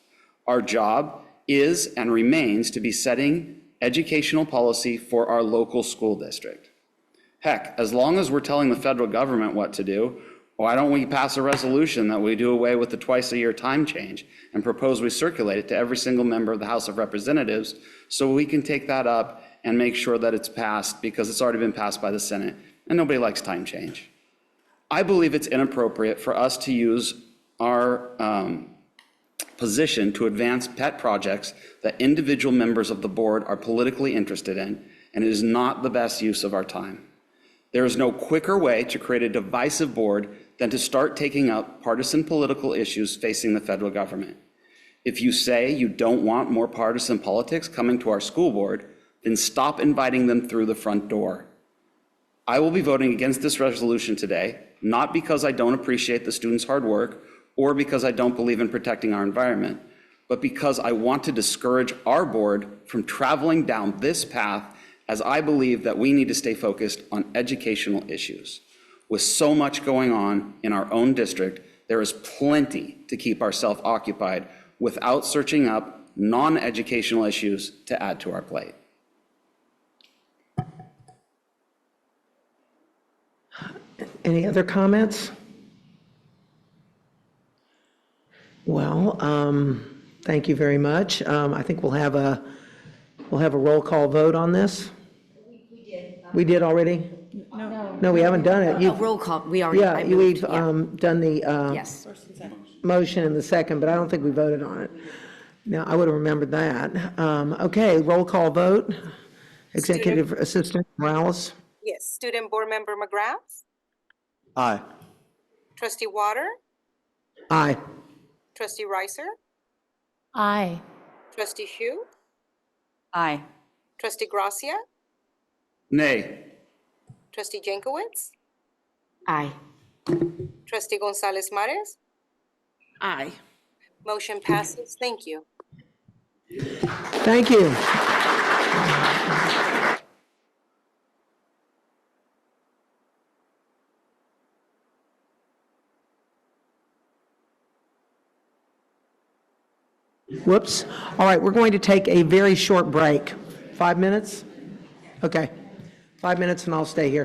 Speaker 5: Our job is and remains to be setting educational policy for our local school district. Heck, as long as we're telling the federal government what to do, why don't we pass a resolution that we do away with the twice-a-year time change and propose we circulate it to every single member of the House of Representatives so we can take that up and make sure that it's passed, because it's already been passed by the Senate and nobody likes time change. I believe it's inappropriate for us to use our position to advance pet projects that individual members of the board are politically interested in, and it is not the best use of our time. There is no quicker way to create a divisive board than to start taking up partisan political issues facing the federal government. If you say you don't want more partisan politics coming to our school board, then stop inviting them through the front door. I will be voting against this resolution today, not because I don't appreciate the students' hard work or because I don't believe in protecting our environment, but because I want to discourage our board from traveling down this path, as I believe that we need to stay focused on educational issues. With so much going on in our own district, there is plenty to keep ourselves occupied without searching up non-educational issues to add to our plate.
Speaker 1: Any other comments? Well, thank you very much. I think we'll have a roll call vote on this. We did already? No, we haven't done it.
Speaker 4: A roll call, we already.
Speaker 1: Yeah,
Speaker 4: I moved,
Speaker 1: we've
Speaker 4: yeah.
Speaker 1: done the
Speaker 4: Yes.
Speaker 1: motion in the second, but I don't think we voted on it. Now, I would have remembered that. Okay, roll call vote. Executive Assistant Morales?
Speaker 14: Yes, Student Board Member McGrath,
Speaker 2: Aye.
Speaker 14: Trustee Water,
Speaker 1: Aye.
Speaker 14: Trustee Reiser,
Speaker 8: Aye.
Speaker 14: Trustee Hugh,
Speaker 6: Aye.
Speaker 14: Trustee Gracia,
Speaker 5: Nay.
Speaker 14: Trustee Jankowicz,
Speaker 4: Aye.
Speaker 14: Trustee Gonzalez Mares.
Speaker 3: Aye.
Speaker 14: Motion passes. Thank you.
Speaker 1: Thank you. Whoops. All right, we're going to take a very short break. 5 minutes? Okay. 5 minutes and I'll stay here.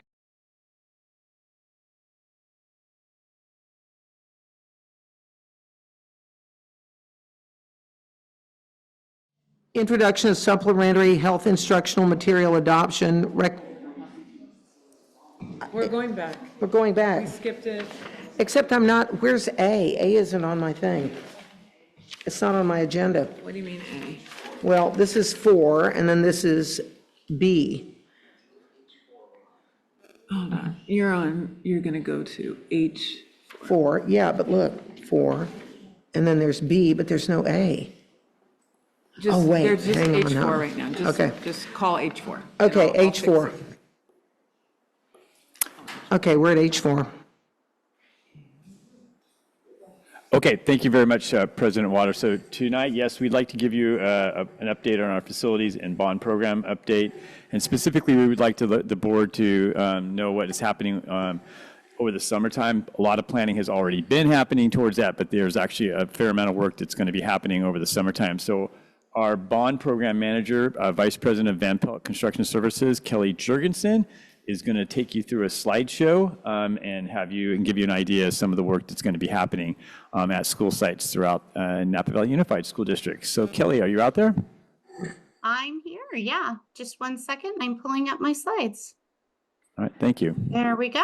Speaker 1: Introduction of supplementary health instructional material adoption.
Speaker 21: We're going back.
Speaker 1: We're going back.
Speaker 21: We skipped it.
Speaker 1: Except I'm not, where's A? A isn't on my thing. It's not on my agenda.
Speaker 21: What do you mean A?
Speaker 1: Well, this is 4, and then this is B.
Speaker 21: Hold on. You're going to go to H.
Speaker 1: 4, yeah, but look, 4. And then there's B, but there's no A.
Speaker 21: Just,
Speaker 1: wait,
Speaker 21: they're just
Speaker 1: hang on
Speaker 21: H4
Speaker 1: now.
Speaker 21: right now. Just,
Speaker 1: Okay.
Speaker 21: just call H4.
Speaker 1: Okay,
Speaker 21: And I'll fix
Speaker 1: H4.
Speaker 21: it.
Speaker 1: Okay, we're at H4.
Speaker 10: Okay, thank you very much, President Water. So tonight, yes, we'd like to give you an update on our facilities and bond program update. And specifically, we would like to let the board to know what is happening over the summertime. A lot of planning has already been happening towards that, but there's actually a fair amount of work that's going to be happening over the summertime. So our bond program manager, Vice President of Van Pelt Construction Services, Kelly Jurgensen, is going to take you through a slideshow and give you an idea of some of the work that's going to be happening at school sites throughout Napa Valley Unified School District. So Kelly, are you out there?
Speaker 15: I'm here, yeah. Just 1 second, I'm pulling up my slides.
Speaker 10: All right, thank you.
Speaker 15: There we go.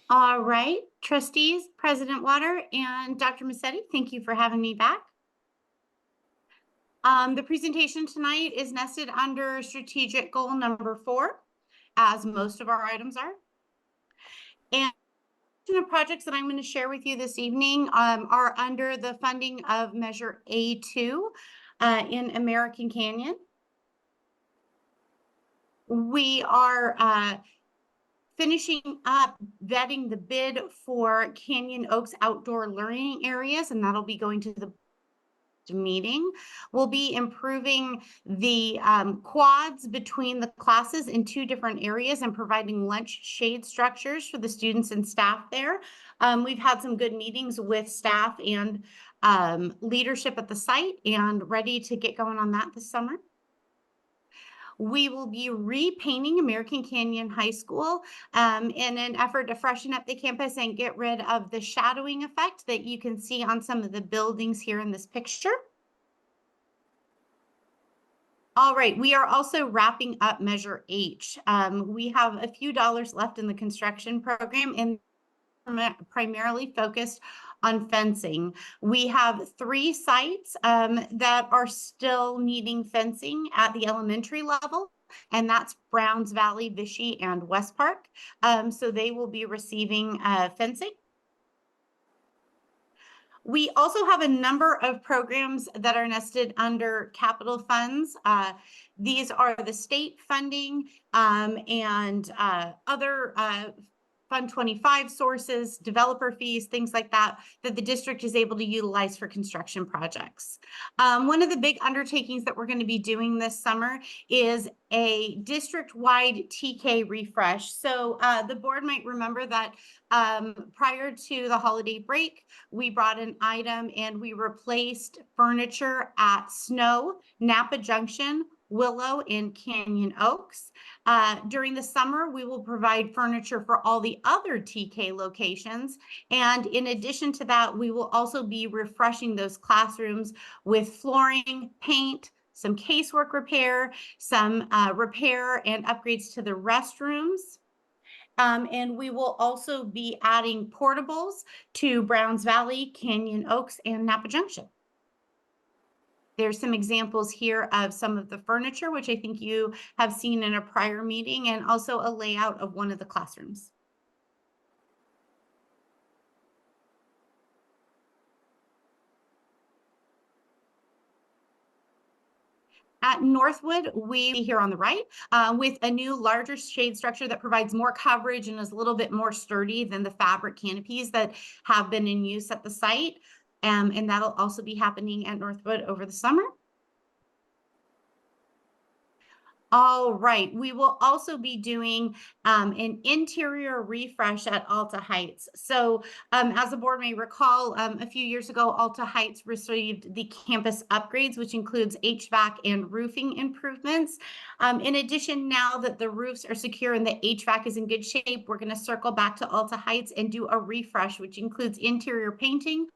Speaker 15: All right, trustees, President Water, and Dr. Massetti, thank you for having me back. The presentation tonight is nested under strategic goal number 4, as most of our items are. And the projects that I'm going to share with you this evening are under the funding of Measure A2 in American Canyon. We are finishing up vetting the bid for Canyon Oaks outdoor learning areas, and that'll be going to the meeting. We'll be improving the quads between the classes in 2 different areas and providing lunch shade structures for the students and staff there. We've had some good meetings with staff and leadership at the site and ready to get going on that this summer. We will be repainting American Canyon High School in an effort to freshen up the campus and get rid of the shadowing effect that you can see on some of the buildings here in this picture. All right, we are also wrapping up Measure H. We have a few dollars left in the construction program and primarily focused on fencing. We have 3 sites that are still needing fencing at the elementary level, and that's Browns Valley, Vichy, and West Park. So they will be receiving fencing. We also have a number of programs that are nested under capital funds. These are the state funding and other Fund 25 sources, developer fees, things like that, that the district is able to utilize for construction projects. One of the big undertakings that we're going to be doing this summer is a district-wide TK refresh. So the board might remember that prior to the holiday break, we brought an item and we replaced furniture at Snow, Napa Junction, Willow, and Canyon Oaks. During the summer, we will provide furniture for all the other TK locations. And in addition to that, we will also be refreshing those classrooms with flooring, paint, some casework repair, some repair and upgrades to the restrooms. And we will also be adding portables to Browns Valley, Canyon Oaks, and Napa Junction. There's some examples here of some of the furniture, which I think you have seen in a prior meeting, and also a layout of one of the classrooms. At Northwood, we here on the right with a new larger shade structure that provides more coverage and is a little bit more sturdy than the fabric canopies that have been in use at the site. And that'll also be happening at Northwood over the summer. All right, we will also be doing an interior refresh at Alta Heights. So as the board may recall, a few years ago, Alta Heights received the campus upgrades, which includes HVAC and roofing improvements. In addition, now that the roofs are secure and the HVAC is in good shape, we're going to circle back to Alta Heights and do a refresh, which includes interior painting,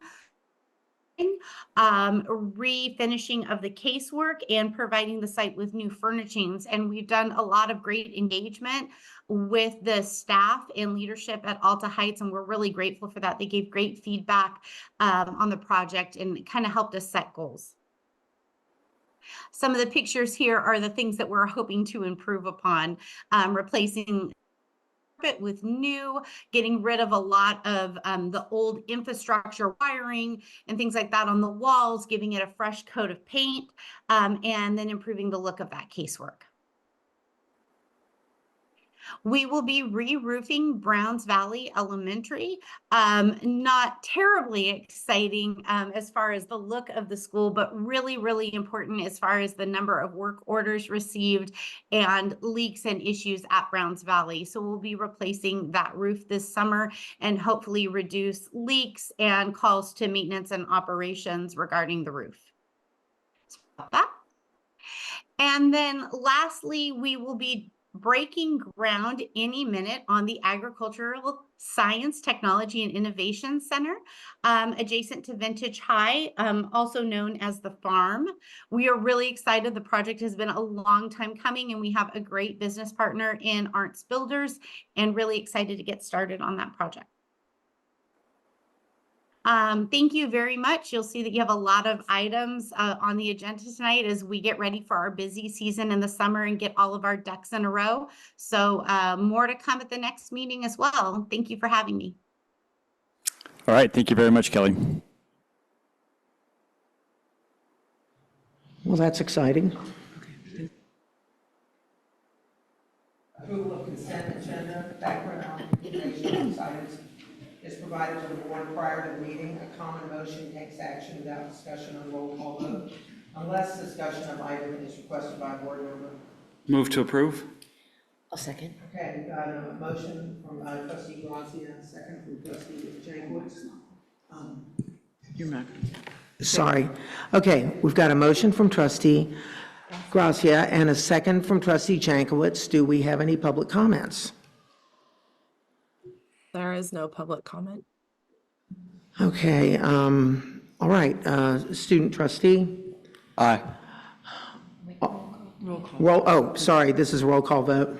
Speaker 15: refinishing of the casework, and providing the site with new furnishings. And we've done a lot of great engagement with the staff and leadership at Alta Heights, and we're really grateful for that. They gave great feedback on the project and kind of helped us set goals. Some of the pictures here are the things that we're hoping to improve upon, replacing carpet with new, getting rid of a lot of the old infrastructure wiring and things like that on the walls, giving it a fresh coat of paint, and then improving the look of that casework. We will be re-roofing Browns Valley Elementary. Not terribly exciting as far as the look of the school, but really, really important as far as the number of work orders received and leaks and issues at Browns Valley. So we'll be replacing that roof this summer and hopefully reduce leaks and calls to maintenance and operations regarding the roof. So about that. And then lastly, we will be breaking ground any minute on the Agricultural Science, Technology, and Innovation Center, adjacent to Vintage High, also known as the farm. We are really excited. The project has been a long time coming, and we have a great business partner in Arntz Builders, and really excited to get started on that project. Thank you very much. You'll see that you have a lot of items on the agenda tonight as we get ready for our busy season in the summer and get all of our ducks in a row. So more to come at the next meeting as well. Thank you for having me.
Speaker 10: All right, thank you very much, Kelly.
Speaker 1: Well, that's exciting. Approval of consent agenda, background information on these items is provided to the board prior to the meeting. A common motion takes action without discussion on roll call vote, unless discussion of item is requested by a board member.
Speaker 5: Move to approve.
Speaker 4: I'll second.
Speaker 1: Okay, we've got a motion from trustee Gracia, a second from trustee Jankowicz.
Speaker 21: You're not.
Speaker 1: Sorry. Okay, we've got a motion from trustee Gracia and a second from trustee Jankowicz. Do we have any public comments?
Speaker 13: There is no public comment.
Speaker 1: Okay, all right, student trustee?
Speaker 2: Aye.
Speaker 1: Sorry, this is a roll call vote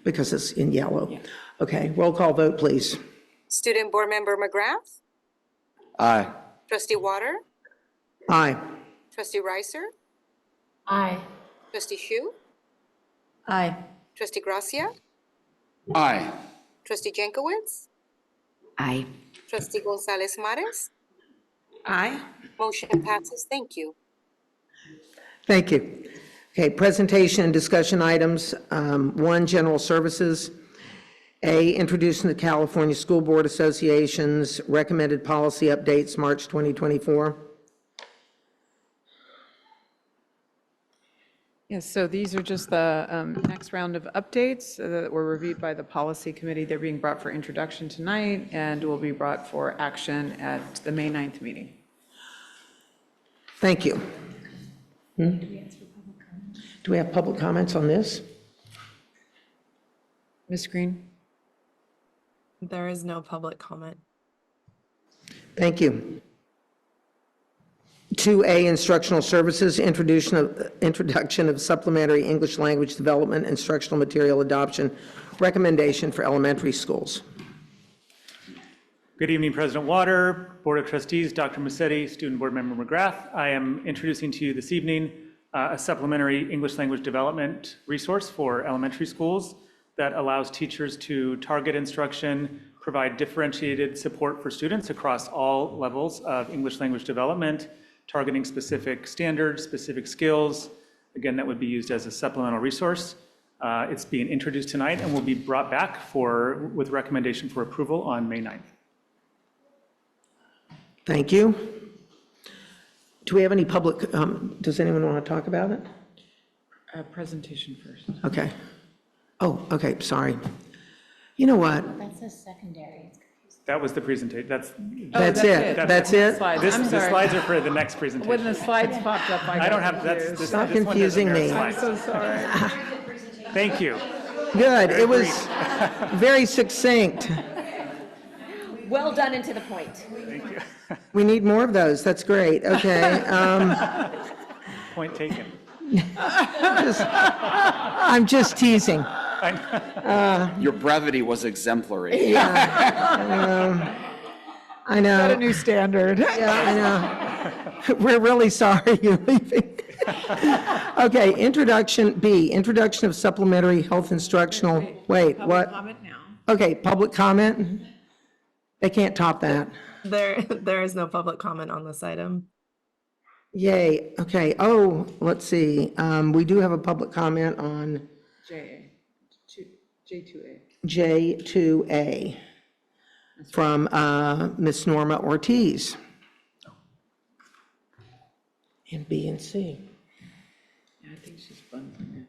Speaker 1: because it's in yellow. Okay, roll call vote, please.
Speaker 14: Student Board Member McGrath,
Speaker 2: Aye.
Speaker 14: Trustee Water,
Speaker 1: Aye.
Speaker 14: Trustee Reiser,
Speaker 8: Aye.
Speaker 14: Trustee Shu,
Speaker 6: Aye.
Speaker 14: Trustee Gracia,
Speaker 5: Aye.
Speaker 14: Trustee Jankowicz,
Speaker 4: Aye.
Speaker 14: Trustee Gonzalez Mares.
Speaker 3: Aye.
Speaker 14: Motion passes. Thank you.
Speaker 1: Thank you. Okay, presentation and discussion items. 1, general services. A, introducing the California School Board Association's recommended policy updates, March 2024.
Speaker 21: Yes, so these are just the next round of updates that were reviewed by the policy committee. They're being brought for introduction tonight and will be brought for action at the May 9th meeting.
Speaker 1: Thank you. Do we have public comments on this?
Speaker 21: Ms. Green?
Speaker 13: There is no public comment.
Speaker 1: Thank you. 2A, instructional services, introduction of supplementary English language development, instructional material adoption, recommendation for elementary schools.
Speaker 11: Good evening, President Water, Board of Trustees, Dr. Massetti, Student Board Member McGrath. I am introducing to you this evening a supplementary English language development resource for elementary schools that allows teachers to target instruction, provide differentiated support for students across all levels of English language development, targeting specific standards, specific skills. Again, that would be used as a supplemental resource. It's being introduced tonight and will be brought back with recommendation for approval on May 9th.
Speaker 1: Thank you. Do we have any public, does anyone want to talk about it?
Speaker 21: Presentation first.
Speaker 1: Okay. Oh, okay, sorry. You know what?
Speaker 8: That's a secondary.
Speaker 11: That was the presentation. That's
Speaker 1: it. That's it?
Speaker 11: The slides are for the next presentation.
Speaker 21: When the slides popped up, I
Speaker 11: don't
Speaker 21: got
Speaker 11: have,
Speaker 21: confused.
Speaker 11: this
Speaker 1: Stop
Speaker 11: one doesn't
Speaker 1: confusing
Speaker 11: have
Speaker 1: me.
Speaker 11: slides.
Speaker 21: I'm so sorry.
Speaker 11: Thank you.
Speaker 1: Good, it was very succinct.
Speaker 14: Well done and to the point.
Speaker 11: Thank you.
Speaker 1: We need more of those, that's great, okay.
Speaker 11: Point taken.
Speaker 1: I'm just teasing.
Speaker 5: Your brevity was exemplary.
Speaker 1: I know.
Speaker 21: Got a new standard.
Speaker 1: Yeah, I know. We're really sorry you're leaving. Okay, introduction B, introduction of supplementary health instructional, wait, what?
Speaker 21: Comment now.
Speaker 1: Okay, public comment? They can't top that.
Speaker 13: There is no public comment on this item.
Speaker 1: Yay, okay. Oh, let's see. We do have a public comment on
Speaker 21: J2A.
Speaker 1: J2A from Ms. Norma Ortiz. And B and C.
Speaker 21: Yeah, I think she's fun.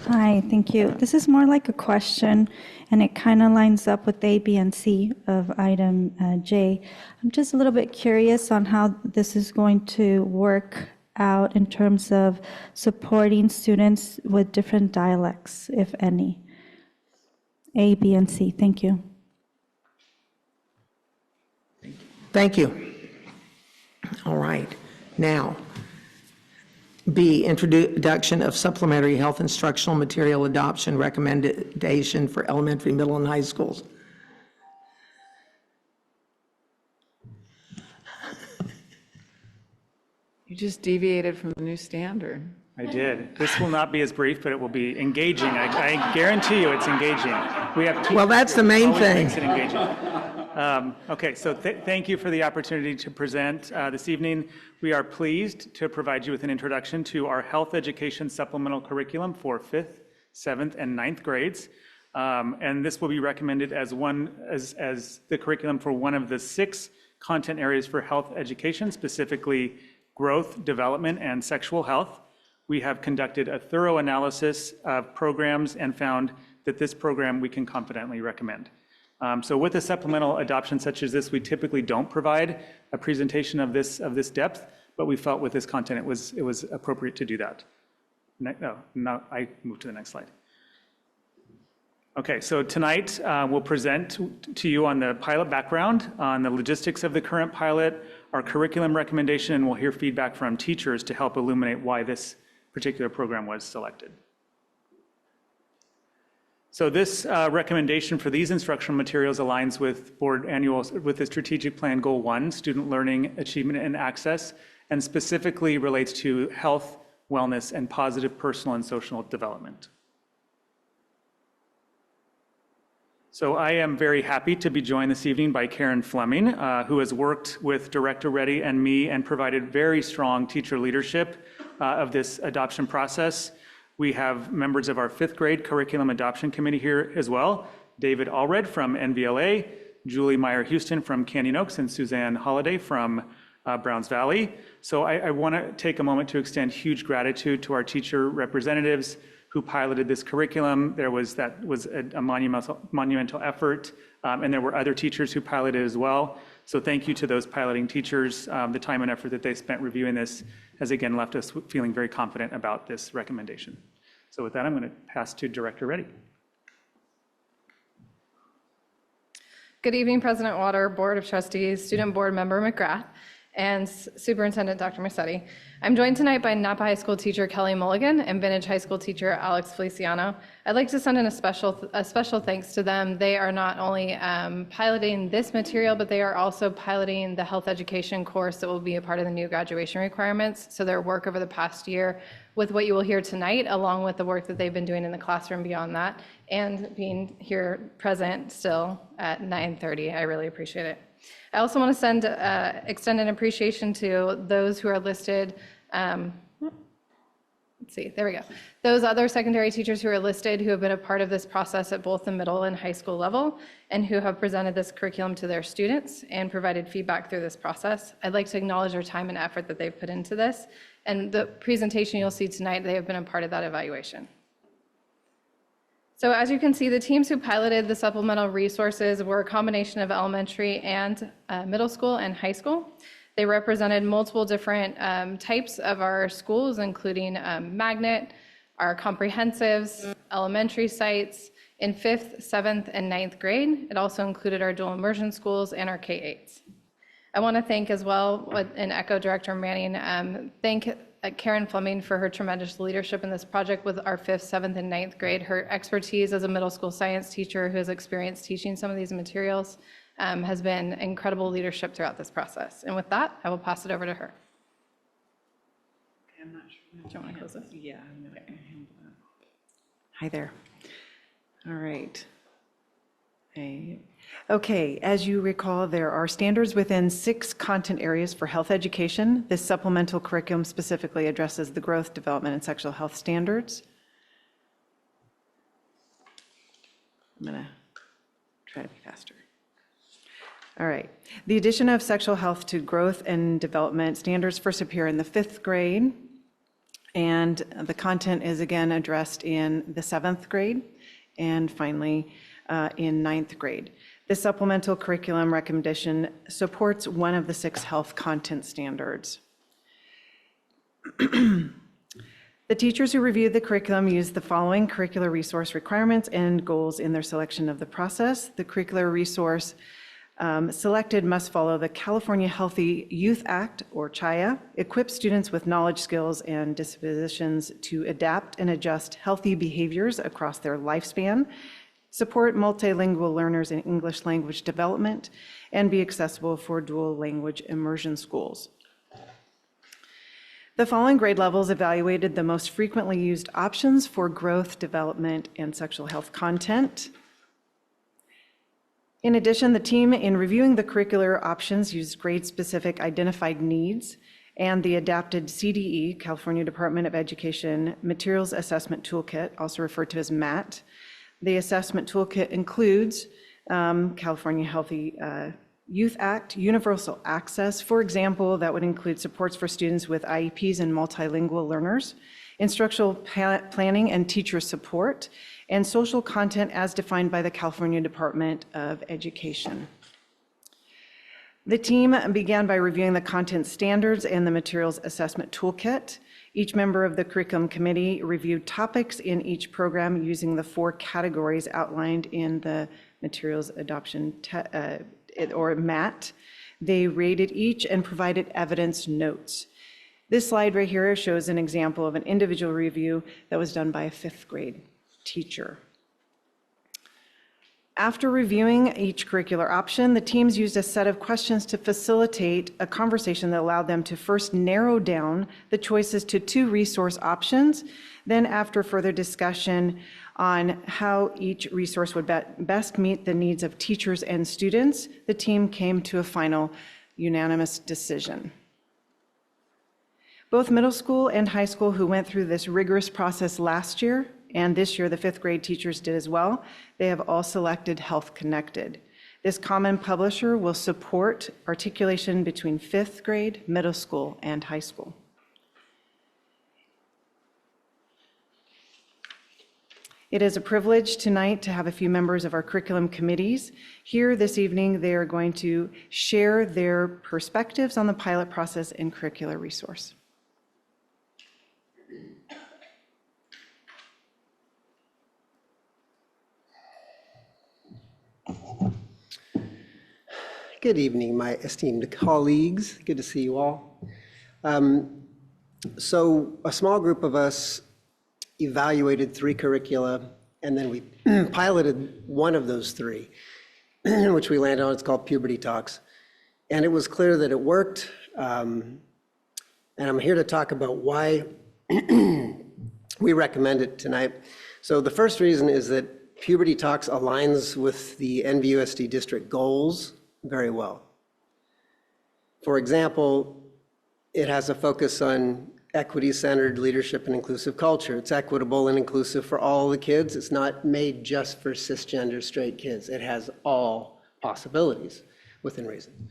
Speaker 12: Hi, thank you. This is more like a question, and it kind of lines up with A, B, and C of item J. I'm just a little bit curious on how this is going to work out in terms of supporting students with different dialects, if any. A, B, and C. Thank you.
Speaker 1: Thank you. All right. Now, B, introduction of supplementary health instructional material adoption recommendation for elementary, middle, and high schools.
Speaker 21: You just deviated from the new standard.
Speaker 11: I did. This will not be as brief, but it will be engaging. I guarantee you it's engaging. We have
Speaker 1: Well, that's the main
Speaker 11: always
Speaker 1: thing.
Speaker 11: makes it engaging. Okay, so thank you for the opportunity to present this evening. We are pleased to provide you with an introduction to our health education supplemental curriculum for 5th, 7th, and 9th grades. And this will be recommended as the curriculum for one of the 6 content areas for health education, specifically growth, development, and sexual health. We have conducted a thorough analysis of programs and found that this program we can confidently recommend. So with a supplemental adoption such as this, we typically don't provide a presentation of this depth, but we felt with this content it was appropriate to do that. Now I move to the next slide. Okay, so tonight we'll present to you on the pilot background, on the logistics of the current pilot, our curriculum recommendation, and we'll hear feedback from teachers to help illuminate why this particular program was selected. So this recommendation for these instructional materials aligns with with the strategic plan goal 1, student learning, achievement, and access, and specifically relates to health, wellness, and positive personal and social development. So I am very happy to be joined this evening by Karen Fleming, who has worked with Director Reddy and me and provided very strong teacher leadership of this adoption process. We have members of our 5th grade curriculum adoption committee here as well, David Allred from NVLA, Julie Meyer-Houston from Canyon Oaks, and Suzanne Holliday from Browns Valley. So I want to take a moment to extend huge gratitude to our teacher representatives who piloted this curriculum. That was a monumental effort, and there were other teachers who piloted as well. So thank you to those piloting teachers. The time and effort that they spent reviewing this has again left us feeling very confident about this recommendation. So with that, I'm going to pass to Director Reddy.
Speaker 16: Good evening, President Water, Board of Trustees, Student Board Member McGrath, and Superintendent Dr. Mercetti. I'm joined tonight by Napa High School teacher Kelly Mulligan and Vintage High School teacher Alex Feliciano. I'd like to send in a special thanks to them. They are not only piloting this material, but they are also piloting the health education course that will be a part of the new graduation requirements. So their work over the past year with what you will hear tonight, along with the work that they've been doing in the classroom beyond that, and being here present still at 9:30. I really appreciate it. I also want to extend an appreciation to those who are listed. Let's see, there we go. Those other secondary teachers who are listed who have been a part of this process at both the middle and high school level and who have presented this curriculum to their students and provided feedback through this process. I'd like to acknowledge their time and effort that they've put into this. And the presentation you'll see tonight, they have been a part of that evaluation. So as you can see, the teams who piloted the supplemental resources were a combination of elementary and middle school and high school. They represented multiple different types of our schools, including Magnet, our comprehensives, elementary sites, in 5th, 7th, and 9th grade. It also included our dual immersion schools and our K-8s. I want to thank as well, and echo Director Manning, thank Karen Fleming for her tremendous leadership in this project with our 5th, 7th, and 9th grade. Her expertise as a middle school science teacher who has experience teaching some of these materials has been incredible leadership throughout this process. And with that, I will pass it over to her.
Speaker 21: I'm not sure. Do you want to close this? Yeah. I'm gonna handle that. Hi there. All right. Okay, as you recall, there are standards within 6 content areas for health education. This supplemental curriculum specifically addresses the growth, development, and sexual health standards. I'm going to try to be faster. All right. The addition of sexual health to growth and development standards first appear in the 5th grade, and the content is again addressed in the 7th grade, and finally in 9th grade. This supplemental curriculum recommendation supports one of the 6 health content standards. The teachers who reviewed the curriculum used the following curricular resource requirements and goals in their selection of the process. The curricular resource selected must follow the California Healthy Youth Act, or CHIA, equip students with knowledge, skills, and dispositions to adapt and adjust healthy behaviors across their lifespan, support multilingual learners in English language development, and be accessible for dual language immersion schools. The following grade levels evaluated the most frequently used options for growth, development, and sexual health content. In addition, the team in reviewing the curricular options used grade-specific identified needs and the adapted CDE, California Department of Education Materials Assessment Toolkit, also referred to as MAT. The assessment toolkit includes California Healthy Youth Act, universal access. For example, that would include supports for students with IEPs and multilingual learners, instructional planning and teacher support, and social content as defined by the California Department of Education. The team began by reviewing the content standards and the materials assessment toolkit. Each member of the curriculum committee reviewed topics in each program using the 4 categories outlined in the materials adoption or MAT. They rated each and provided evidence notes. This slide right here shows an example of an individual review that was done by a 5th grade teacher. After reviewing each curricular option, the teams used a set of questions to facilitate a conversation that allowed them to first narrow down the choices to 2 resource options. Then, after further discussion on how each resource would best meet the needs of teachers and students, the team came to a final unanimous decision. Both middle school and high school who went through this rigorous process last year, and this year the 5th grade teachers did as well, they have all selected Health Connected. This common publisher will support articulation between 5th grade, middle school, and high school. It is a privilege tonight to have a few members of our curriculum committees here this evening. They are going to share their perspectives on the pilot process and curricular resource.
Speaker 7: Good evening, my esteemed colleagues. Good to see you all. So a small group of us evaluated 3 curricula, and then we piloted one of those 3, which we landed on. It's called Puberty Talks. And it was clear that it worked. And I'm here to talk about why we recommend it tonight. So the first reason is that Puberty Talks aligns with the NVUSD district goals very well. For example, it has a focus on equity-centered leadership and inclusive culture. It's equitable and inclusive for all the kids. It's not made just for cisgender straight kids. It has all possibilities within reason.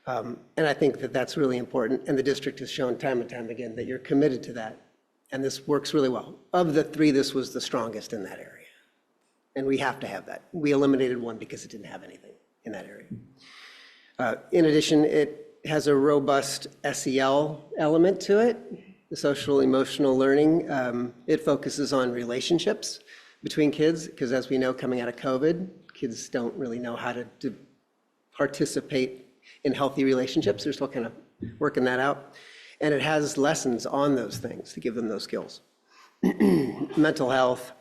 Speaker 7: And I think that that's really important. And the district has shown time and time again that you're committed to that. And this works really well. Of the 3, this was the strongest in that area. And we have to have that. We eliminated one because it didn't have anything in that area. In addition, it has a robust SEL element to it, the social emotional learning. It focuses on relationships between kids, because as we know, coming out of COVID, kids don't really know how to participate in healthy relationships. They're still kind of working that out. And it has lessons on those things to give them those skills. Mental health,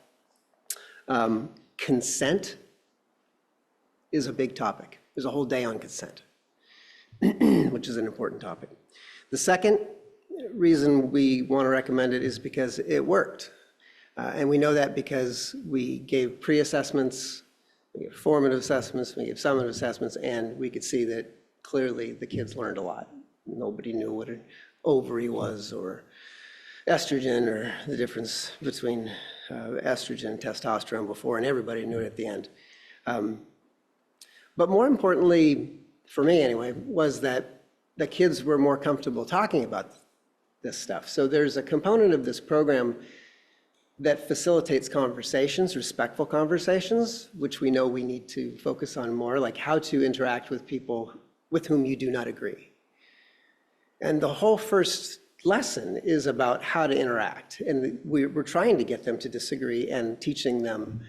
Speaker 7: consent is a big topic. There's a whole day on consent, which is an important topic. The second reason we want to recommend it is because it worked. And we know that because we gave pre-assessments, we gave formative assessments, we gave summative assessments, and we could see that clearly the kids learned a lot. Nobody knew what an ovary was or estrogen or the difference between estrogen and testosterone before, and everybody knew it at the end. But more importantly, for me anyway, was that the kids were more comfortable talking about this stuff. So there's a component of this program that facilitates conversations, respectful conversations, which we know we need to focus on more, like how to interact with people with whom you do not agree. And the whole first lesson is about how to interact. And we're trying to get them to disagree and teaching them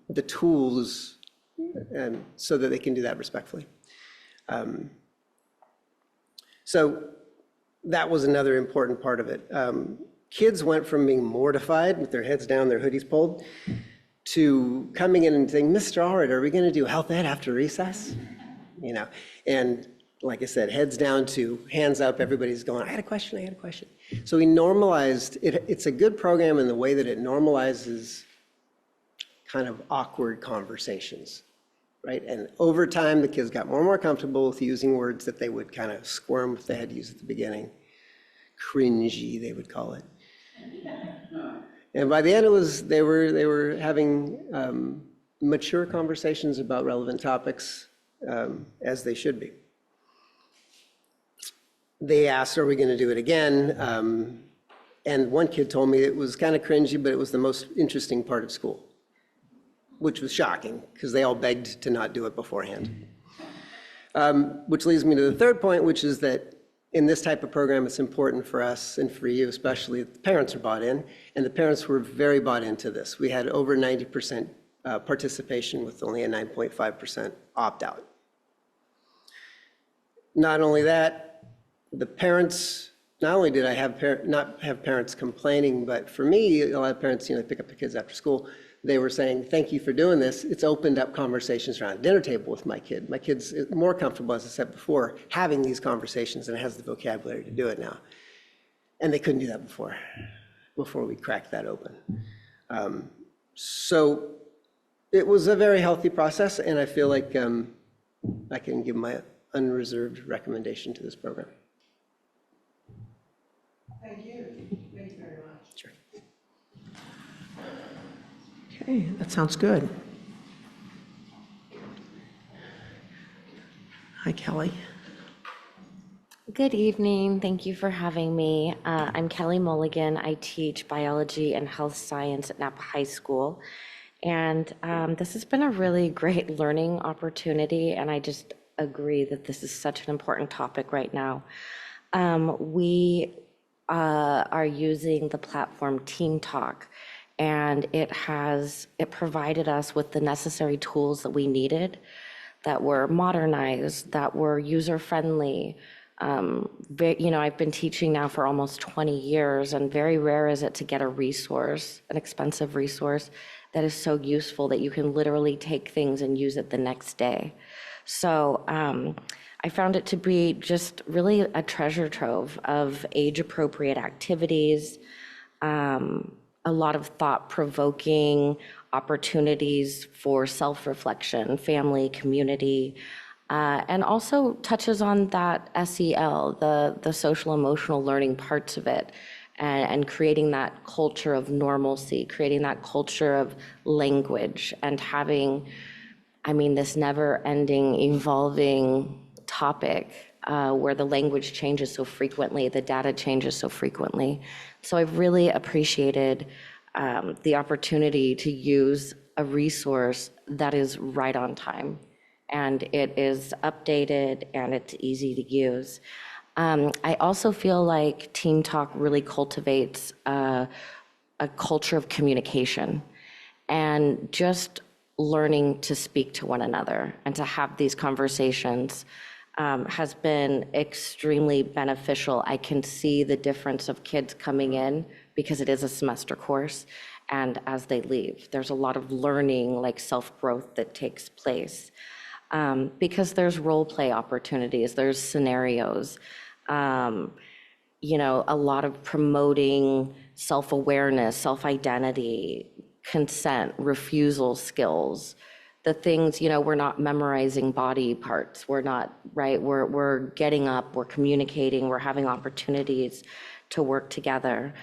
Speaker 7: the tools so that they can do that respectfully. So that was another important part of it. Kids went from being mortified with their heads down, their hoodies pulled, to coming in and saying, Mr. Allred, are we going to do health ed after recess? You know, and like I said, heads down to hands up, everybody's going, I had a question, I had a question. So we normalized, it's a good program in the way that it normalizes kind of awkward conversations, right? And over time, the kids got more and more comfortable with using words that they would kind of squirm if they had used at the beginning. Cringy, they would call it. And by the end, they were having mature conversations about relevant topics, as they should be. They asked, are we going to do it again? And one kid told me it was kind of cringy, but it was the most interesting part of school, which was shocking because they all begged to not do it beforehand. Which leads me to the third point, which is that in this type of program, it's important for us and for you especially, the parents are bought in, and the parents were very bought into this. We had over 90% participation with only a 9.5% opt-out. Not only that, the parents, not only did I not have parents complaining, but for me, a lot of parents, pick up the kids after school, they were saying, thank you for doing this. It's opened up conversations around the dinner table with my kid. My kid's more comfortable, as I said before, having these conversations and has the vocabulary to do it now. And they couldn't do that before we cracked that open. So it was a very healthy process, and I feel like I can give my unreserved recommendation to this program.
Speaker 1: Thank you. Thank you very much. Sure. Okay, that sounds good. Hi, Kelly.
Speaker 18: Good evening. Thank you for having me. I'm Kelly Mulligan. I teach biology and health science at Napa High School. And this has been a really great learning opportunity, and I just agree that this is such an important topic right now. We are using the platform Team Talk, and it provided us with the necessary tools that we needed, that were modernized, that were user-friendly. I've been teaching now for almost 20 years, and very rare is it to get a resource, an expensive resource, that is so useful that you can literally take things and use it the next day. So I found it to be just really a treasure trove of age-appropriate activities, a lot of thought-provoking opportunities for self-reflection, family, community, and also touches on that SEL, the social emotional learning parts of it, and creating that culture of normalcy, creating that culture of language, and having, this never-ending, evolving topic where the language changes so frequently, the data changes so frequently. So I've really appreciated the opportunity to use a resource that is right on time, and it is updated and it's easy to use. I also feel like Team Talk really cultivates a culture of communication and just learning to speak to one another and to have these conversations has been extremely beneficial. I can see the difference of kids coming in because it is a semester course, and as they leave, there's a lot of learning, like self-growth, that takes place because there's role play opportunities, there's scenarios. a lot of promoting self-awareness, self-identity, consent, refusal skills, the things, we're not memorizing body parts. We're not, right? We're getting up, we're communicating, we're having opportunities to work together.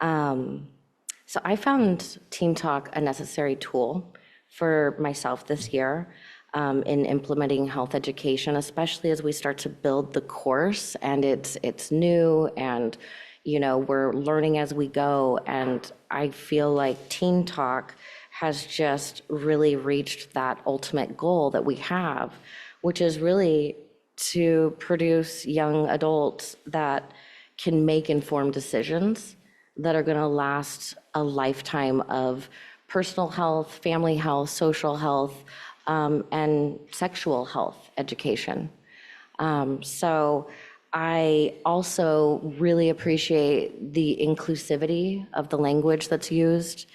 Speaker 18: So I found Teen Talk a necessary tool for myself this year in implementing health education, especially as we start to build the course and it's new and, we're learning as we go. And I feel like Teen Talk has just really reached that ultimate goal that we have, which is really to produce young adults that can make informed decisions that are going to last a lifetime of personal health, family health, social health, and sexual health education. So I also really appreciate the inclusivity of the language that's used.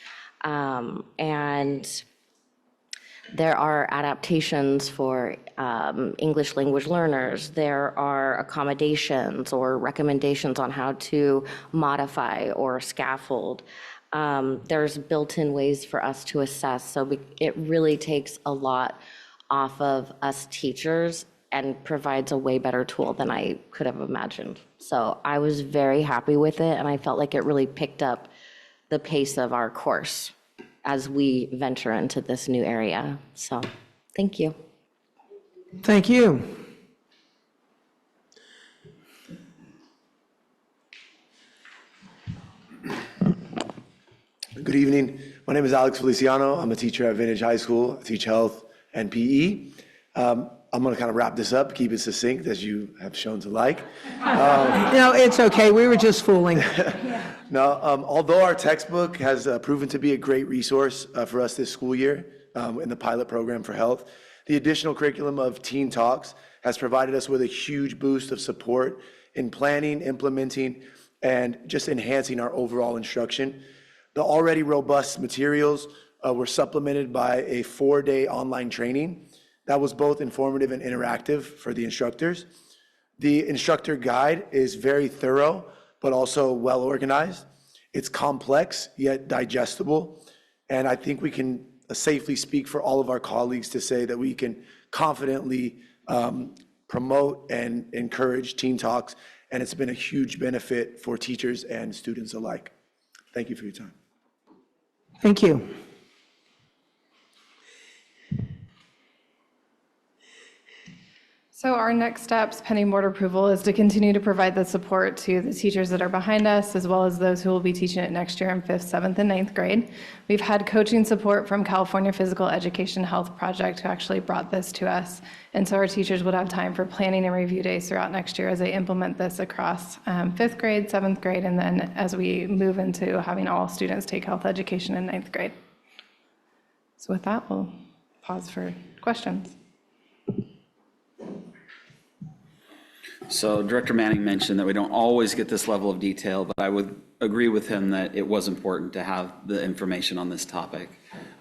Speaker 18: And there are adaptations for English language learners. There are accommodations or recommendations on how to modify or scaffold. There's built-in ways for us to assess. So it really takes a lot off of us teachers and provides a way better tool than I could have imagined. So I was very happy with it, and I felt like it really picked up the pace of our course as we venture into this new area. So, thank you.
Speaker 1: Thank you.
Speaker 19: Good evening. My name is Alex Feliciano. I'm a teacher at Vintage High School. I teach health and PE. I'm going to kind of wrap this up, keep it succinct, as you have shown to like.
Speaker 1: No, it's okay. We were just fooling.
Speaker 19: No, although our textbook has proven to be a great resource for us this school year in the pilot program for health, the additional curriculum of Teen Talks has provided us with a huge boost of support in planning, implementing, and just enhancing our overall instruction. The already robust materials were supplemented by a 4-day online training that was both informative and interactive for the instructors. The instructor guide is very thorough, but also well organized. It's complex, yet digestible. And I think we can safely speak for all of our colleagues to say that we can confidently promote and encourage Teen Talks. And it's been a huge benefit for teachers and students alike. Thank you for your time.
Speaker 1: Thank you.
Speaker 16: So our next steps pending board approval is to continue to provide the support to the teachers that are behind us, as well as those who will be teaching it next year in 5th, 7th, and 9th grade. We've had coaching support from California Physical Education Health Project, who actually brought this to us. And so our teachers would have time for planning and review days throughout next year as they implement this across 5th grade, 7th grade, and then as we move into having all students take health education in 9th grade. So with that, we'll pause for questions.
Speaker 5: So Director Manning mentioned that we don't always get this level of detail, but I would agree with him that it was important to have the information on this topic.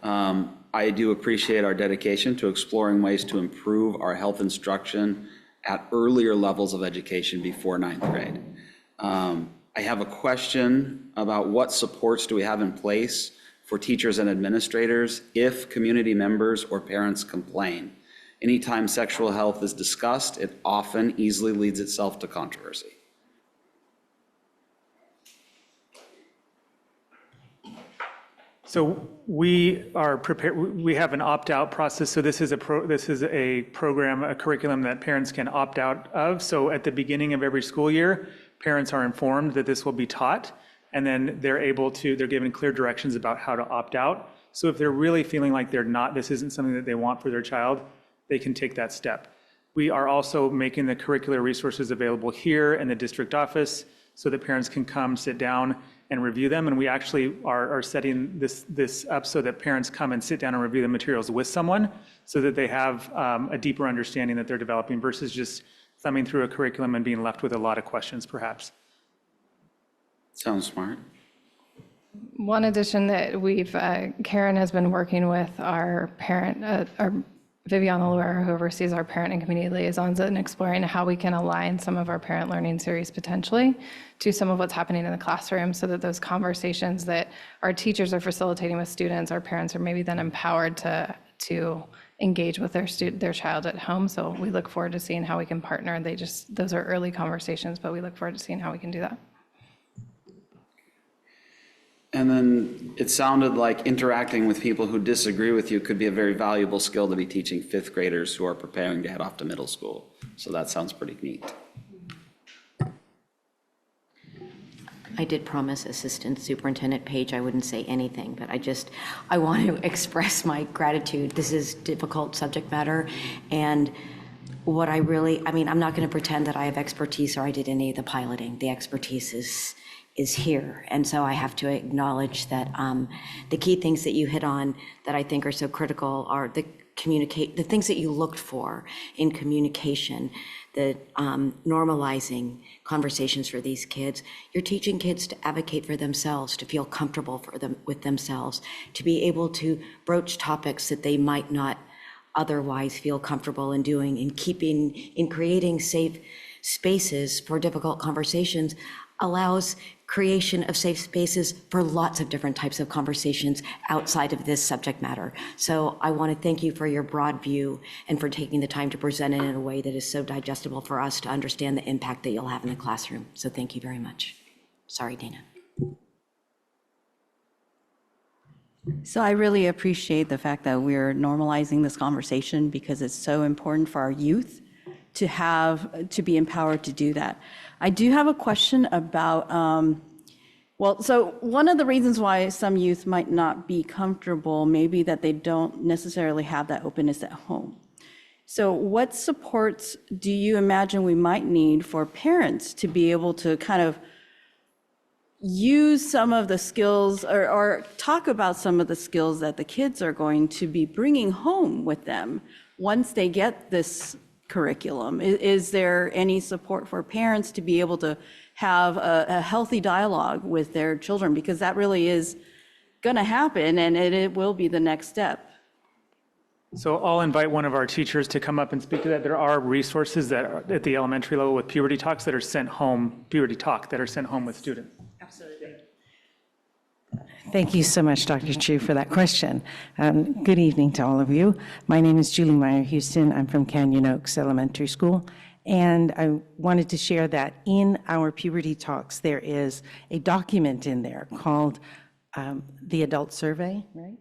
Speaker 5: I do appreciate our dedication to exploring ways to improve our health instruction at earlier levels of education before 9th grade. I have a question about what supports do we have in place for teachers and administrators if community members or parents complain. Anytime sexual health is discussed, it often easily leads itself to controversy.
Speaker 11: So we are prepared. We have an opt-out process. So this is a program, a curriculum that parents can opt out of. So at the beginning of every school year, parents are informed that this will be taught, and then they're given clear directions about how to opt out. So if they're really feeling like this isn't something that they want for their child, they can take that step. We are also making the curricular resources available here in the district office so that parents can come, sit down, and review them. And we actually are setting this up so that parents come and sit down and review the materials with someone so that they have a deeper understanding that they're developing versus just thumbing through a curriculum and being left with a lot of questions, perhaps.
Speaker 5: Sounds smart.
Speaker 16: One addition that Karen has been working with our Viviana Luera, who oversees our parent and community liaisons, and exploring how we can align some of our parent learning series potentially to some of what's happening in the classroom, so that those conversations that our teachers are facilitating with students, our parents are maybe then empowered to engage with their child at home. So we look forward to seeing how we can partner. Those are early conversations, but we look forward to seeing how we can do that.
Speaker 5: And then it sounded like interacting with people who disagree with you could be a very valuable skill to be teaching fifth graders who are preparing to head off to middle school. So that sounds pretty neat.
Speaker 4: I did promise Assistant Superintendent Page I wouldn't say anything, but I want to express my gratitude. This is difficult subject matter, and what I'm not going to pretend that I have expertise or I did any of the piloting. The expertise is here, and so I have to acknowledge that the key things that you hit on that I think are so critical are the things that you looked for in communication, the normalizing conversations for these kids. You're teaching kids to advocate for themselves, to feel comfortable with themselves, to be able to broach topics that they might not otherwise feel comfortable in doing, in creating safe spaces for difficult conversations allows creation of safe spaces for lots of different types of conversations outside of this subject matter. So I want to thank you for your broad view and for taking the time to present it in a way that is so digestible for us to understand the impact that you'll have in the classroom. So thank you very much. Sorry, Dana.
Speaker 6: So I really appreciate the fact that we're normalizing this conversation, because it's so important for our youth to be empowered to do that. I do have a question about, so one of the reasons why some youth might not be comfortable, maybe that they don't necessarily have that openness at home. So what supports do you imagine we might need for parents to be able to kind of use some of the skills or talk about some of the skills that the kids are going to be bringing home with them once they get this curriculum? Is there any support for parents to be able to have a healthy dialogue with their children? Because that really is going to happen, and it will be the next step.
Speaker 11: So I'll invite one of our teachers to come up and speak to that. There are resources that are at the elementary level with puberty talks that are sent home, that are sent home with students.
Speaker 6: Absolutely.
Speaker 17: Thank you so much, Dr. Chu, for that question. Good evening to all of you. My name is Julie Meyer Houston. I'm from Canyon Oaks Elementary School. And I wanted to share that in our puberty talks, there is a document in there called the Adult Survey, right?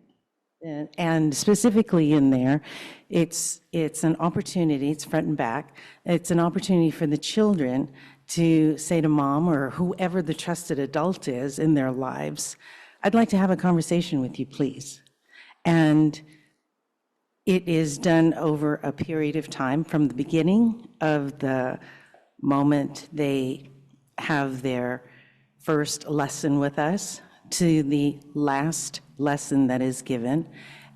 Speaker 17: And specifically in there, it's an opportunity, it's front and back, it's an opportunity for the children to say to mom or whoever the trusted adult is in their lives, I'd like to have a conversation with you, please. And it is done over a period of time from the beginning of the moment they have their first lesson with us to the last lesson that is given.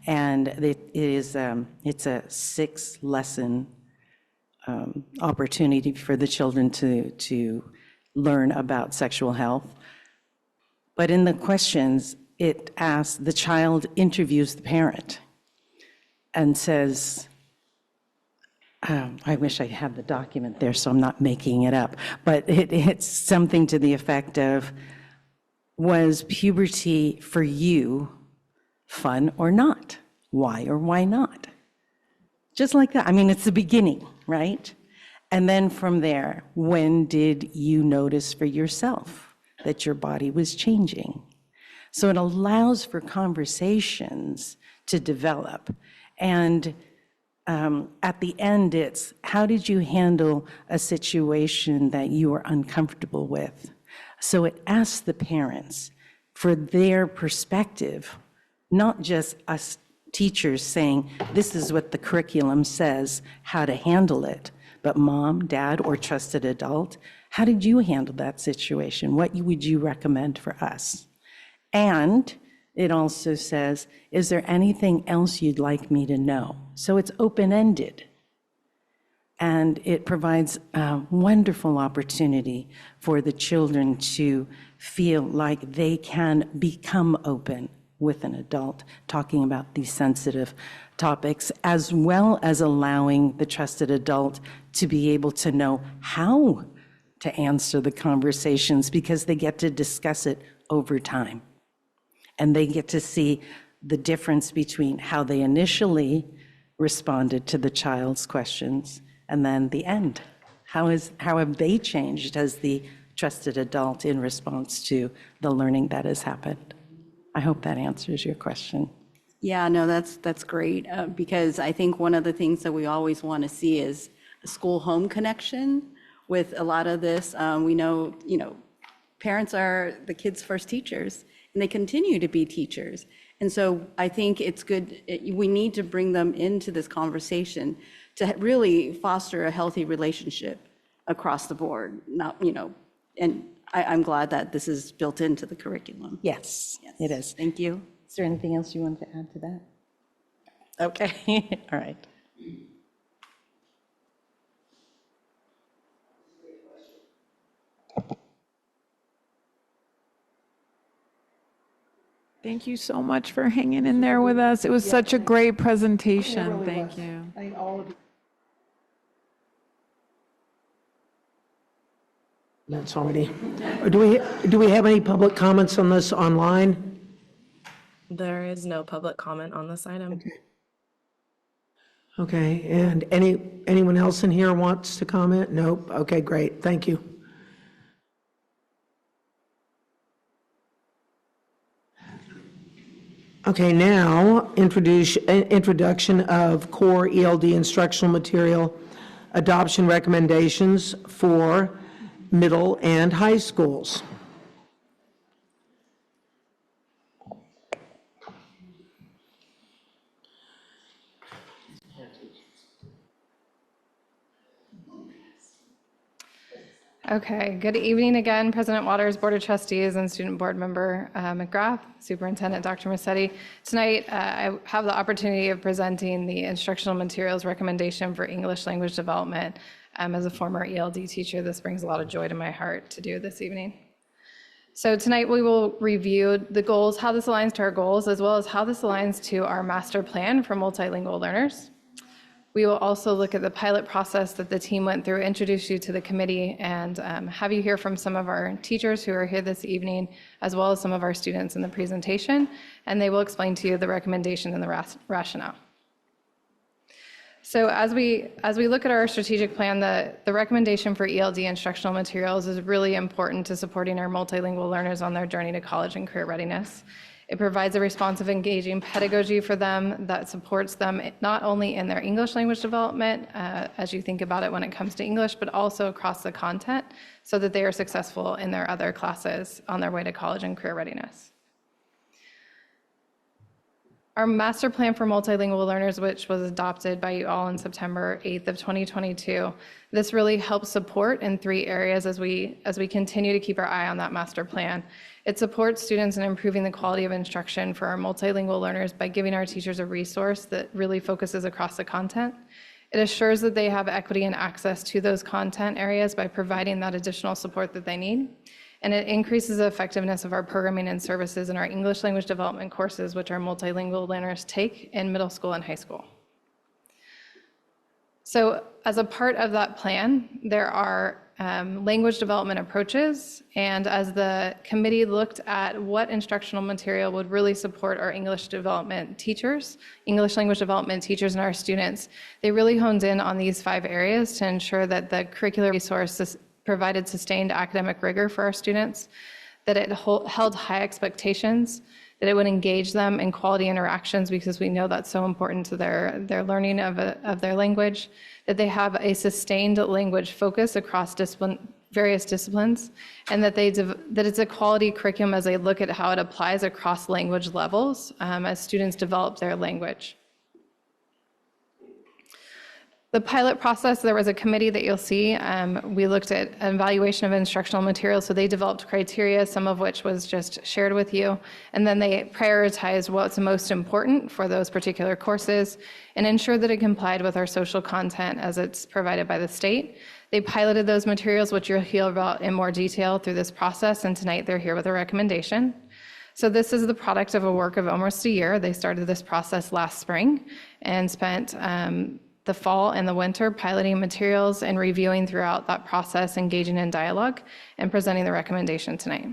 Speaker 17: And it's a 6-lesson opportunity for the children to learn about sexual health. But in the questions, it asks, the child interviews the parent and says, I wish I had the document there, so I'm not making it up, but it's something to the effect of, was puberty for you fun or not? Why or why not? Just like that. I mean, it's the beginning, right? And then from there, when did you notice for yourself that your body was changing? So it allows for conversations to develop. And at the end, it's how did you handle a situation that you were uncomfortable with? So it asks the parents for their perspective, not just us teachers saying, this is what the curriculum says, how to handle it, but mom, dad, or trusted adult, how did you handle that situation? What would you recommend for us? And it also says, is there anything else you'd like me to know? So it's open-ended. And it provides a wonderful opportunity for the children to feel like they can become open with an adult, talking about these sensitive topics, as well as allowing the trusted adult to be able to know how to answer the conversations, because they get to discuss it over time. And they get to see the difference between how they initially responded to the child's questions and then the end. How have they changed as the trusted adult in response to the learning that has happened? I hope that answers your question.
Speaker 6: Yeah, no, that's great, because I think one of the things that we always want to see is a school-home connection with a lot of this. We know, parents are the kids' first teachers, and they continue to be teachers. And so I think it's good, we need to bring them into this conversation to really foster a healthy relationship across the board. And I'm glad that this is built into the curriculum.
Speaker 17: Yes, it is.
Speaker 6: Thank you.
Speaker 17: Is there anything else you wanted to add to that? Okay, all right.
Speaker 21: Thank you so much for hanging in there with us. It was such a great presentation. Thank you.
Speaker 1: Thank all of you. That's already. Do we have any public comments on this online?
Speaker 13: There is no public comment on this item.
Speaker 1: Okay, and anyone else in here wants to comment? Nope. Okay, great. Thank you. Okay, now introduction of core ELD instructional material adoption recommendations for middle and high schools.
Speaker 16: Okay, good evening again, President Waters, Board of Trustees, and Student Board Member McGrath, Superintendent Dr. Massetti. Tonight, I have the opportunity of presenting the instructional materials recommendation for English language development. As a former ELD teacher, this brings a lot of joy to my heart to do this evening. So tonight we will review the goals, how this aligns to our goals, as well as how this aligns to our master plan for multilingual learners. We will also look at the pilot process that the team went through, introduce you to the committee, and have you hear from some of our teachers who are here this evening, as well as some of our students in the presentation, and they will explain to you the recommendation and the rationale. So as we look at our strategic plan, the recommendation for ELD instructional materials is really important to supporting our multilingual learners on their journey to college and career readiness. It provides a responsive, engaging pedagogy for them that supports them not only in their English language development, as you think about it when it comes to English, but also across the content so that they are successful in their other classes on their way to college and career readiness. Our master plan for multilingual learners, which was adopted by you all on September 8th of 2022, this really helps support in 3 areas as we continue to keep our eye on that master plan. It supports students in improving the quality of instruction for our multilingual learners by giving our teachers a resource that really focuses across the content. It assures that they have equity and access to those content areas by providing that additional support that they need. And it increases the effectiveness of our programming and services in our English language development courses, which our multilingual learners take in middle school and high school. So as a part of that plan, there are language development approaches, and as the committee looked at what instructional material would really support our English development teachers, English language development teachers and our students, they really honed in on these 5 areas to ensure that the curricular resources provided sustained academic rigor for our students, that it held high expectations, that it would engage them in quality interactions because we know that's so important to their learning of their language, that they have a sustained language focus across various disciplines, and that it's a quality curriculum as they look at how it applies across language levels as students develop their language. The pilot process, there was a committee that you'll see. We looked at an evaluation of instructional materials, so they developed criteria, some of which was just shared with you, and then they prioritized what's most important for those particular courses and ensured that it complied with our social content as it's provided by the state. They piloted those materials, which you'll hear about in more detail through this process, and tonight they're here with a recommendation. So this is the product of a work of almost a year. They started this process last spring and spent the fall and the winter piloting materials and reviewing throughout that process, engaging in dialogue, and presenting the recommendation tonight.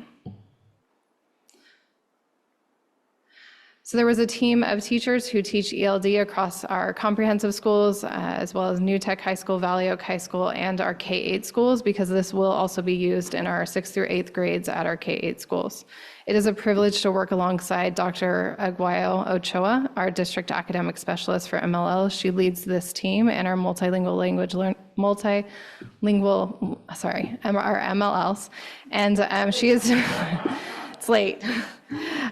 Speaker 16: So there was a team of teachers who teach ELD across our comprehensive schools, as well as New Tech High School, Valley Oak High School, and our K-8 schools, because this will also be used in our 6th through 8th grades at our K-8 schools. It is a privilege to work alongside Dr. Aguayo Ochoa, our district academic specialist for MLL. She leads this team and our our MLLs, and she is, it's late.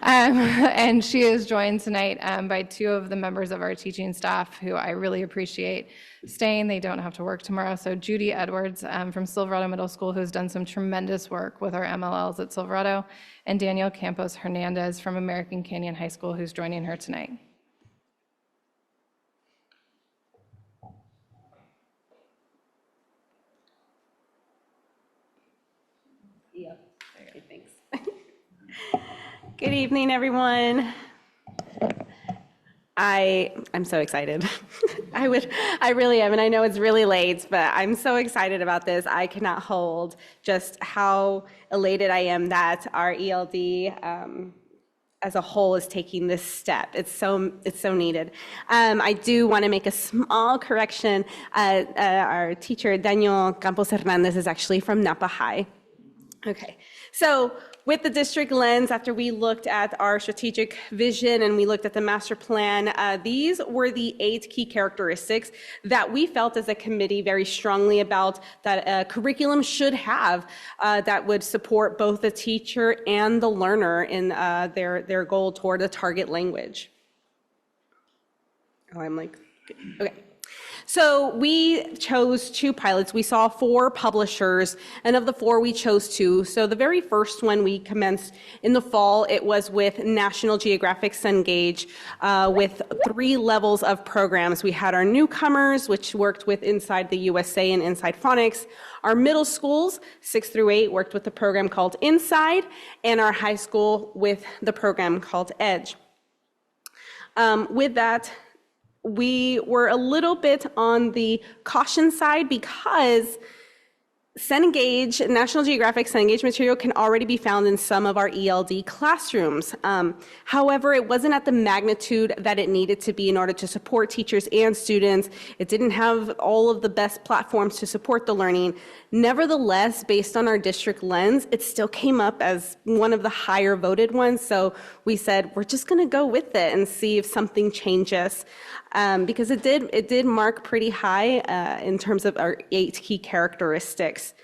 Speaker 16: And she is joined tonight by 2 of the members of our teaching staff who I really appreciate staying. They don't have to work tomorrow. So Judy Edwards from Silverado Middle School, who's done some tremendous work with our MLLs at Silverado, and Daniel Campos Hernandez from American Canyon High School, who's joining her tonight.
Speaker 20: Yep. Okay, thanks. Good evening, everyone. I'm so excited. I really am, and I know it's really late, but I'm so excited about this. I cannot hold just how elated I am that our ELD as a whole is taking this step. It's so needed. I do want to make a small correction. Our teacher, Daniel Campos Hernandez, is actually from Napa High. Okay, so with the district lens, after we looked at our strategic vision and we looked at the master plan, these were the 8 key characteristics that we felt as a committee very strongly about that a curriculum should have that would support both the teacher and the learner in their goal toward a target language. Oh, I'm like, okay. So we chose 2 pilots. We saw 4 publishers, and of the 4, we chose 2. So the very first one we commenced in the fall, it was with National Geographic Cengage with 3 levels of programs. We had our newcomers, which worked with Inside the USA and Inside Phonics. Our middle schools, 6 through 8, worked with the program called Inside, and our high school with the program called Edge. With that, we were a little bit on the caution side because Cengage, National Geographic Cengage material can already be found in some of our ELD classrooms. However, it wasn't at the magnitude that it needed to be in order to support teachers and students. It didn't have all of the best platforms to support the learning. Nevertheless, based on our district lens, it still came up as one of the higher voted ones. So we said, we're just gonna go with it and see if something changes. Because it did mark pretty high in terms of our 8 key characteristics.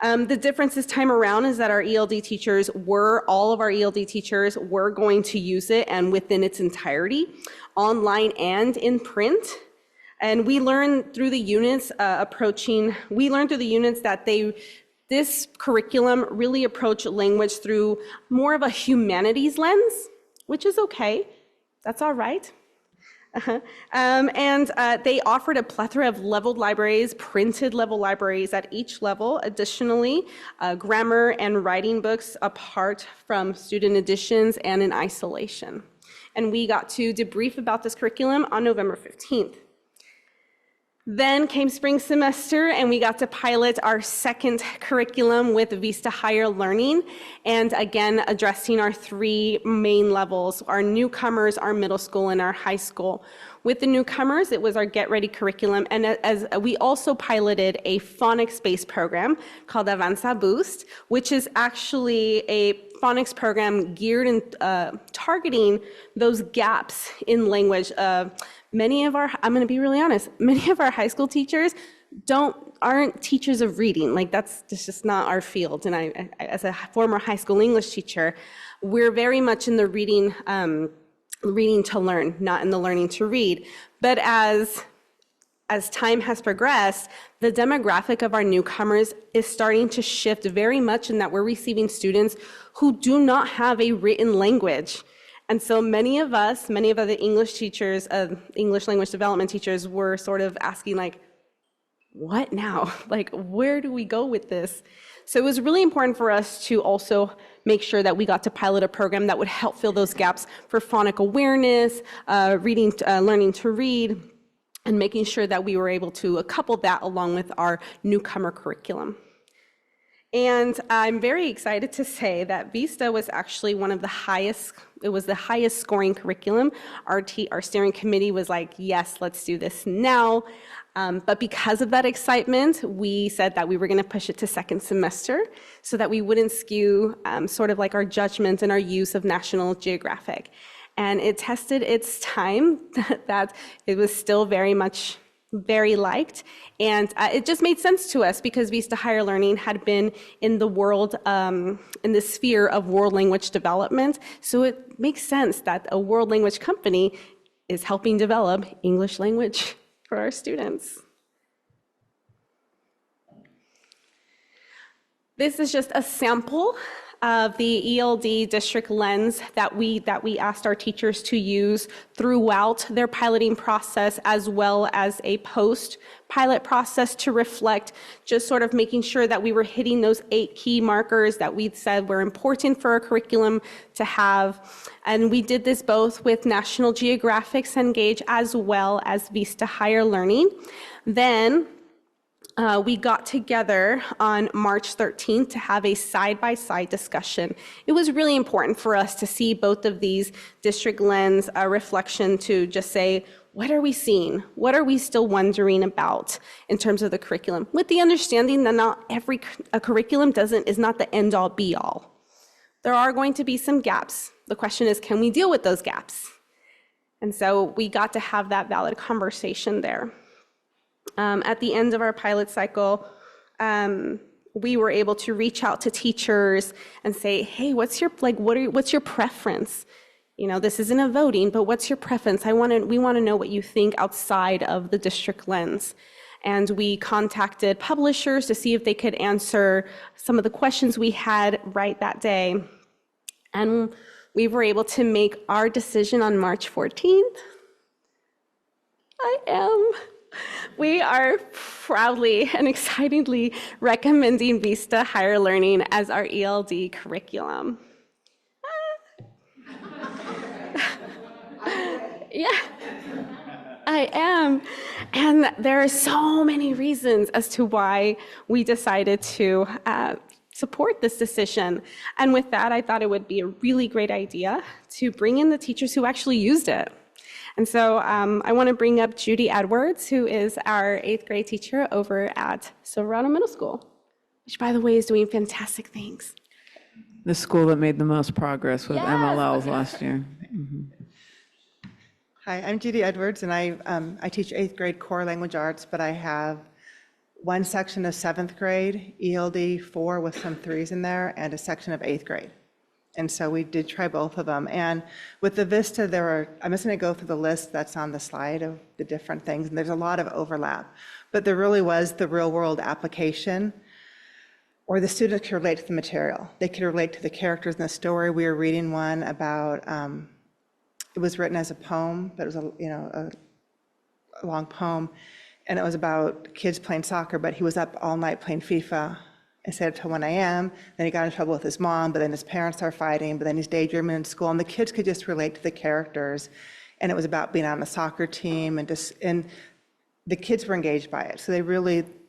Speaker 20: The difference this time around is that our ELD teachers all of our ELD teachers were going to use it and within its entirety, online and in print. And we learned through the units that this curriculum really approached language through more of a humanities lens, which is okay, that's all right. They offered a plethora of leveled libraries, printed level libraries at each level. Additionally, grammar and writing books apart from student editions and in isolation. And we got to debrief about this curriculum on November 15th. Then came spring semester and we got to pilot our 2nd curriculum with Vista Higher Learning, and again addressing our 3 main levels, our newcomers, our middle school, and our high school. With the newcomers, it was our Get Ready curriculum, and as we also piloted a phonics-based program called Avanza Boost, which is actually a phonics program geared and targeting those gaps in language. I'm going to be really honest, many of our high school teachers aren't teachers of reading. Like that's just not our field. And I as a former high school English teacher, we're very much in the reading to learn, not in the learning to read. But as time has progressed, the demographic of our newcomers is starting to shift very much in that we're receiving students who do not have a written language. And so many of the English teachers, English language development teachers, were sort of asking like, what now? Like, where do we go with this? So it was really important for us to also make sure that we got to pilot a program that would help fill those gaps for phonic awareness, learning to read, and making sure that we were able to couple that along with our newcomer curriculum. And I'm very excited to say that VISTA was actually one of the highest, it was the highest scoring curriculum. Our steering committee was like, yes, let's do this now. But because of that excitement, we said that we were going to push it to second semester so that we wouldn't skew sort of like our judgment and our use of National Geographic. And it tested its time that it was still very liked. And it just made sense to us because Vista Higher Learning had been in the world, in the sphere of world language development. So it makes sense that a world language company is helping develop English language for our students. This is just a sample of the ELD district lens that we asked our teachers to use throughout their piloting process, as well as a post-pilot process to reflect just sort of making sure that we were hitting those 8 key markers that we said were important for our curriculum to have. And we did this both with National Geographic's Engage as well as Vista Higher Learning. Then we got together on March 13th to have a side-by-side discussion. It was really important for us to see both of these district lens reflection to just say, what are we seeing? What are we still wondering about in terms of the curriculum? With the understanding that not every curriculum is not the end-all be-all. There are going to be some gaps. The question is, can we deal with those gaps? And so we got to have that valid conversation there. At the end of our pilot cycle, we were able to reach out to teachers and say, hey, what's your preference? You know, this isn't a voting, but what's your preference? We want to know what you think outside of the district lens. And we contacted publishers to see if they could answer some of the questions we had right that day. And we were able to make our decision on March 14th. We are proudly and excitingly recommending Vista Higher Learning as our ELD curriculum. Yeah, I am. And there are so many reasons as to why we decided to support this decision. And with that, I thought it would be a really great idea to bring in the teachers who actually used it. And so I want to bring up Judy Edwards, who is our 8th grade teacher over at Silverado Middle School, which, by the way, is doing fantastic things.
Speaker 21: The school that made the most progress with MLLs last year. Mm-hmm.
Speaker 9: Hi, I'm Judy Edwards, and I teach 8th grade core language arts, but I have one section of 7th grade, ELD 4 with some 3s in there, and a section of 8th grade. And so we did try both of them. And with the VISTA, I'm just going to go through the list that's on the slide of the different things, and there's a lot of overlap. But there really was the real-world application, or the students could relate to the material. They could relate to the characters in the story. We were reading one about, it was written as a poem, but it was a long poem, and it was about kids playing soccer, but he was up all night playing FIFA. I stayed up till 1 a.m., then he got in trouble with his mom, but then his parents are fighting, but then he's daydreaming in school, and the kids could just relate to the characters, and it was about being on the soccer team, and the kids were engaged by it. So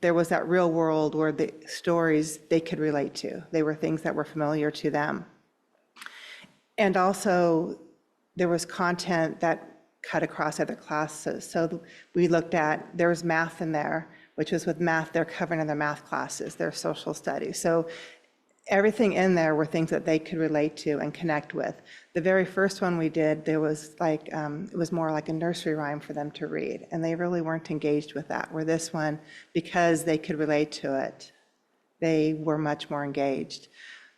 Speaker 9: there was that real world where the stories they could relate to. They were things that were familiar to them. And also, there was content that cut across other classes. So we looked at, there was math in there, which was with math they're covering in their math classes, their social studies. So everything in there were things that they could relate to and connect with. The very first one we did, there was like, it was more like a nursery rhyme for them to read, and they really weren't engaged with that. Where this one, because they could relate to it, they were much more engaged.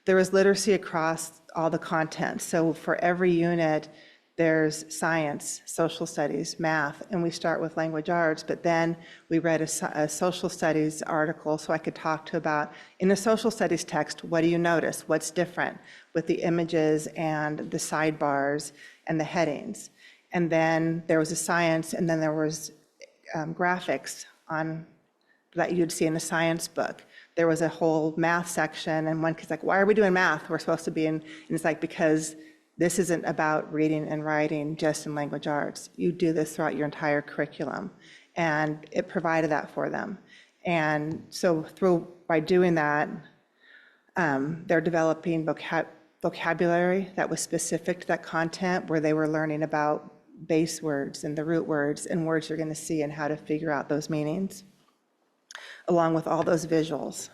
Speaker 9: There was literacy across all the content. So for every unit, there's science, social studies, math, and we start with language arts, but then we read a social studies article so I could talk to about, in the social studies text, what do you notice? What's different with the images and the sidebars and the headings? And then there was a science, and then there was graphics on that you'd see in a science book. there was a whole math section, and one kid's like, why are we doing math? We're supposed to be in, and it's like, because this isn't about reading and writing just in language arts. You do this throughout your entire curriculum. And it provided that for them. And so by doing that, they're developing vocabulary that was specific to that content, where they were learning about base words and the root words and words you're going to see and how to figure out those meanings, along with all those visuals.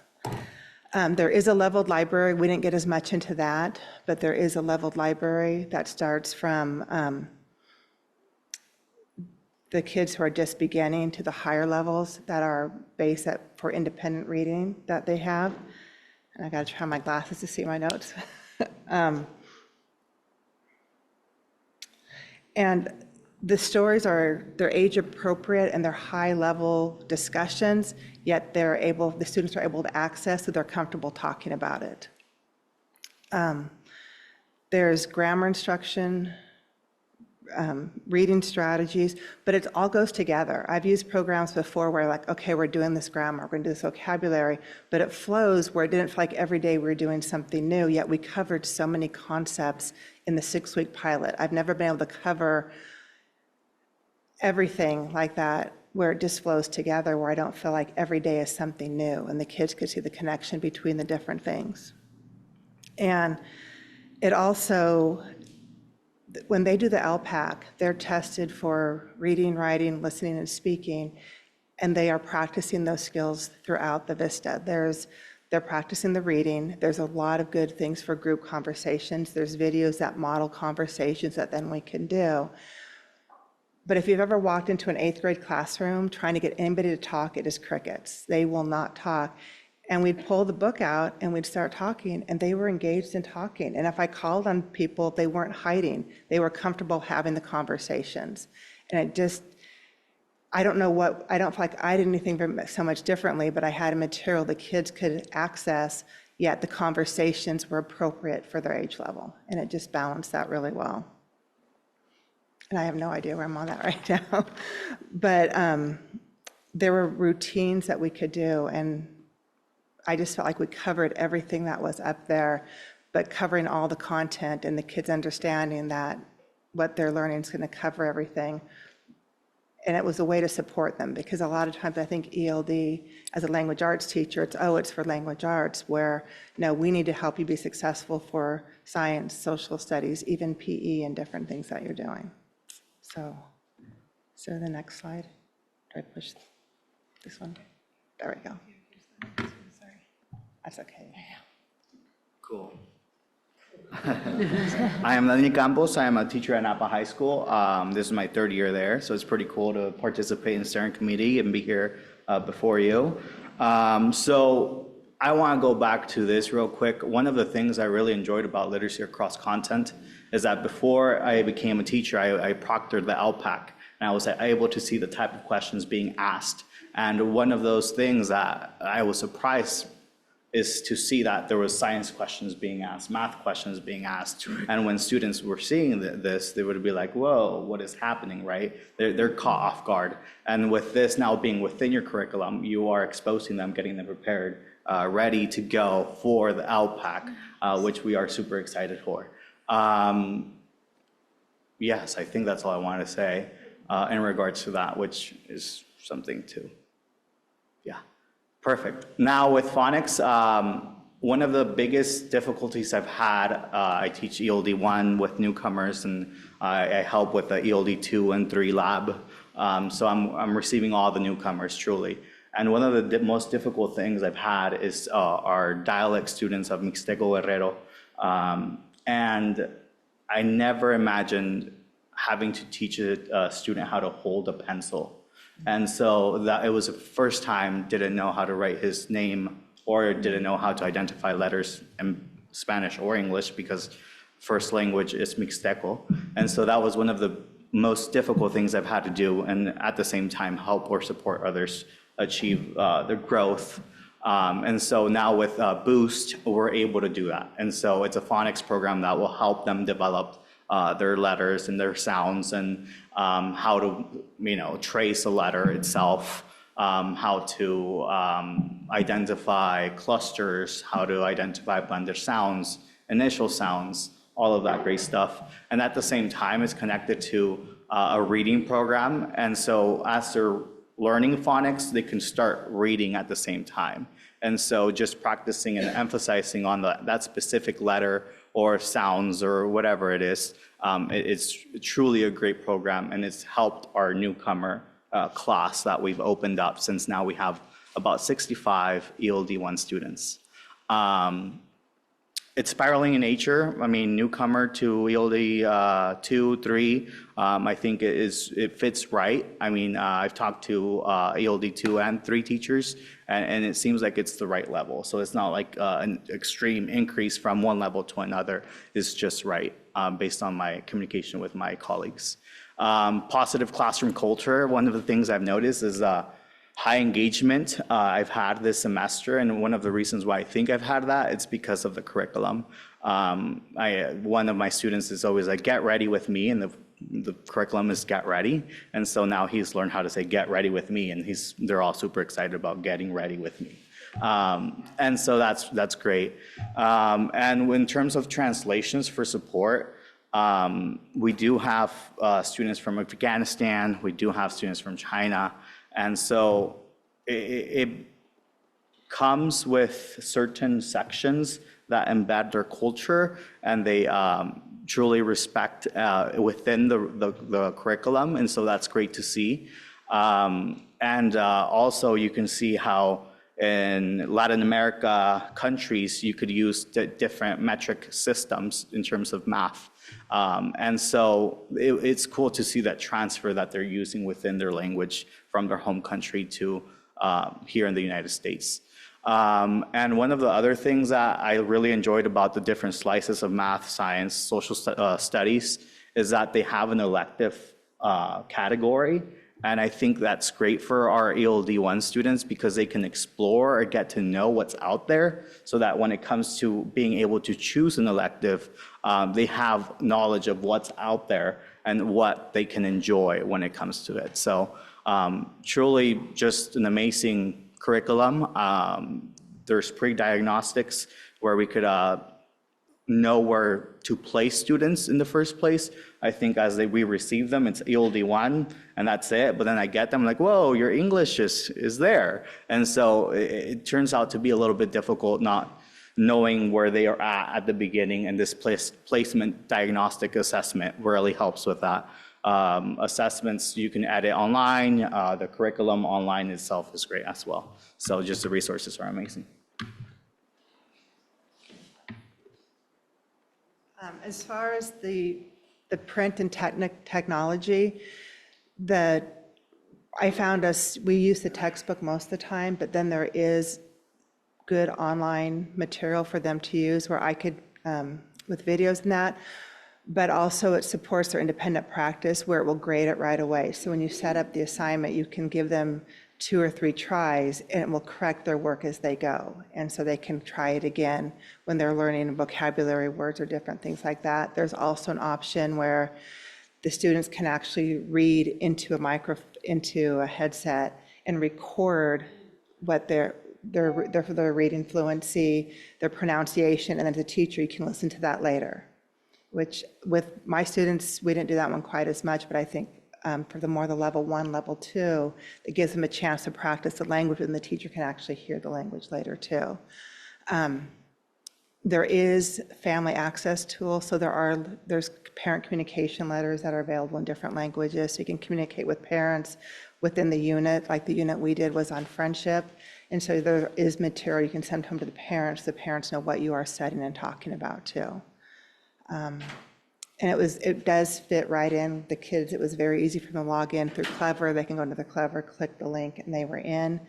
Speaker 9: There is a leveled library. We didn't get as much into that, but there is a leveled library that starts from the kids who are just beginning to the higher levels that are based for independent reading that they have. And I got to try my glasses to see my notes. And the stories they're age appropriate and they're high level discussions, yet the students are able to access, so they're comfortable talking about it. There's grammar instruction, reading strategies, but it all goes together. I've used programs before where like, okay, we're doing this grammar, we're going to do this vocabulary, but it flows where it didn't feel like every day we were doing something new, yet we covered so many concepts in the 6-week pilot. I've never been able to cover everything like that where it just flows together, where I don't feel like every day is something new and the kids could see the connection between the different things. And it also, when they do the LPAC, they're tested for reading, writing, listening, and speaking, and they are practicing those skills throughout the VISTA. They're practicing the reading. There's a lot of good things for group conversations. There's videos that model conversations that then we can do. But if you've ever walked into an 8th grade classroom trying to get anybody to talk, it is crickets. They will not talk. And we'd pull the book out and we'd start talking, and they were engaged in talking. And if I called on people, they weren't hiding. They were comfortable having the conversations. And I don't feel like I did anything so much differently, but I had a material the kids could access, yet the conversations were appropriate for their age level. And it just balanced that really well. And I have no idea where I'm on that right now. But there were routines that we could do, and I just felt like we covered everything that was up there, but covering all the content and the kids understanding that what they're learning is going to cover everything. And it was a way to support them, because a lot of times I think ELD, as a language arts teacher, it's for language arts, where no, we need to help you be successful for science, social studies, even PE and different things that you're doing. So the next slide. Do I push this one? There we go. Sorry. That's okay.
Speaker 15: Cool. I am Lenny Campos. I am a teacher at Napa High School. This is my 3rd year there, so it's pretty cool to participate in the steering committee and be here before you. So I want to go back to this real quick. One of the things I really enjoyed about literacy across content is that before I became a teacher, I proctored the LPAC, and I was able to see the type of questions being asked. And one of those things that I was surprised is to see that there was science questions being asked, math questions being asked. And when students were seeing this, they would be like, whoa, what is happening, right? They're caught off guard. And with this now being within your curriculum, you are exposing them, getting them prepared, ready to go for the LPAC, which we are super excited for. Yes, I think that's all I want to say in regards to that, which is something to, yeah. Perfect. Now with phonics, one of the biggest difficulties I've had, I teach ELD 1 with newcomers, and I help with the ELD 2 and 3 lab. So I'm receiving all the newcomers, truly. And one of the most difficult things I've had is our dialect students of Mixteco Guerrero. And I never imagined having to teach a student how to hold a pencil. And so that it was the first time, didn't know how to write his name or didn't know how to identify letters in Spanish or English, because first language is Mixteco. And so that was one of the most difficult things I've had to do, and at the same time help or support others achieve their growth. And so now with Boost, we're able to do that. And so it's a phonics program that will help them develop their letters and their sounds, and how to, trace a letter itself, how to identify clusters, how to identify blended sounds, initial sounds, all of that great stuff. And at the same time, it's connected to a reading program. And so as they're learning phonics, they can start reading at the same time. And so just practicing and emphasizing on that specific letter or sounds or whatever it is, it's truly a great program, and it's helped our newcomer class that we've opened up, since now we have about 65 ELD1 students. It's spiraling in nature. I mean, newcomer to ELD 2, 3, I think it fits right. I mean, I've talked to ELD 2 and 3 teachers, and it seems like it's the right level. So it's not like an extreme increase from one level to another. It's just right, based on my communication with my colleagues. Positive classroom culture. One of the things I've noticed is high engagement I've had this semester, and one of the reasons why I think I've had that, it's because of the curriculum. One of my students is always like, get ready with me, and the curriculum is get ready. And so now he's learned how to say get ready with me, and they're all super excited about getting ready with me. And so that's great. And in terms of translations for support, we do have students from Afghanistan, we do have students from China, and so it comes with certain sections that embed their culture, and they truly respect within the curriculum, and so that's great to see. And also you can see how in Latin America countries, you could use different metric systems in terms of math. And so it's cool to see that transfer that they're using within their language from their home country to here in the United States. And one of the other things that I really enjoyed about the different slices of math, science, social studies is that they have an elective category. And I think that's great for our ELD1 students because they can explore or get to know what's out there, so that when it comes to being able to choose an elective, they have knowledge of what's out there and what they can enjoy when it comes to it. So truly just an amazing curriculum. There's pre-diagnostics where we could know where to place students in the first place. I think as we receive them, it's ELD1 and that's it. But then I get them like, whoa, your English is there. And so it turns out to be a little bit difficult not knowing where they are at the beginning. And this placement diagnostic assessment really helps with that. Assessments you can edit online. The curriculum online itself is great as well. So just the resources are amazing.
Speaker 9: As far as the print and technology, I found we use the textbook most of the time, but then there is good online material for them to use where I could, with videos and that, but also it supports their independent practice where it will grade it right away. So when you set up the assignment, you can give them 2 or 3 tries and it will correct their work as they go. And so they can try it again when they're learning vocabulary words or different things like that. There's also an option where the students can actually read into a headset and record what their reading fluency, their pronunciation, and then as a teacher, you can listen to that later. Which with my students, we didn't do that one quite as much, but I think for the level 1, level 2, it gives them a chance to practice the language, and the teacher can actually hear the language later too. There is family access tools, so there's parent communication letters that are available in different languages, so you can communicate with parents within the unit, like the unit we did was on friendship. And so there is material you can send home to the parents know what you are studying and talking about too. And it does fit right in. The kids, it was very easy for them to log in through Clever. They can go into the Clever, click the link, and they were in.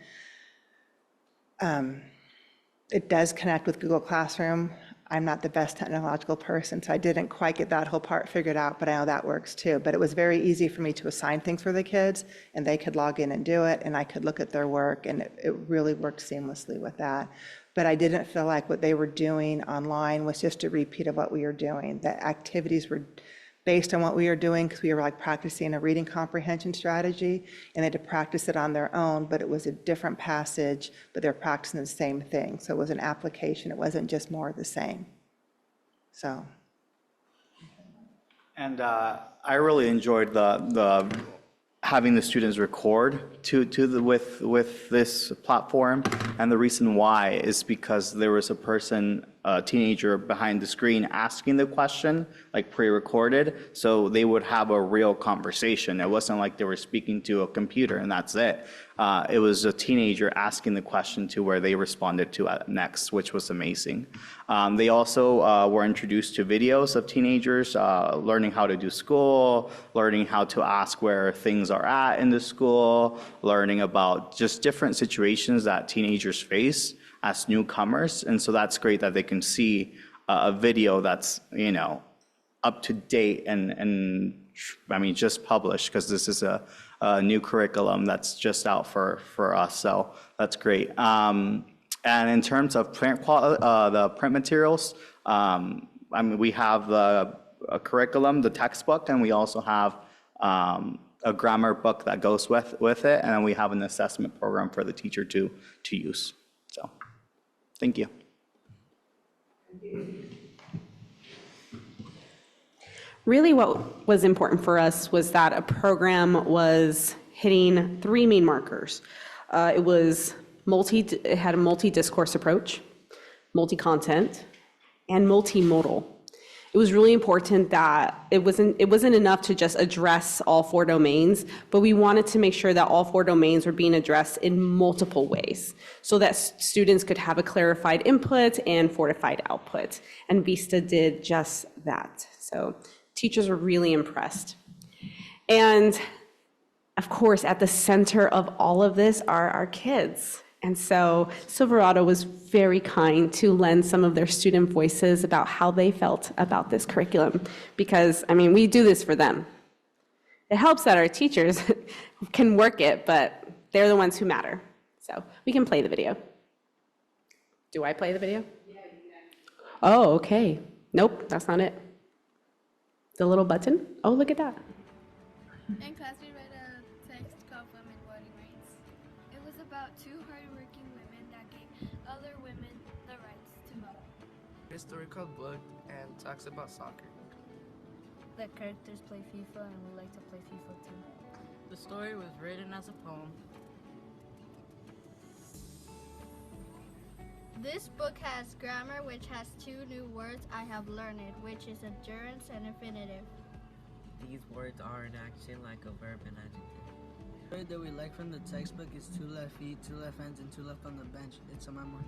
Speaker 9: It does connect with Google Classroom. I'm not the best technological person, so I didn't quite get that whole part figured out, but I know that works too. But it was very easy for me to assign things for the kids, and they could log in and do it, and I could look at their work, and it really worked seamlessly with that. But I didn't feel like what they were doing online was just a repeat of what we were doing. The activities were based on what we were doing, because we were like practicing a reading comprehension strategy, and they had to practice it on their own, but it was a different passage, but they're practicing the same thing. So it was an application. It wasn't just more of the same. So.
Speaker 15: And I really enjoyed the having the students record with this platform. And the reason why is because there was a person, a teenager behind the screen asking the question, like pre-recorded, so they would have a real conversation. It wasn't like they were speaking to a computer and that's it. It was a teenager asking the question to where they responded to next, which was amazing. They also were introduced to videos of teenagers learning how to do school, learning how to ask where things are at in the school, learning about just different situations that teenagers face as newcomers. And so that's great that they can see a video that's, you know, up to date and I mean, just published, because this is a new curriculum that's just out for us. So that's great. And in terms of the print materials, I mean, we have a curriculum, the textbook, and we also have a grammar book that goes with it, and then we have an assessment program for the teacher to use. So, thank you.
Speaker 20: Really what was important for us was that a program was hitting three main markers. It had a multi-discourse approach, multi-content, and multimodal. It was really important that it wasn't enough to just address all four domains, but we wanted to make sure that all four domains were being addressed in multiple ways so that students could have a clarified input and fortified output. And Vista did just that. So teachers were really impressed. And of course, at the center of all of this are our kids. And so Silverado was very kind to lend some of their student voices about how they felt about this curriculum, because, I mean, we do this for them. It helps that our teachers can work it, but they're the ones who matter. So we can play the video. Do I play the video? Yeah, you can. Oh, okay. Nope, that's not it. The little button? Oh, look at that.
Speaker 10: In class, we read a text called Women Voting Rights. It was about two hardworking women that gave other women the rights to vote.
Speaker 22: Historical book and talks about soccer.
Speaker 10: The characters play FIFA and we like to play FIFA too.
Speaker 22: The story was written as a poem.
Speaker 10: This book has grammar, which has two new words I have learned, which is endurance and infinitive.
Speaker 22: These words are an action like a verb and adjective. The word that we like from the textbook is two left feet, two left hands, and two left on the bench. It's a memoir.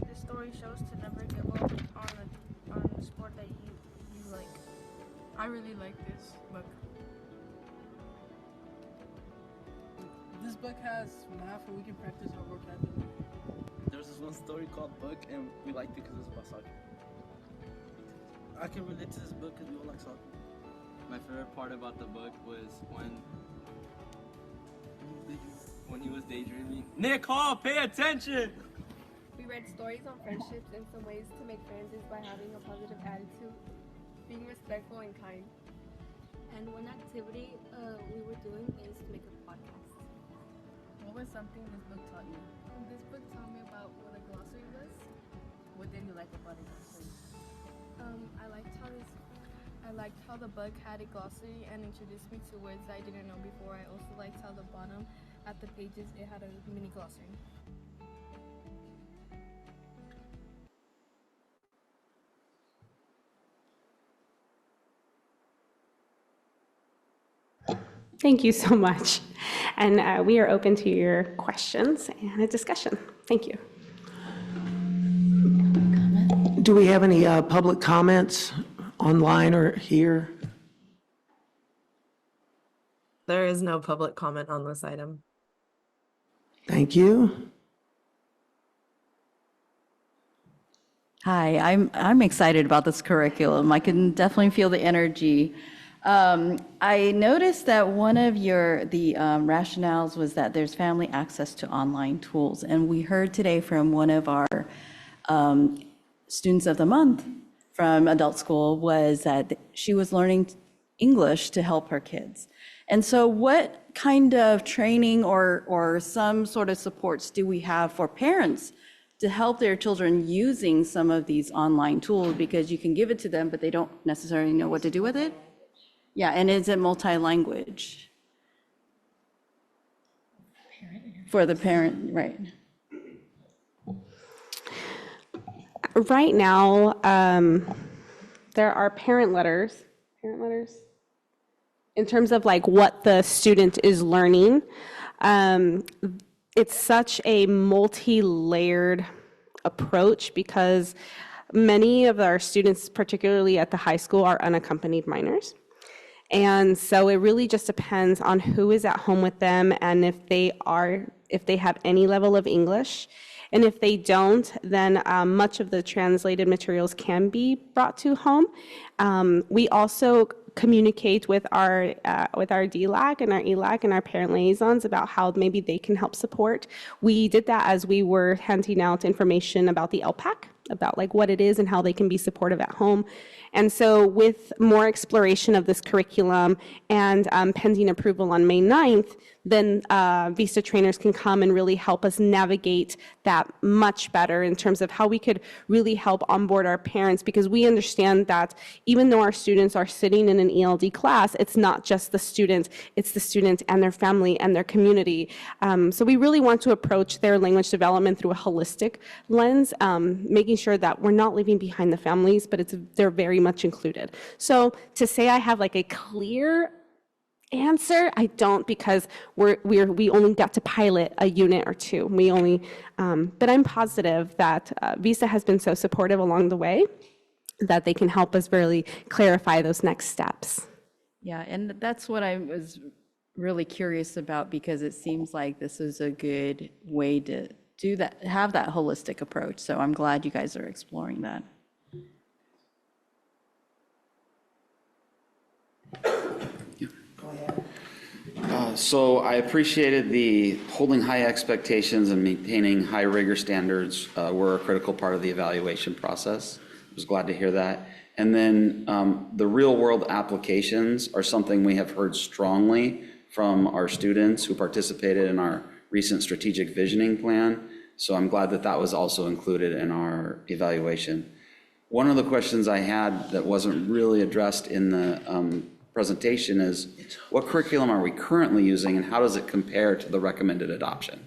Speaker 10: This story shows to never give up on the sport that you like.
Speaker 22: I really like this book. This book has math where we can practice our vocabulary. There's this one story called Book, and we liked it because it's about soccer. I can relate to this book because we all like soccer.
Speaker 23: My favorite part about the book was when he was daydreaming. Nicole, pay attention!
Speaker 10: We read stories on friendships, and some ways to make friends is by having a positive attitude, being respectful and kind. And one activity we were doing is to make a podcast.
Speaker 22: What was something this book taught you?
Speaker 10: This book taught me about what a glossary was.
Speaker 22: What did you like about it?
Speaker 10: I liked how the book had a glossary and introduced me to words I didn't know before. I also liked how the bottom at the pages it had a mini glossary.
Speaker 20: Thank you so much. And we are open to your questions and a discussion. Thank you.
Speaker 1: Do we have any public comments online or here?
Speaker 13: There is no public comment on this item.
Speaker 1: Thank you.
Speaker 6: Hi, I'm excited about this curriculum. I can definitely feel the energy. I noticed that one of the rationales was that there's family access to online tools, and we heard today from one of our students of the month from adult school was that she was learning English to help her kids. And so what kind of training or some sort of supports do we have for parents to help their children using some of these online tools? Because you can give it to them, but they don't necessarily know what to do with it. Yeah, and is it multi-language? For the parent, right.
Speaker 20: Right now, there are parent letters in terms of like what the student is learning. It's such a multi-layered approach because many of our students, particularly at the high school, are unaccompanied minors. And so it really just depends on who is at home with them and if they have any level of English. And if they don't, then much of the translated materials can be brought to home. We also communicate with our DLAC and our ELAC and our parent liaisons about how maybe they can help support. We did that as we were handing out information about the LPAC, about like what it is and how they can be supportive at home. And so with more exploration of this curriculum and pending approval on May 9th, then VISTA trainers can come and really help us navigate that much better in terms of how we could really help onboard our parents, because we understand that even though our students are sitting in an ELD class, it's not just the student, it's the student and their family and their community. So we really want to approach their language development through a holistic lens, making sure that we're not leaving behind the families, but they're very much included. So to say I have like a clear answer, I don't, because we only got to pilot a unit or two. But I'm positive that VISTA has been so supportive along the way that they can help us really clarify those next steps.
Speaker 6: Yeah, and that's what I was really curious about, because it seems like this is a good way to do that, have that holistic approach. So I'm glad you guys are exploring that.
Speaker 5: So I appreciated the holding high expectations and maintaining high rigor standards were a critical part of the evaluation process. I was glad to hear that. And then the real world applications are something we have heard strongly from our students who participated in our recent strategic visioning plan. So I'm glad that that was also included in our evaluation. One of the questions I had that wasn't really addressed in the presentation is, what curriculum are we currently using and how does it compare to the recommended adoption?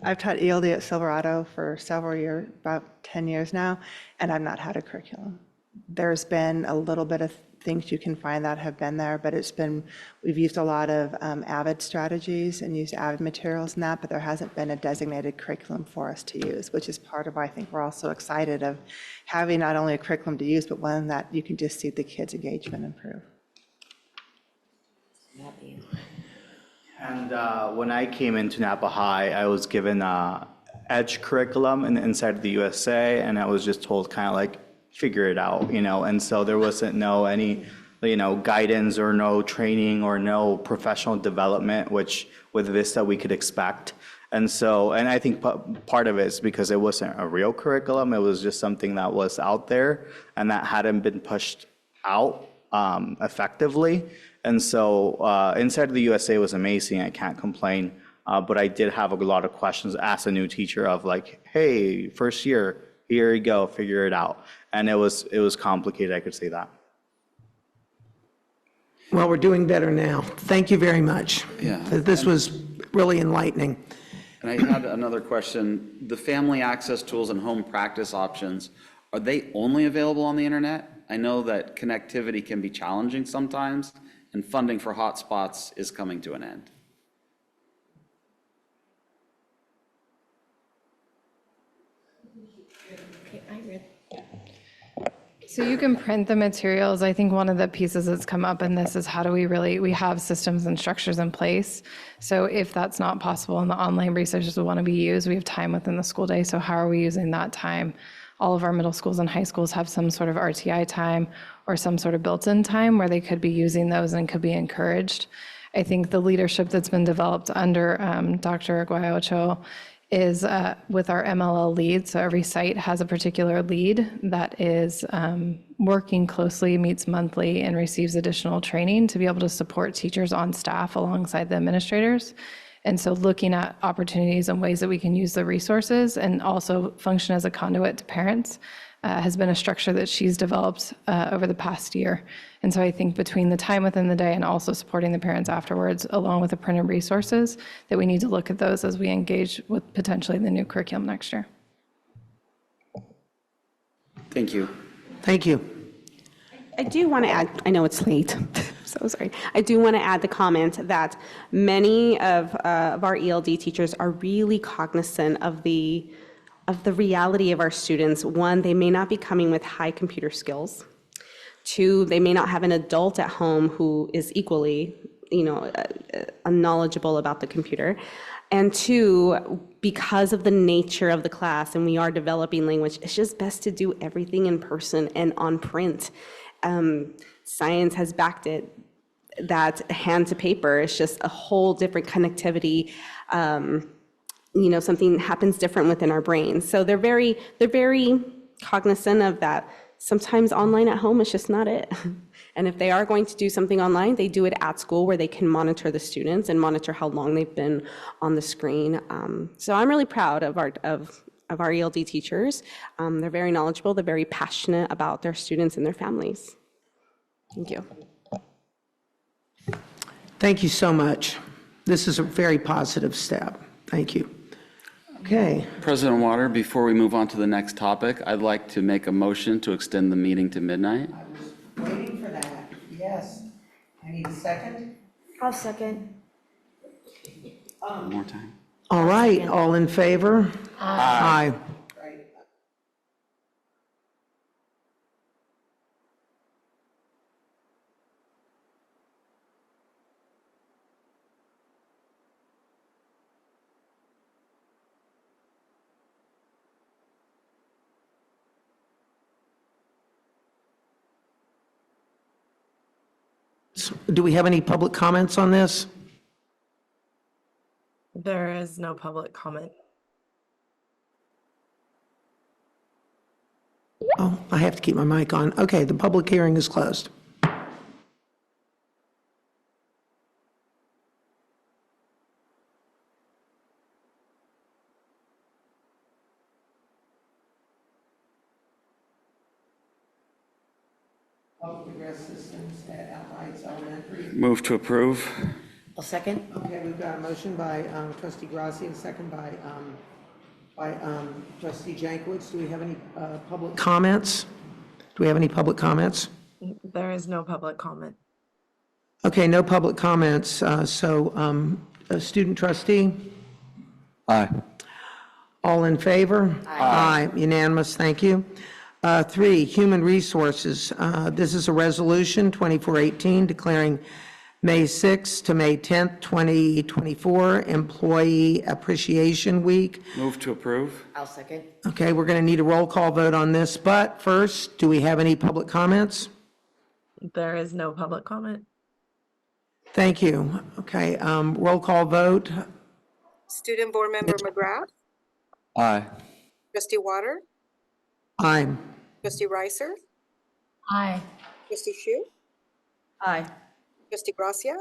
Speaker 9: I've taught ELD at Silverado for several years, about 10 years now, and I've not had a curriculum. There's been a little bit of things you can find that have been there, but we've used a lot of AVID strategies and used AVID materials in that, but there hasn't been a designated curriculum for us to use, which is part of why I think we're all so excited of having not only a curriculum to use, but one that you can just see the kids' engagement improve.
Speaker 15: And when I came into Napa High, I was given EDGE curriculum inside of the USA, and I was just told kind of like, figure it out, and so there wasn't any guidance or no training or no professional development, which with VISTA we could expect. And I think part of it is because it wasn't a real curriculum, it was just something that was out there and that hadn't been pushed out effectively. And so inside of the USA was amazing, I can't complain, but I did have a lot of questions as a new teacher of like, hey, first year, here you go, figure it out. And it was complicated, I could say that.
Speaker 1: Well, we're doing better now. Thank you very much.
Speaker 5: Yeah.
Speaker 1: This was really enlightening.
Speaker 5: And I had another question. The family access tools and home practice options, are they only available on the internet? I know that connectivity can be challenging sometimes, and funding for hotspots is coming to an end.
Speaker 16: So you can print the materials. I think one of the pieces that's come up in this is how do we have systems and structures in place. So if that's not possible and the online resources we want to be used, we have time within the school day. So how are we using that time? All of our middle schools and high schools have some sort of RTI time or some sort of built-in time where they could be using those and could be encouraged. I think the leadership that's been developed under Dr. Aguayocho is with our MLL lead. So every site has a particular lead that is working closely, meets monthly, and receives additional training to be able to support teachers on staff alongside the administrators. And so looking at opportunities and ways that we can use the resources and also function as a conduit to parents has been a structure that she's developed over the past year. And so I think between the time within the day and also supporting the parents afterwards, along with the printed resources, that we need to look at those as we engage with potentially the new curriculum next year.
Speaker 5: Thank you.
Speaker 1: Thank you.
Speaker 20: I do want to add, I know it's late, so sorry. I do want to add the comment that many of our ELD teachers are really cognizant of the reality of our students. One, they may not be coming with high computer skills. Two, they may not have an adult at home who is equally, knowledgeable about the computer. And two, because of the nature of the class and we are developing language, it's just best to do everything in person and on print. Science has backed it that hand to paper is just a whole different connectivity. Something happens different within our brains. So they're very cognizant of that. Sometimes online at home is just not it. And if they are going to do something online, they do it at school where they can monitor the students and monitor how long they've been on the screen. So I'm really proud of our ELD teachers. They're very knowledgeable. They're very passionate about their students and their families. Thank you.
Speaker 1: Thank you so much. This is a very positive step. Thank you. Okay.
Speaker 5: President Water, before we move on to the next topic, I'd like to make a motion to extend the meeting to midnight.
Speaker 1: I was waiting for that. Yes. I need a second.
Speaker 4: I'll second.
Speaker 5: One more time.
Speaker 1: All right. All in favor?
Speaker 5: Aye.
Speaker 1: Aye. Do we have any public comments on this?
Speaker 13: There is no public comment.
Speaker 1: Oh, I have to keep my mic on. Okay, the public hearing is closed. Public address systems at Alliance Elementary.
Speaker 5: Move to approve.
Speaker 4: I'll second.
Speaker 1: Okay, we've got a motion by trustee Grassi and a second by trustee Jankowicz. Do we have any public comments? Do we have any public comments?
Speaker 13: There is no public comment.
Speaker 1: Okay, no public comments. A student trustee?
Speaker 19: Aye.
Speaker 1: All in favor? Aye. Unanimous, thank you. 3, Human Resources. This is a resolution, 2418, declaring May 6th to May 10th, 2024, Employee Appreciation Week.
Speaker 5: Move to approve.
Speaker 4: I'll second.
Speaker 1: Okay, we're going to need a roll call vote on this, but first, do we have any public comments?
Speaker 13: There is no public comment.
Speaker 1: Thank you. Okay, roll call vote.
Speaker 14: Student Board Member McGrath,
Speaker 19: Aye.
Speaker 14: Trustee Water,
Speaker 1: Aye.
Speaker 14: Trustee Reiser,
Speaker 16: Aye.
Speaker 14: Trustee Shu,
Speaker 6: Aye.
Speaker 14: Trustee Gracia,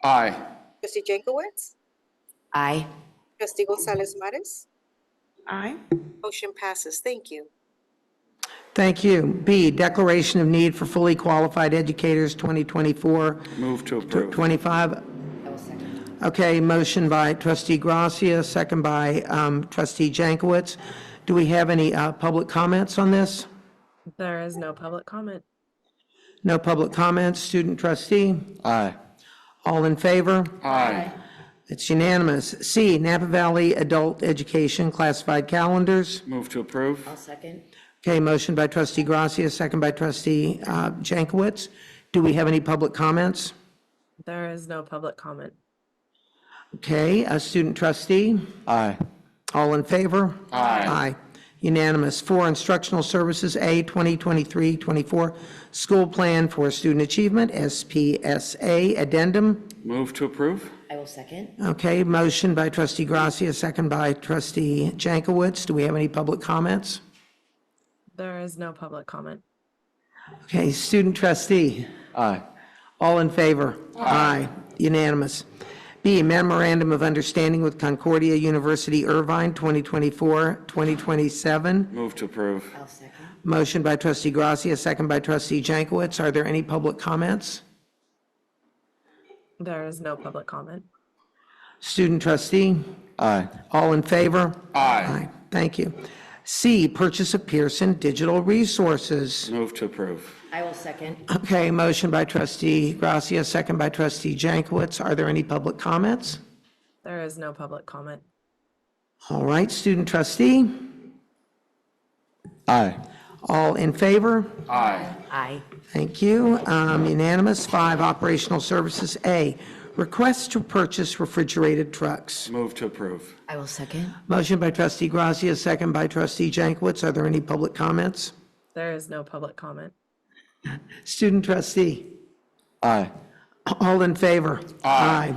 Speaker 5: Aye.
Speaker 14: Trustee Jankowicz,
Speaker 4: Aye.
Speaker 14: Trustee Gonzalez Mares.
Speaker 13: Aye.
Speaker 14: Motion passes. Thank you.
Speaker 1: Thank you. B, Declaration of Need for Fully Qualified Educators 2024.
Speaker 5: Move to approve.
Speaker 1: 25.
Speaker 4: I will second.
Speaker 1: Okay, motion by trustee Gracia, second by trustee Jankowicz. Do we have any public comments on this?
Speaker 13: There is no public comment.
Speaker 1: No public comments. Student trustee?
Speaker 19: Aye.
Speaker 1: All in favor?
Speaker 5: Aye.
Speaker 1: It's unanimous. C, Napa Valley Adult Education Classified Calendars.
Speaker 5: Move to approve.
Speaker 4: I'll second.
Speaker 1: Okay, motion by trustee Gracia, second by trustee Jankowicz. Do we have any public comments?
Speaker 13: There is no public comment.
Speaker 1: Okay, student trustee?
Speaker 19: Aye.
Speaker 1: All in favor?
Speaker 5: Aye.
Speaker 1: Aye. Unanimous. 4, Instructional Services, A, 2023-24, School Plan for Student Achievement, SPSA, Addendum.
Speaker 5: Move to approve.
Speaker 4: I will second.
Speaker 1: Okay, motion by trustee Gracia, second by trustee Jankowicz. Do we have any public comments?
Speaker 13: There is no public comment.
Speaker 1: Okay, student trustee.
Speaker 5: Aye.
Speaker 1: All in favor? Aye. Unanimous. B, memorandum of understanding with Concordia University Irvine, 2024-2027.
Speaker 5: Move to approve.
Speaker 4: I'll second.
Speaker 1: Motion by trustee Gracia, second by trustee Jankowicz. Are there any public comments?
Speaker 13: There is no public comment.
Speaker 1: Student trustee?
Speaker 5: Aye.
Speaker 1: All in favor?
Speaker 5: Aye.
Speaker 1: Thank you. C, purchase of Pearson Digital Resources.
Speaker 5: Move to approve.
Speaker 4: I will second.
Speaker 1: Okay, motion by trustee Gracia, second by trustee Jankowicz. Are there any public comments?
Speaker 13: There is no public comment.
Speaker 1: All right, student trustee?
Speaker 5: Aye.
Speaker 1: All in favor?
Speaker 5: Aye.
Speaker 4: Aye.
Speaker 1: Thank you. Unanimous. 5, operational services. A, request to purchase refrigerated trucks.
Speaker 5: Move to approve.
Speaker 4: I will second.
Speaker 1: Motion by trustee Gracia, second by trustee Jankowicz. Are there any public comments?
Speaker 13: There is no public comment.
Speaker 1: Student trustee?
Speaker 5: Aye.
Speaker 1: All in favor? Aye.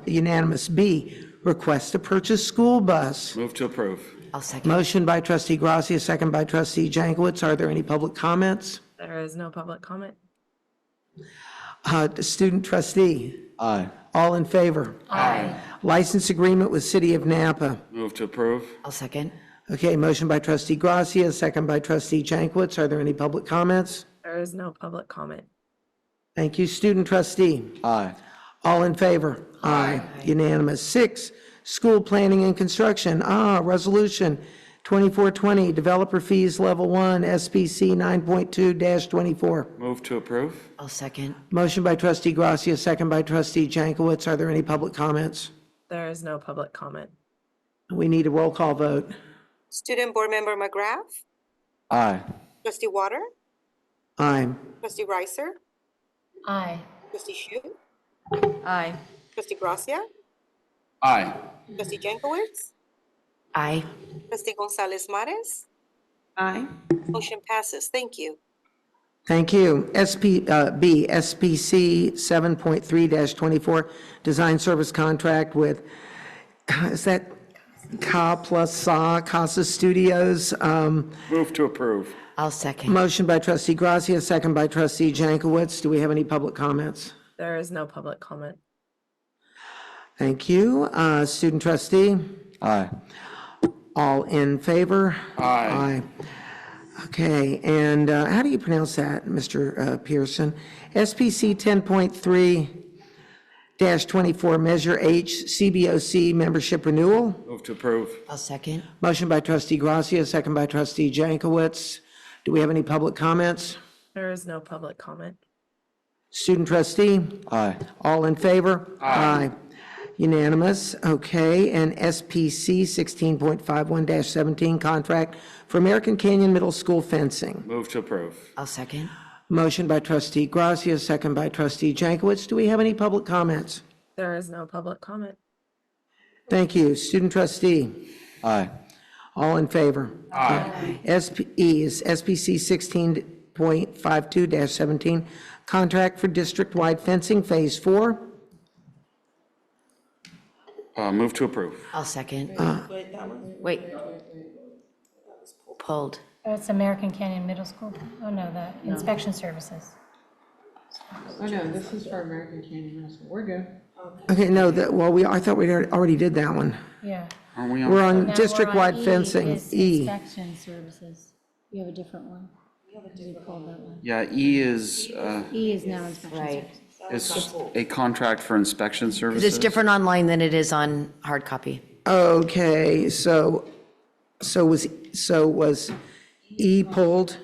Speaker 1: Unanimous. B, request to purchase school bus.
Speaker 5: Move to approve.
Speaker 4: I'll second.
Speaker 1: Motion by trustee Gracia, second by trustee Jankowicz. Are there any public comments?
Speaker 13: There is no public comment.
Speaker 1: Student trustee?
Speaker 5: Aye.
Speaker 1: All in favor?
Speaker 4: Aye.
Speaker 1: License agreement with City of Napa.
Speaker 5: Move to approve.
Speaker 4: I'll second.
Speaker 1: Okay, motion by trustee Gracia, second by trustee Jankowicz. Are there any public comments?
Speaker 13: There is no public comment.
Speaker 1: Thank you. Student trustee?
Speaker 5: Aye.
Speaker 1: All in favor? Aye. Unanimous. 6, school planning and construction. Resolution 2420, developer fees level 1, SPC 9.2-24.
Speaker 5: Move to approve.
Speaker 4: I'll second.
Speaker 1: Motion by trustee Gracia, second by trustee Jankowicz. Are there any public comments?
Speaker 13: There is no public comment.
Speaker 1: We need a roll call vote.
Speaker 14: Student Board Member McGrath,
Speaker 5: Aye.
Speaker 14: Trustee Water,
Speaker 1: Aye.
Speaker 14: Trustee Reiser,
Speaker 16: Aye.
Speaker 14: Trustee Shu,
Speaker 6: Aye.
Speaker 14: Trustee Gracia,
Speaker 5: Aye.
Speaker 14: Trustee Jankowicz,
Speaker 4: Aye.
Speaker 14: Trustee Gonzalez Mares.
Speaker 1: Aye.
Speaker 14: Motion passes. Thank you.
Speaker 1: Thank you. B, SPC 7.3-24, design service contract with, is that Casa Studios?
Speaker 5: Move to approve.
Speaker 4: I'll second.
Speaker 1: Motion by trustee Gracia, second by trustee Jankowicz. Do we have any public comments?
Speaker 13: There is no public comment.
Speaker 1: Thank you. Student trustee?
Speaker 5: Aye.
Speaker 1: All in favor?
Speaker 5: Aye.
Speaker 1: Okay, and how do you pronounce that, Mr. Pearson? SPC 10.3-24, Measure H, CBOC membership renewal.
Speaker 5: Move to approve.
Speaker 4: I'll second.
Speaker 1: Motion by trustee Gracia, second by trustee Jankowicz. Do we have any public comments?
Speaker 13: There is no public comment.
Speaker 1: Student trustee?
Speaker 5: Aye.
Speaker 1: All in favor? Aye. Unanimous. Okay, and SPC 16.51-17, contract for American Canyon Middle School fencing.
Speaker 5: Move to approve.
Speaker 4: I'll second.
Speaker 1: Motion by trustee Gracia, second by trustee Jankowicz. Do we have any public comments?
Speaker 13: There is no public comment.
Speaker 1: Thank you. Student trustee?
Speaker 5: Aye.
Speaker 1: All in favor?
Speaker 5: Aye.
Speaker 1: E is SPC 16.52-17, contract for district-wide fencing, Phase 4.
Speaker 5: Move to approve.
Speaker 4: I'll second. Wait. Pulled.
Speaker 2: Oh, it's American Canyon Middle School? Oh, no, the inspection services.
Speaker 21: Oh, no, this is for American Canyon Middle School. We're good.
Speaker 1: Okay, no, I thought we already did that one.
Speaker 2: Yeah.
Speaker 5: Are we
Speaker 1: We're
Speaker 5: on?
Speaker 1: on
Speaker 2: Now
Speaker 1: district-wide
Speaker 2: we're on
Speaker 1: fencing,
Speaker 2: is
Speaker 1: E.
Speaker 2: Inspection services. You have a different one. We pulled that one.
Speaker 5: Yeah, E is
Speaker 2: E is now inspection
Speaker 4: Right.
Speaker 2: services.
Speaker 5: a contract for inspection services.
Speaker 4: It's different online than it is on hard copy.
Speaker 1: Okay, so was E pulled?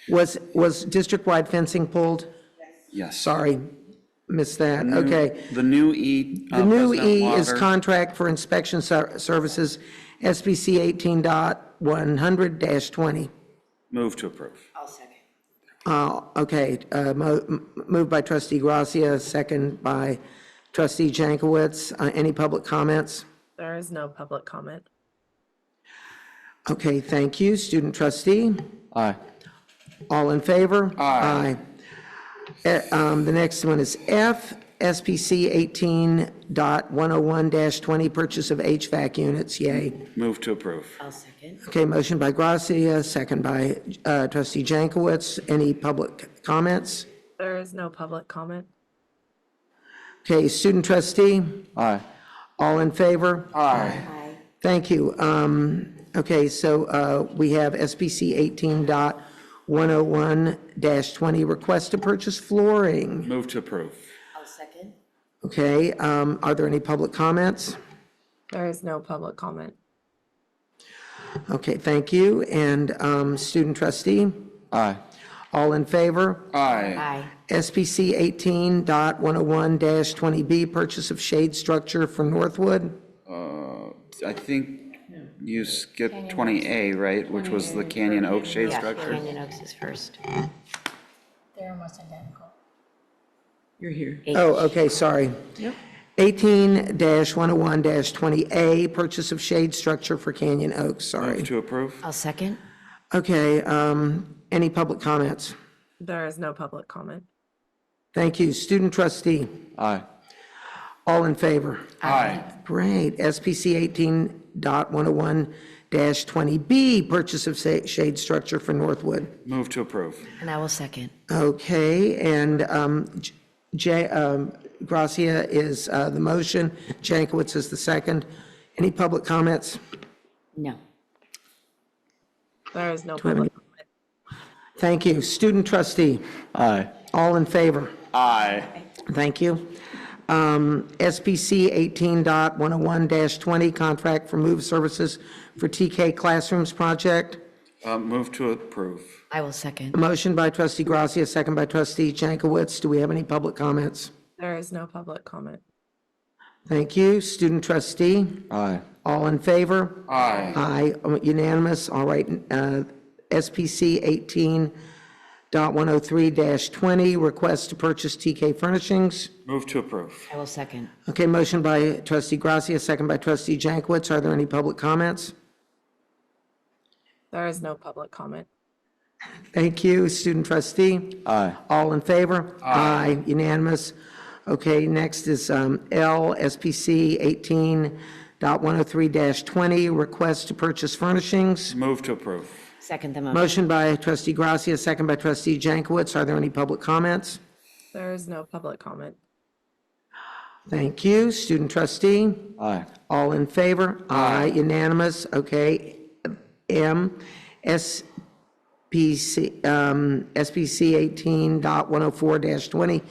Speaker 1: Was district-wide fencing pulled?
Speaker 5: Yes.
Speaker 1: Sorry, missed that. Okay.
Speaker 5: The new E.
Speaker 1: The new
Speaker 5: President
Speaker 1: E is
Speaker 5: Water.
Speaker 1: contract for inspection services, SBC 18.100-20.
Speaker 5: Move to approve.
Speaker 4: I'll second.
Speaker 1: Okay, moved by trustee Gracia, second by trustee Jankowicz. Any public comments?
Speaker 13: There is no public comment.
Speaker 1: Okay, thank you. Student trustee?
Speaker 5: Aye.
Speaker 1: All in favor?
Speaker 5: Aye.
Speaker 1: The next one is F, SPC 18.101-20, purchase of HVAC units, yay.
Speaker 5: Move to approve.
Speaker 4: I'll second.
Speaker 1: Okay, motion by Gracia, second by trustee Jankowicz. Any public comments?
Speaker 13: There is no public comment.
Speaker 1: Okay, student trustee,
Speaker 19: Aye.
Speaker 1: all in favor?
Speaker 5: Aye.
Speaker 1: Thank you. Okay, so we have SPC 18.101-20, request to purchase flooring.
Speaker 5: Move to approve.
Speaker 4: I'll second.
Speaker 1: Okay, are there any public comments?
Speaker 13: There is no public comment.
Speaker 1: Okay, thank you. And student trustee,
Speaker 19: Aye.
Speaker 1: all in favor?
Speaker 5: Aye.
Speaker 4: Aye.
Speaker 1: SPC 18.101-20B, purchase of shade structure for Northwood.
Speaker 5: I think you skipped 20A, right, which was the Canyon Oak shade
Speaker 4: Yeah,
Speaker 5: structure?
Speaker 4: Canyon Oaks is first.
Speaker 2: They're almost identical.
Speaker 21: You're here.
Speaker 1: Oh, okay, sorry.
Speaker 21: Yep.
Speaker 1: 18-101-20A, purchase of shade structure for Canyon Oaks, sorry.
Speaker 5: Move to approve.
Speaker 4: I'll second.
Speaker 1: Okay, any public comments?
Speaker 13: There is no public comment.
Speaker 1: Thank you. Student trustee,
Speaker 19: Aye.
Speaker 1: all in favor?
Speaker 5: Aye.
Speaker 1: Great. SPC 18.101-20B, purchase of shade structure for Northwood.
Speaker 5: Move to approve.
Speaker 4: And I will second.
Speaker 1: Okay, and Gracia is the motion, Jankowicz is the second. Any public comments?
Speaker 4: No.
Speaker 13: There is no
Speaker 1: Do we have
Speaker 13: public
Speaker 1: any-
Speaker 13: comment.
Speaker 1: Thank you. Student trustee,
Speaker 19: Aye.
Speaker 1: all in favor?
Speaker 5: Aye.
Speaker 1: Thank you. SPC 18.101-20, contract for move services for TK Classrooms project.
Speaker 5: Move to approve.
Speaker 4: I will second.
Speaker 1: A motion by trustee Gracia, second by trustee Jankowicz. Do we have any public comments?
Speaker 13: There is no public comment.
Speaker 1: Thank you. Student trustee,
Speaker 19: Aye.
Speaker 1: all in favor?
Speaker 5: Aye.
Speaker 1: Aye, unanimous. All right. SPC 18.103-20, request to purchase TK Furnishings.
Speaker 5: Move to approve.
Speaker 4: I will second.
Speaker 1: Okay, motion by trustee Gracia, second by trustee Jankowicz. Are there any public comments?
Speaker 13: There is no public comment.
Speaker 1: Thank you. Student trustee?
Speaker 19: Aye.
Speaker 1: All in favor?
Speaker 5: Aye.
Speaker 1: Unanimous. Okay, next is SPC 18.103-20, request to purchase furnishings.
Speaker 5: Move to approve.
Speaker 4: Second the motion.
Speaker 1: Motion by trustee Gracia, second by trustee Jankowicz. Are there any public comments?
Speaker 13: There is no public comment.
Speaker 1: Thank you. Student trustee?
Speaker 19: Aye.
Speaker 1: All in favor? Aye. Unanimous. Okay. SPC 18.104-20,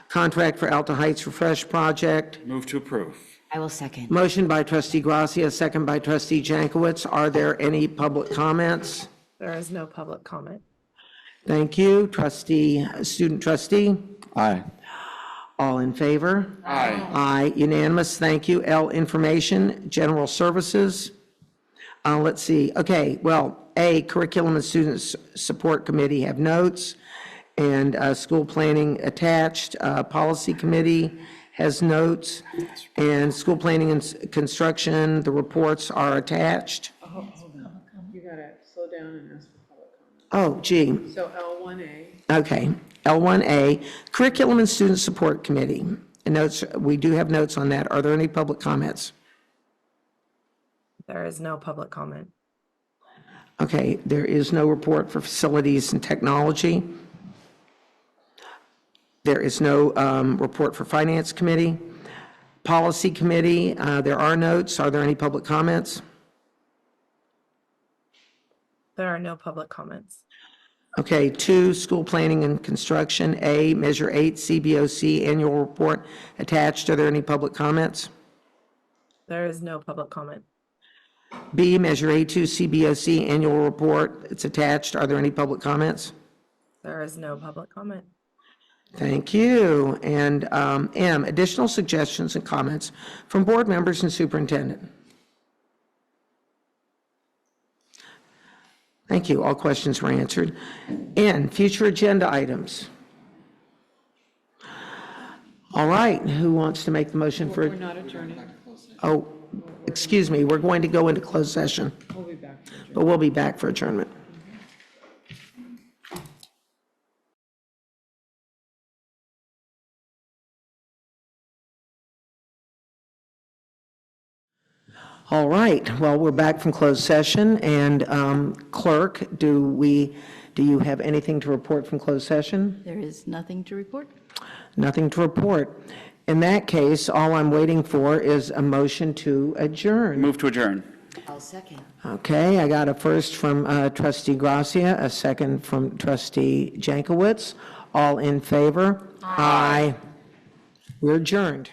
Speaker 1: contract for Alta Heights Refresh Project.
Speaker 5: Move to approve.
Speaker 4: I will second.
Speaker 1: Motion by trustee Gracia, second by trustee Jankowicz. Are there any public comments?
Speaker 13: There is no public comment.
Speaker 1: Thank you. Student trustee?
Speaker 19: Aye.
Speaker 1: All in favor?
Speaker 5: Aye.
Speaker 1: Aye, unanimous, thank you. L, Information, General Services. Let's see, okay, well, A, Curriculum and Student Support Committee have notes, and School Planning attached. Policy Committee has notes, and School Planning and Construction, the reports are attached.
Speaker 21: Hold on. You gotta slow down and ask for public comment.
Speaker 1: Oh, gee,
Speaker 21: So L1A.
Speaker 1: okay. L1A, Curriculum and Student Support Committee. And notes, we do have notes on that. Are there any public comments?
Speaker 13: There is no public comment.
Speaker 1: Okay, there is no report for Facilities and Technology. There is no report for Finance Committee. Policy Committee, there are notes. Are there any public comments?
Speaker 13: There are no public comments.
Speaker 1: Okay, 2, School Planning and Construction. A, Measure 8, CBOC Annual Report attached. Are there any public comments?
Speaker 13: There is no public comment.
Speaker 1: B, Measure A2, CBOC Annual Report. It's attached. Are there any public comments?
Speaker 13: There is no public comment.
Speaker 1: Thank you. And M, additional suggestions and comments from board members and superintendent. Thank you. All questions were answered. N, future agenda items. All right, who wants to make the motion for?
Speaker 21: We're not adjourning.
Speaker 1: Oh, excuse me, we're going to go into closed session,
Speaker 21: We'll be back.
Speaker 1: but we'll be back for adjournment. All right, well, we're back from closed session, and clerk, do you have anything to report from closed session?
Speaker 6: There is nothing to report.
Speaker 1: Nothing to report. In that case, all I'm waiting for is a motion to adjourn.
Speaker 5: Move to adjourn.
Speaker 4: I'll second.
Speaker 1: Okay, I got a first from trustee Gracia, a second from trustee Jankowicz. All in favor? Aye. We're adjourned.